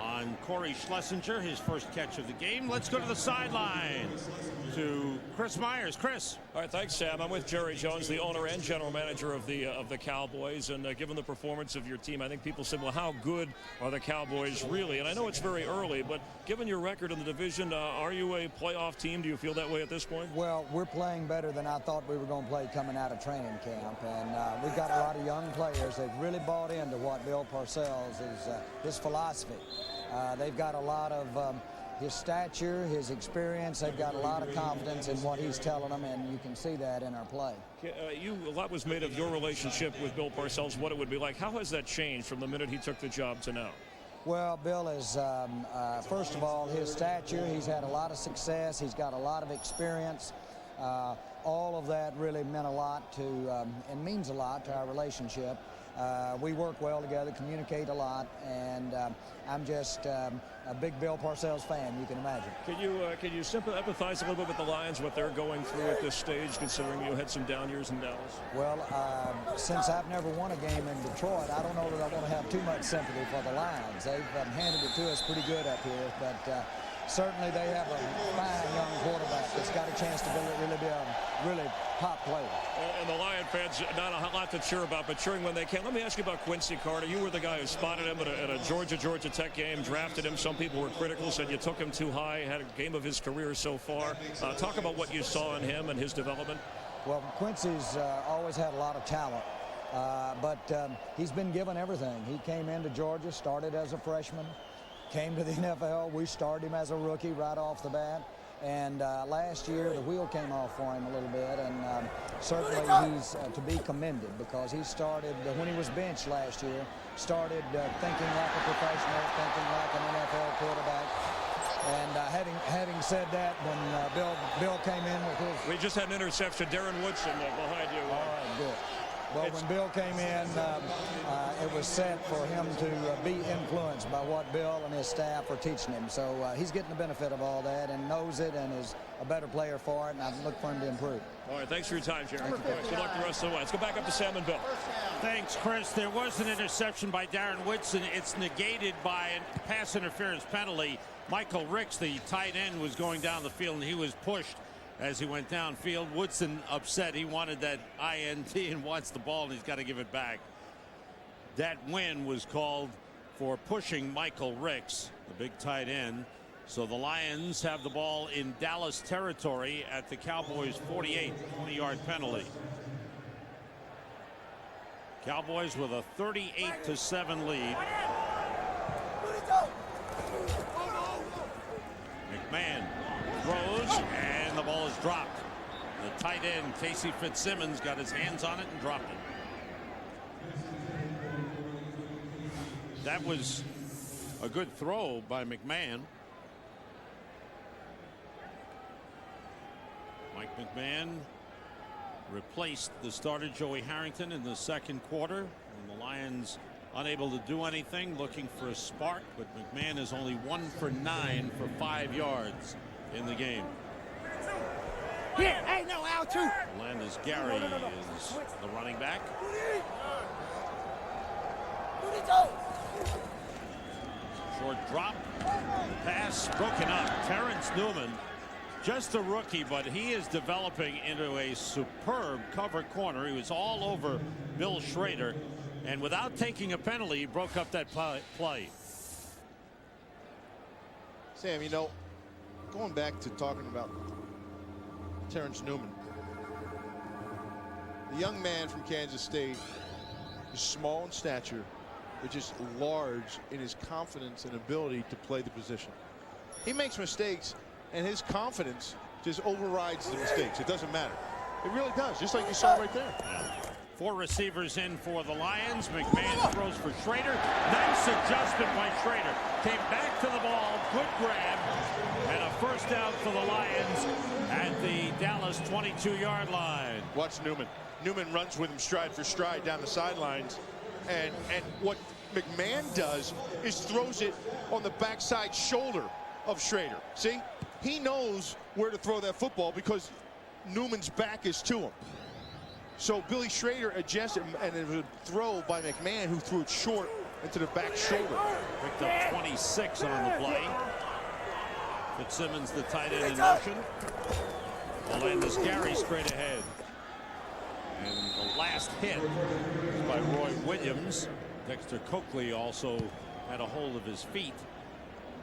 on Corey Schlesinger, his first catch of the game. Let's go to the sideline to Chris Myers. Chris. All right, thanks, Sam. I'm with Jerry Jones, the owner and general manager of the Cowboys. And given the performance of your team, I think people said, well, how good are the Cowboys really? And I know it's very early, but given your record in the division, are you a playoff team? Do you feel that way at this point? Well, we're playing better than I thought we were going to play coming out of training camp. And we've got a lot of young players. They've really bought into what Bill Parcells is, his philosophy. They've got a lot of his stature, his experience. They've got a lot of confidence in what he's telling them, and you can see that in our play. A lot was made of your relationship with Bill Parcells, what it would be like. How has that changed from the minute he took the job to now? Well, Bill is, first of all, his stature. He's had a lot of success. He's got a lot of experience. All of that really meant a lot to, and means a lot to our relationship. We work well together, communicate a lot, and I'm just a big Bill Parcells fan, you can imagine. Can you empathize a little bit with the Lions, what they're going through at this stage, considering you had some down years in Dallas? Well, since I've never won a game in Detroit, I don't know that I want to have too much sympathy for the Lions. They've handed it to us pretty good up here, but certainly they have a fine young quarterback that's got a chance to really be a really top player. And the Lion fans, not a lot to cheer about, but cheering when they can. Let me ask you about Quincy Carter. You were the guy who spotted him at a Georgia Tech game, drafted him. Some people were critical, said you took him too high, had a game of his career so far. Talk about what you saw in him and his development. Well, Quincy's always had a lot of talent, but he's been given everything. He came into Georgia, started as a freshman, came to the NFL. We started him as a rookie right off the bat. And last year, the wheel came off for him a little bit, and certainly he's to be commended because he started, when he was benched last year, started thinking like a professional, thinking like an NFL quarterback. And having said that, when Bill came in with his... We just had an interception. Darren Woodson behind you. All right, good. Well, when Bill came in, it was set for him to be influenced by what Bill and his staff are teaching him. So he's getting the benefit of all that and knows it and is a better player for it, and I look for him to improve. All right, thanks for your time, Jerry. Good luck the rest of the way. Let's go back up to Sam and Bill. Thanks, Chris. There was an interception by Darren Woodson. It's negated by a pass interference penalty. Michael Ricks, the tight end, was going down the field, and he was pushed as he went downfield. Woodson upset. He wanted that INT and wants the ball, and he's got to give it back. That win was called for pushing Michael Ricks, the big tight end. So the Lions have the ball in Dallas territory at the Cowboys 48, 20-yard penalty. Cowboys with a 38-7 lead. McMahon throws, and the ball is dropped. The tight end, Casey Fitzsimmons, got his hands on it and dropped it. That was a good throw by McMahon. Mike McMahon replaced the starter Joey Harrington in the second quarter, and the Lions unable to do anything, looking for a spark, but McMahon is only 1 for 9 for 5 yards in the game. Yeah, hey, no, out too. Landis Gary is the running back. Short drop, pass broken up. Terrence Newman, just a rookie, but he is developing into a superb cover corner. He was all over Bill Schrader, and without taking a penalty, he broke up that play. Sam, you know, going back to talking about Terrence Newman, the young man from Kansas State is small in stature, but just large in his confidence and ability to play the position. He makes mistakes, and his confidence just overrides the mistakes. It doesn't matter. It really does, just like you saw right there. Yeah. 4 receivers in for the Lions. McMahon throws for Schrader. Nice adjustment by Schrader. Came back to the ball. Good grab. And a first down for the Lions at the Dallas 22-yard line. Watch Newman. Newman runs with him stride for stride down the sidelines. And what McMahon does is throws it on the backside shoulder of Schrader. See? He knows where to throw that football because Newman's back is to him. So Billy Schrader adjusted, and it was a throw by McMahon, who threw it short into the back shoulder. Picked up 26 on the play. Fitzsimmons, the tight end, in motion. Landis Gary straight ahead. And the last hit was by Roy Williams. Dexter Coakley also had a hold of his feet.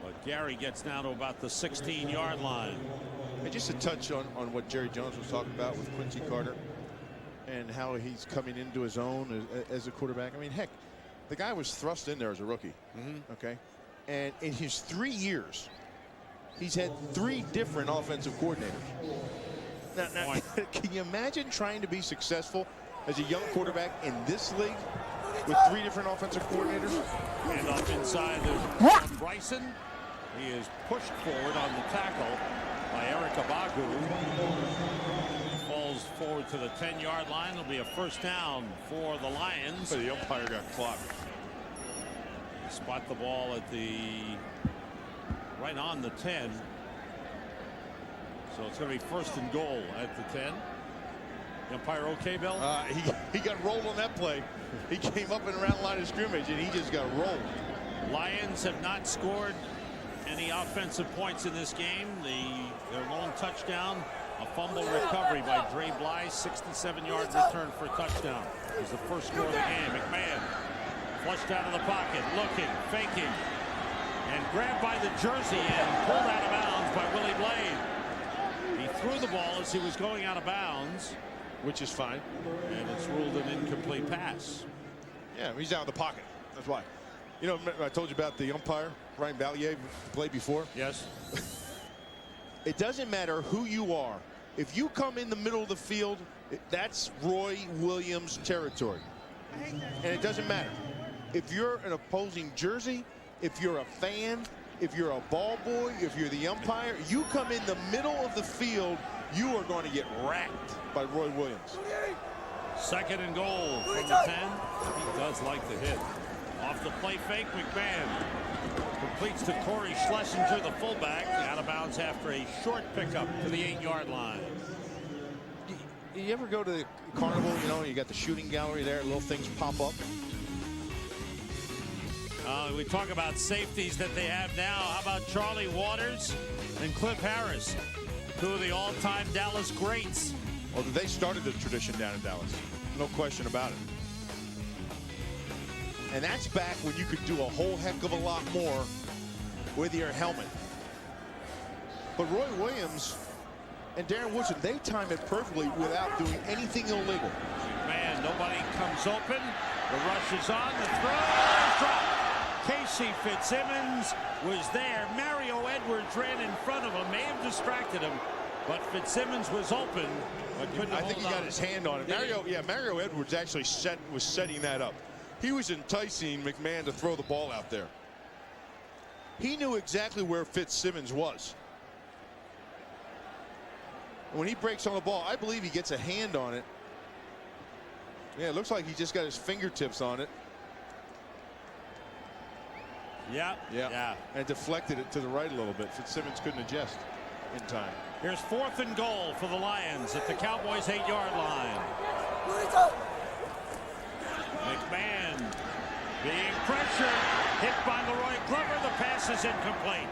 But Gary gets down to about the 16-yard line. And just to touch on what Jerry Jones was talking about with Quincy Carter and how he's coming into his own as a quarterback. I mean, heck, the guy was thrust in there as a rookie. Okay. And in his 3 years, he's had 3 different offensive coordinators. Now can you imagine trying to be successful as a young quarterback in this league with 3 different offensive coordinators? And off inside, there's Bryson. He is pushed forward on the tackle by Eric Abagu. Falls forward to the 10-yard line. It'll be a first down for the Lions. But the umpire got clocked. Spot the ball at the right on the 10. So it's going to be first and goal at the 10. The umpire okay, Bill? He got rolled on that play. He came up and around the line of scrimmage, and he just got rolled. Lions have not scored any offensive points in this game. Their lone touchdown, a fumble recovery by Dre Bly, 67-yard return for a touchdown. It was the first score of the game. McMahon flushed out of the pocket, looking, faking, and grabbed by the jersey and pulled out of bounds by Willie Blade. He threw the ball as he was going out of bounds, which is fine, and it's ruled an incomplete pass. Yeah, he's out of the pocket. That's why. You know, I told you about the umpire, Ryan Ballier, played before. Yes. It doesn't matter who you are. If you come in the middle of the field, that's Roy Williams territory. And it doesn't matter. If you're an opposing jersey, if you're a fan, if you're a ball boy, if you're the umpire, you come in the middle of the field, you are going to get racked by Roy Williams. Second and goal from the 10. He does like the hit. Off the play fake, McMahon completes to Corey Schlesinger, the fullback, out of bounds after a short pickup to the 8-yard line. You ever go to the carnival, you know, you got the shooting gallery there, little things pop up? We talk about safeties that they have now. How about Charlie Waters and Cliff Harris, 2 of the all-time Dallas greats? Well, they started the tradition down in Dallas. No question about it. And that's back when you could do a whole heck of a lot more with your helmet. But Roy Williams and Darren Woodson, they time it perfectly without doing anything illegal. Man, nobody comes open. The rush is on. The throw is dropped. Casey Fitzsimmons was there. Mario Edwards ran in front of him, may have distracted him, but Fitzsimmons was open, but couldn't hold on. I think he got his hand on it. Mario Edwards actually was setting that up. He was enticing McMahon to throw the ball out there. He knew exactly where Fitzsimmons was. When he breaks on the ball, I believe he gets a hand on it. Yeah, it looks like he just got his fingertips on it. Yeah. And deflected it to the right a little bit. Fitzsimmons couldn't adjust in time. Here's 4th and goal for the Lions at the Cowboys 8-yard line. McMahon being pressured, hit by Leroy Glover. The pass is incomplete.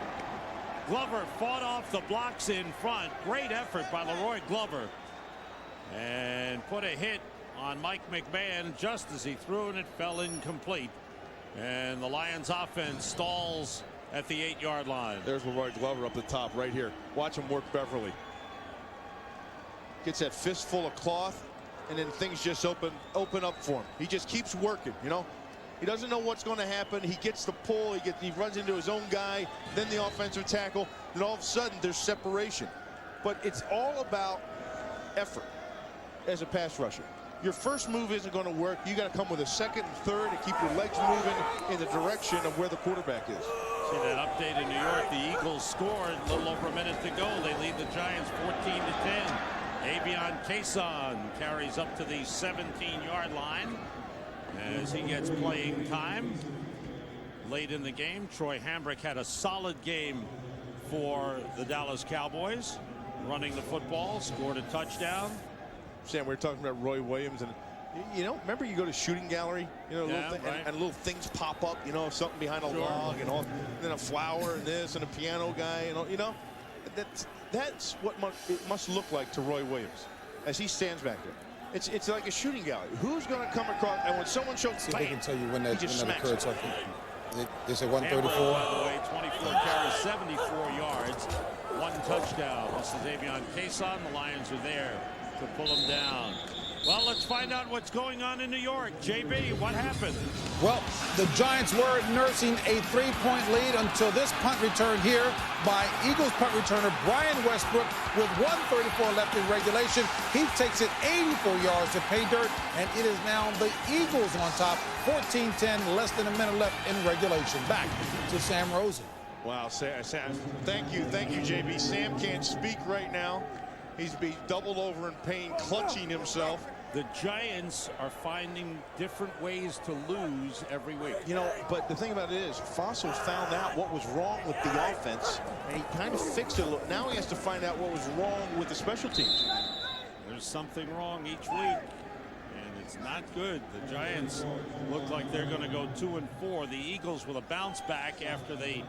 Glover fought off the blocks in front. Great effort by Leroy Glover. And put a hit on Mike McMahon just as he threw, and it fell incomplete. And the Lions offense stalls at the 8-yard line. There's Leroy Glover up the top right here. Watch him work Beverly. Gets that fistful of cloth, and then things just open up for him. He just keeps working, you know. He doesn't know what's going to happen. He gets the pull. He runs into his own guy, then the offensive tackle. Then all of a sudden, there's separation. But it's all about effort as a pass rusher. Your first move isn't going to work. You got to come with a second and third and keep your legs moving in the direction of where the quarterback is. See that update in New York. The Eagles scored a little over a minute to go. They lead the Giants 14-10. Avion Cason carries up to the 17-yard line as he gets playing time late in the game. Troy Hambrick had a solid game for the Dallas Cowboys, running the football, scored a touchdown. Sam, we were talking about Roy Williams, and you know, remember you go to shooting gallery, you know, Yeah, and little things pop up, you know, something behind a log and all, and then a flower and this and a piano guy, and all, you know, that's what it must look like to Roy Williams as he stands back there. It's like a shooting gallery. Who's going to come across? And when someone shows, they can tell you when that occurred. So they say 134. By the way, 24 carries, 74 yards, 1 touchdown. This is Avion Cason. The Lions are there to pull him down. Well, let's find out what's going on in New York. JB, what happened? Well, the Giants were nursing a 3-point lead until this punt return here by Eagles punt returner Brian Westbrook with 1:34 left in regulation. He takes it 84 yards to pay dirt, and it is now the Eagles on top, 14-10, less than a minute left in regulation. Back to Sam Rosen. Wow, Sam, thank you, JB. Sam can't speak right now. He's being doubled over in pain, clutching himself. The Giants are finding different ways to lose every week. You know, but the thing about it is, Fossil found out what was wrong with the offense, and he kind of fixed it a little. Now he has to find out what was wrong with the special teams. There's something wrong each week, and it's not good. The Giants look like they're going to go 2-4. The Eagles, with a bounce back after they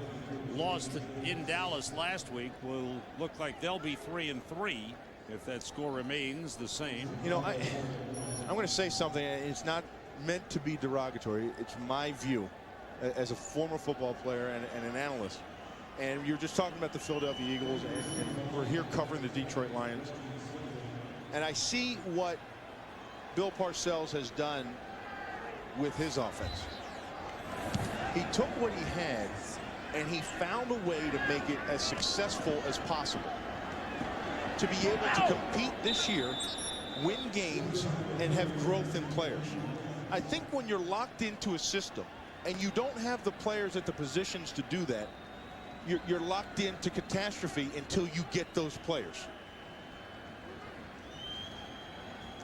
lost in Dallas last week, will look like they'll be 3-3 if that score remains the same. You know, I'm going to say something. It's not meant to be derogatory. It's my view as a former football player and an analyst. And you're just talking about the Philadelphia Eagles, and we're here covering the Detroit Lions. And I see what Bill Parcells has done with his offense. He took what he had and he found a way to make it as successful as possible, to be able to compete this year, win games, and have growth in players. I think when you're locked into a system and you don't have the players at the positions to do that, you're locked into catastrophe until you get those players.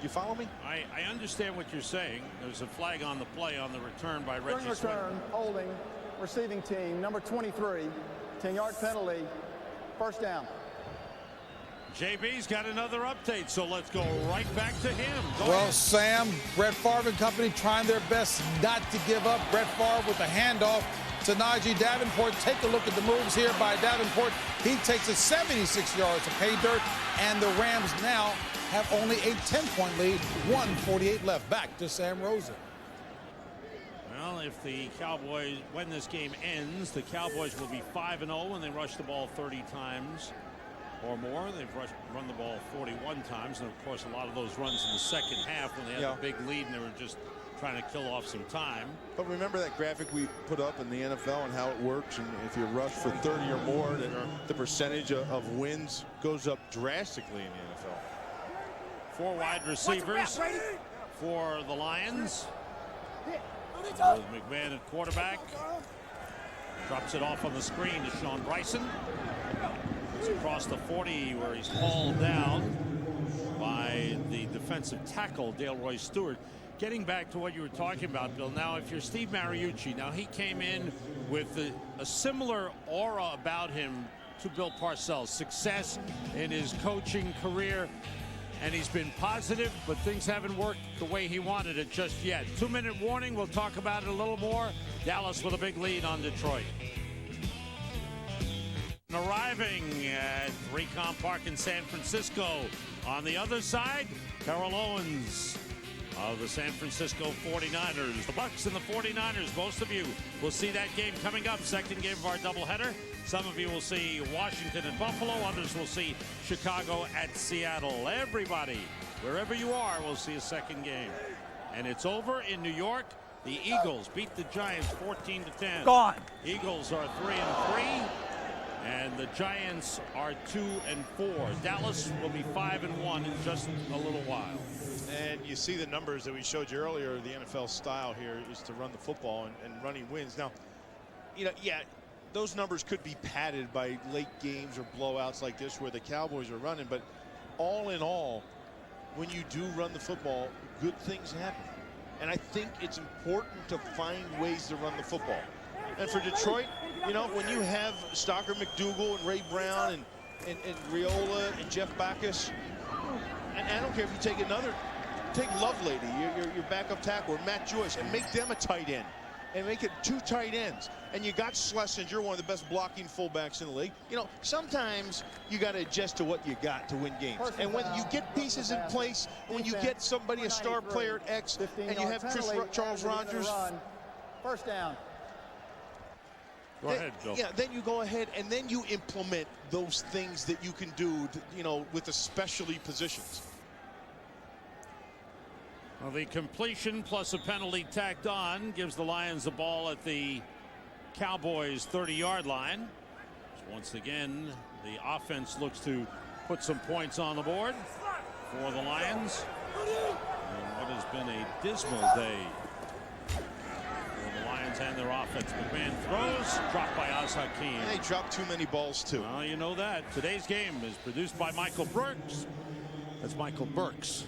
You follow me? I understand what you're saying. There's a flag on the play on the return by Reggie During return, holding, receiving team, number 23, 10-yard penalty, first down. JB's got another update, so let's go right back to him. Go Well, ahead. Sam, Brett Favre and company trying their best not to give up. Brett Favre with the handoff to Najee Davenport. Take a look at the moves here by Davenport. He takes it 76 yards to pay dirt, and the Rams now have only a 10-point lead, 1:48 left. Back to Sam Rosen. Well, if the Cowboys, when this game ends, the Cowboys will be 5-0 when they rush the ball 30 times or more. They've run the ball 41 times, and of course a lot of those runs in the second half when they had a big lead and they were just trying to kill off some time. But remember that graphic we put up in the NFL and how it works, and if you rush for 30 or more, the percentage of wins goes up drastically in the NFL. 4 wide receivers for the Lions. With McMahon at quarterback. Drops it off on the screen to Sean Bryson. It's across the 40 where he's hauled down by the defensive tackle, Dale Stewart. Getting back to what you were talking about, Bill, now if you're Steve Mariucci, now he came in with a similar aura about him to Bill Parcells. Success in his coaching career, and he's been positive, but things haven't worked the way he wanted it just yet. 2-minute warning. We'll talk about it a little more. Dallas with a big lead on Detroit. Arriving at Recon Park in San Francisco. On the other side, Terrell Owens of the San Francisco 49ers. The Bucs and the 49ers, most of you will see that game coming up. Second game of our doubleheader. Some of you will see Washington and Buffalo. Others will see Chicago at Seattle. Everybody Wherever you are, we'll see a second game. And it's over in New York. The Eagles beat the Giants 14-10. Gone. Eagles are 3-3. And the Giants are 2-4. Dallas will be 5-1 in just a little while. And you see the numbers that we showed you earlier. The NFL style here is to run the football, and running wins. Now, yeah, those numbers could be padded by late games or blowouts like this where the Cowboys are running. But all in all, when you do run the football, good things happen. And I think it's important to find ways to run the football. And for Detroit, when you have Stocker McDougal and Ray Brown and Riola and Jeff Backus, and I don't care if you take Lovelady, your backup tackle, or Matt Joyce, and make them a tight end, and make it 2 tight ends. And you got Schlesinger, one of the best blocking fullbacks in the league. Sometimes you got to adjust to what you got to win games. And when you get pieces in place, when you get somebody, a star player at X, and you have Charles Rogers. First down. Go ahead, Bill. Yeah, then you go ahead and then you implement those things that you can do, with the specialty positions. Well, the completion plus a penalty tacked on gives the Lions the ball at the Cowboys 30-yard line. So once again, the offense looks to put some points on the board for the Lions. And what has been a dismal day for the Lions and their offense. McMahon throws, dropped by Oz Hakeem. And they dropped too many balls, too. Well, you know that. Today's game is produced by Michael Burks. That's Michael Burks.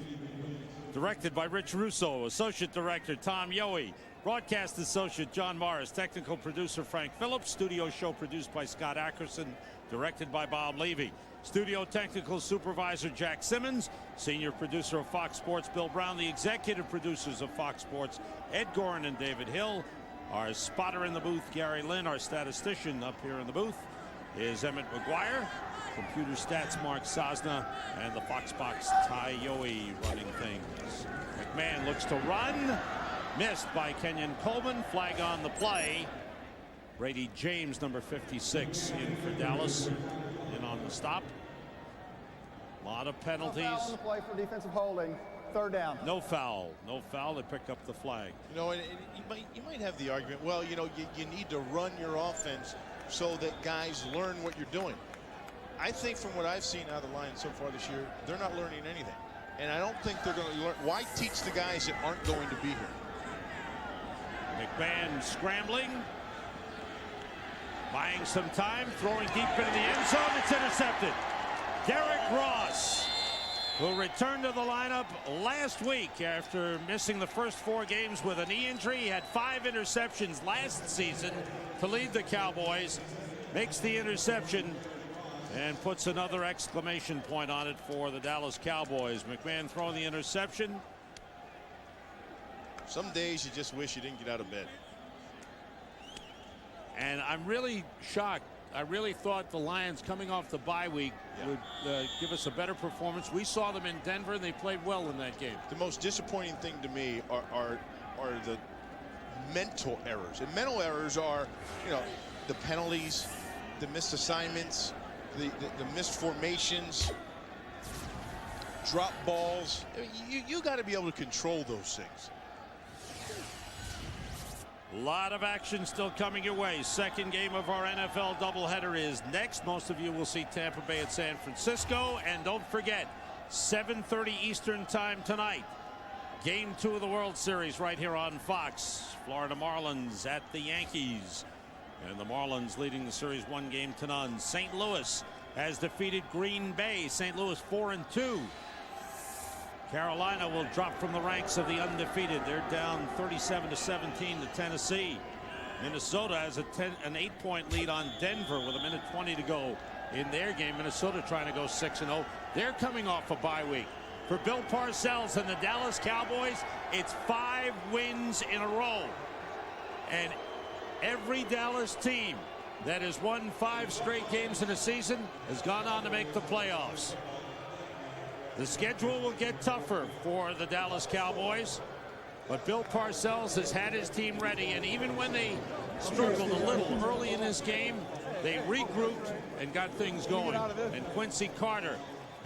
Directed by Rich Russo. Associate Director Tom Yohe. Broadcast Associate John Morris. Technical Producer Frank Phillips. Studio show produced by Scott Ackerson. Directed by Bob Levy. Studio Technical Supervisor Jack Simmons. Senior Producer of Fox Sports Bill Brown. The Executive Producers of Fox Sports Ed Gorin and David Hill. Our spotter in the booth Gary Lynn. Our statistician up here in the booth is Emmett McGuire. Computer stats Mark Sosna, and the Fox Box Ty Yohe running things. McMahon looks to run, missed by Kenyon Coleman. Flag on the play. Brady James, number 56, in for Dallas, in on the stop. A lot of penalties. No foul on the play for defensive holding. Third down. No foul. No foul. They pick up the flag. And you might have the argument, well, you need to run your offense so that guys learn what you're doing. I think from what I've seen out of the Lions so far this year, they're not learning anything. And I don't think they're going to learn. Why teach the guys that aren't going to be here? McMahon scrambling. Buying some time. Throwing deep into the end zone. It's intercepted. Derek Ross, who returned to the lineup last week after missing the first 4 games with a knee injury. He had 5 interceptions last season to lead the Cowboys. Makes the interception and puts another exclamation point on it for the Dallas Cowboys. McMahon throwing the interception. Some days you just wish you didn't get out of bed. And I'm really shocked. I really thought the Lions coming off the bye week would give us a better performance. We saw them in Denver and they played well in that game. The most disappointing thing to me are the mental errors. And mental errors are, the penalties, the missed assignments, the missed formations, drop balls. I mean, you got to be able to control those things. A lot of action still coming your way. Second game of our NFL doubleheader is next. Most of you will see Tampa Bay at San Francisco. And don't forget, 7:30 Eastern time tonight. Game 2 of the World Series right here on Fox. Florida Marlins at the Yankees. And the Marlins leading the series 1-0. St. Louis has defeated Green Bay. St. Louis 4-2. Carolina will drop from the ranks of the undefeated. They're down 37-17 to Tennessee. Minnesota has an 8-point lead on Denver with 1:20 to go in their game. Minnesota trying to go 6-0. They're coming off a bye week. For Bill Parcells and the Dallas Cowboys, it's 5 wins in a row. And every Dallas team that has won 5 straight games in a season has gone on to make the playoffs. The schedule will get tougher for the Dallas Cowboys, but Bill Parcells has had his team ready, and even when they struggled a little early in this game, they regrouped and got things going. And Quincy Carter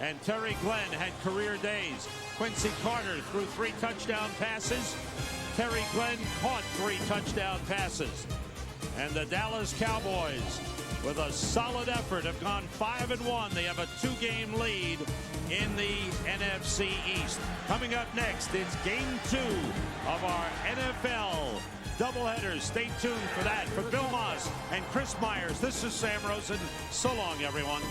And Terry Glenn had career days. Quincy Carter threw 3 touchdown passes. Terry Glenn caught 3 touchdown passes. And the Dallas Cowboys, with a solid effort, have gone 5-1. They have a 2-game lead in the NFC East. Coming up next, it's Game 2 of our NFL doubleheaders. Stay tuned for that. For Bill Moss and Chris Myers, this is Sam Rosen. So long, everyone.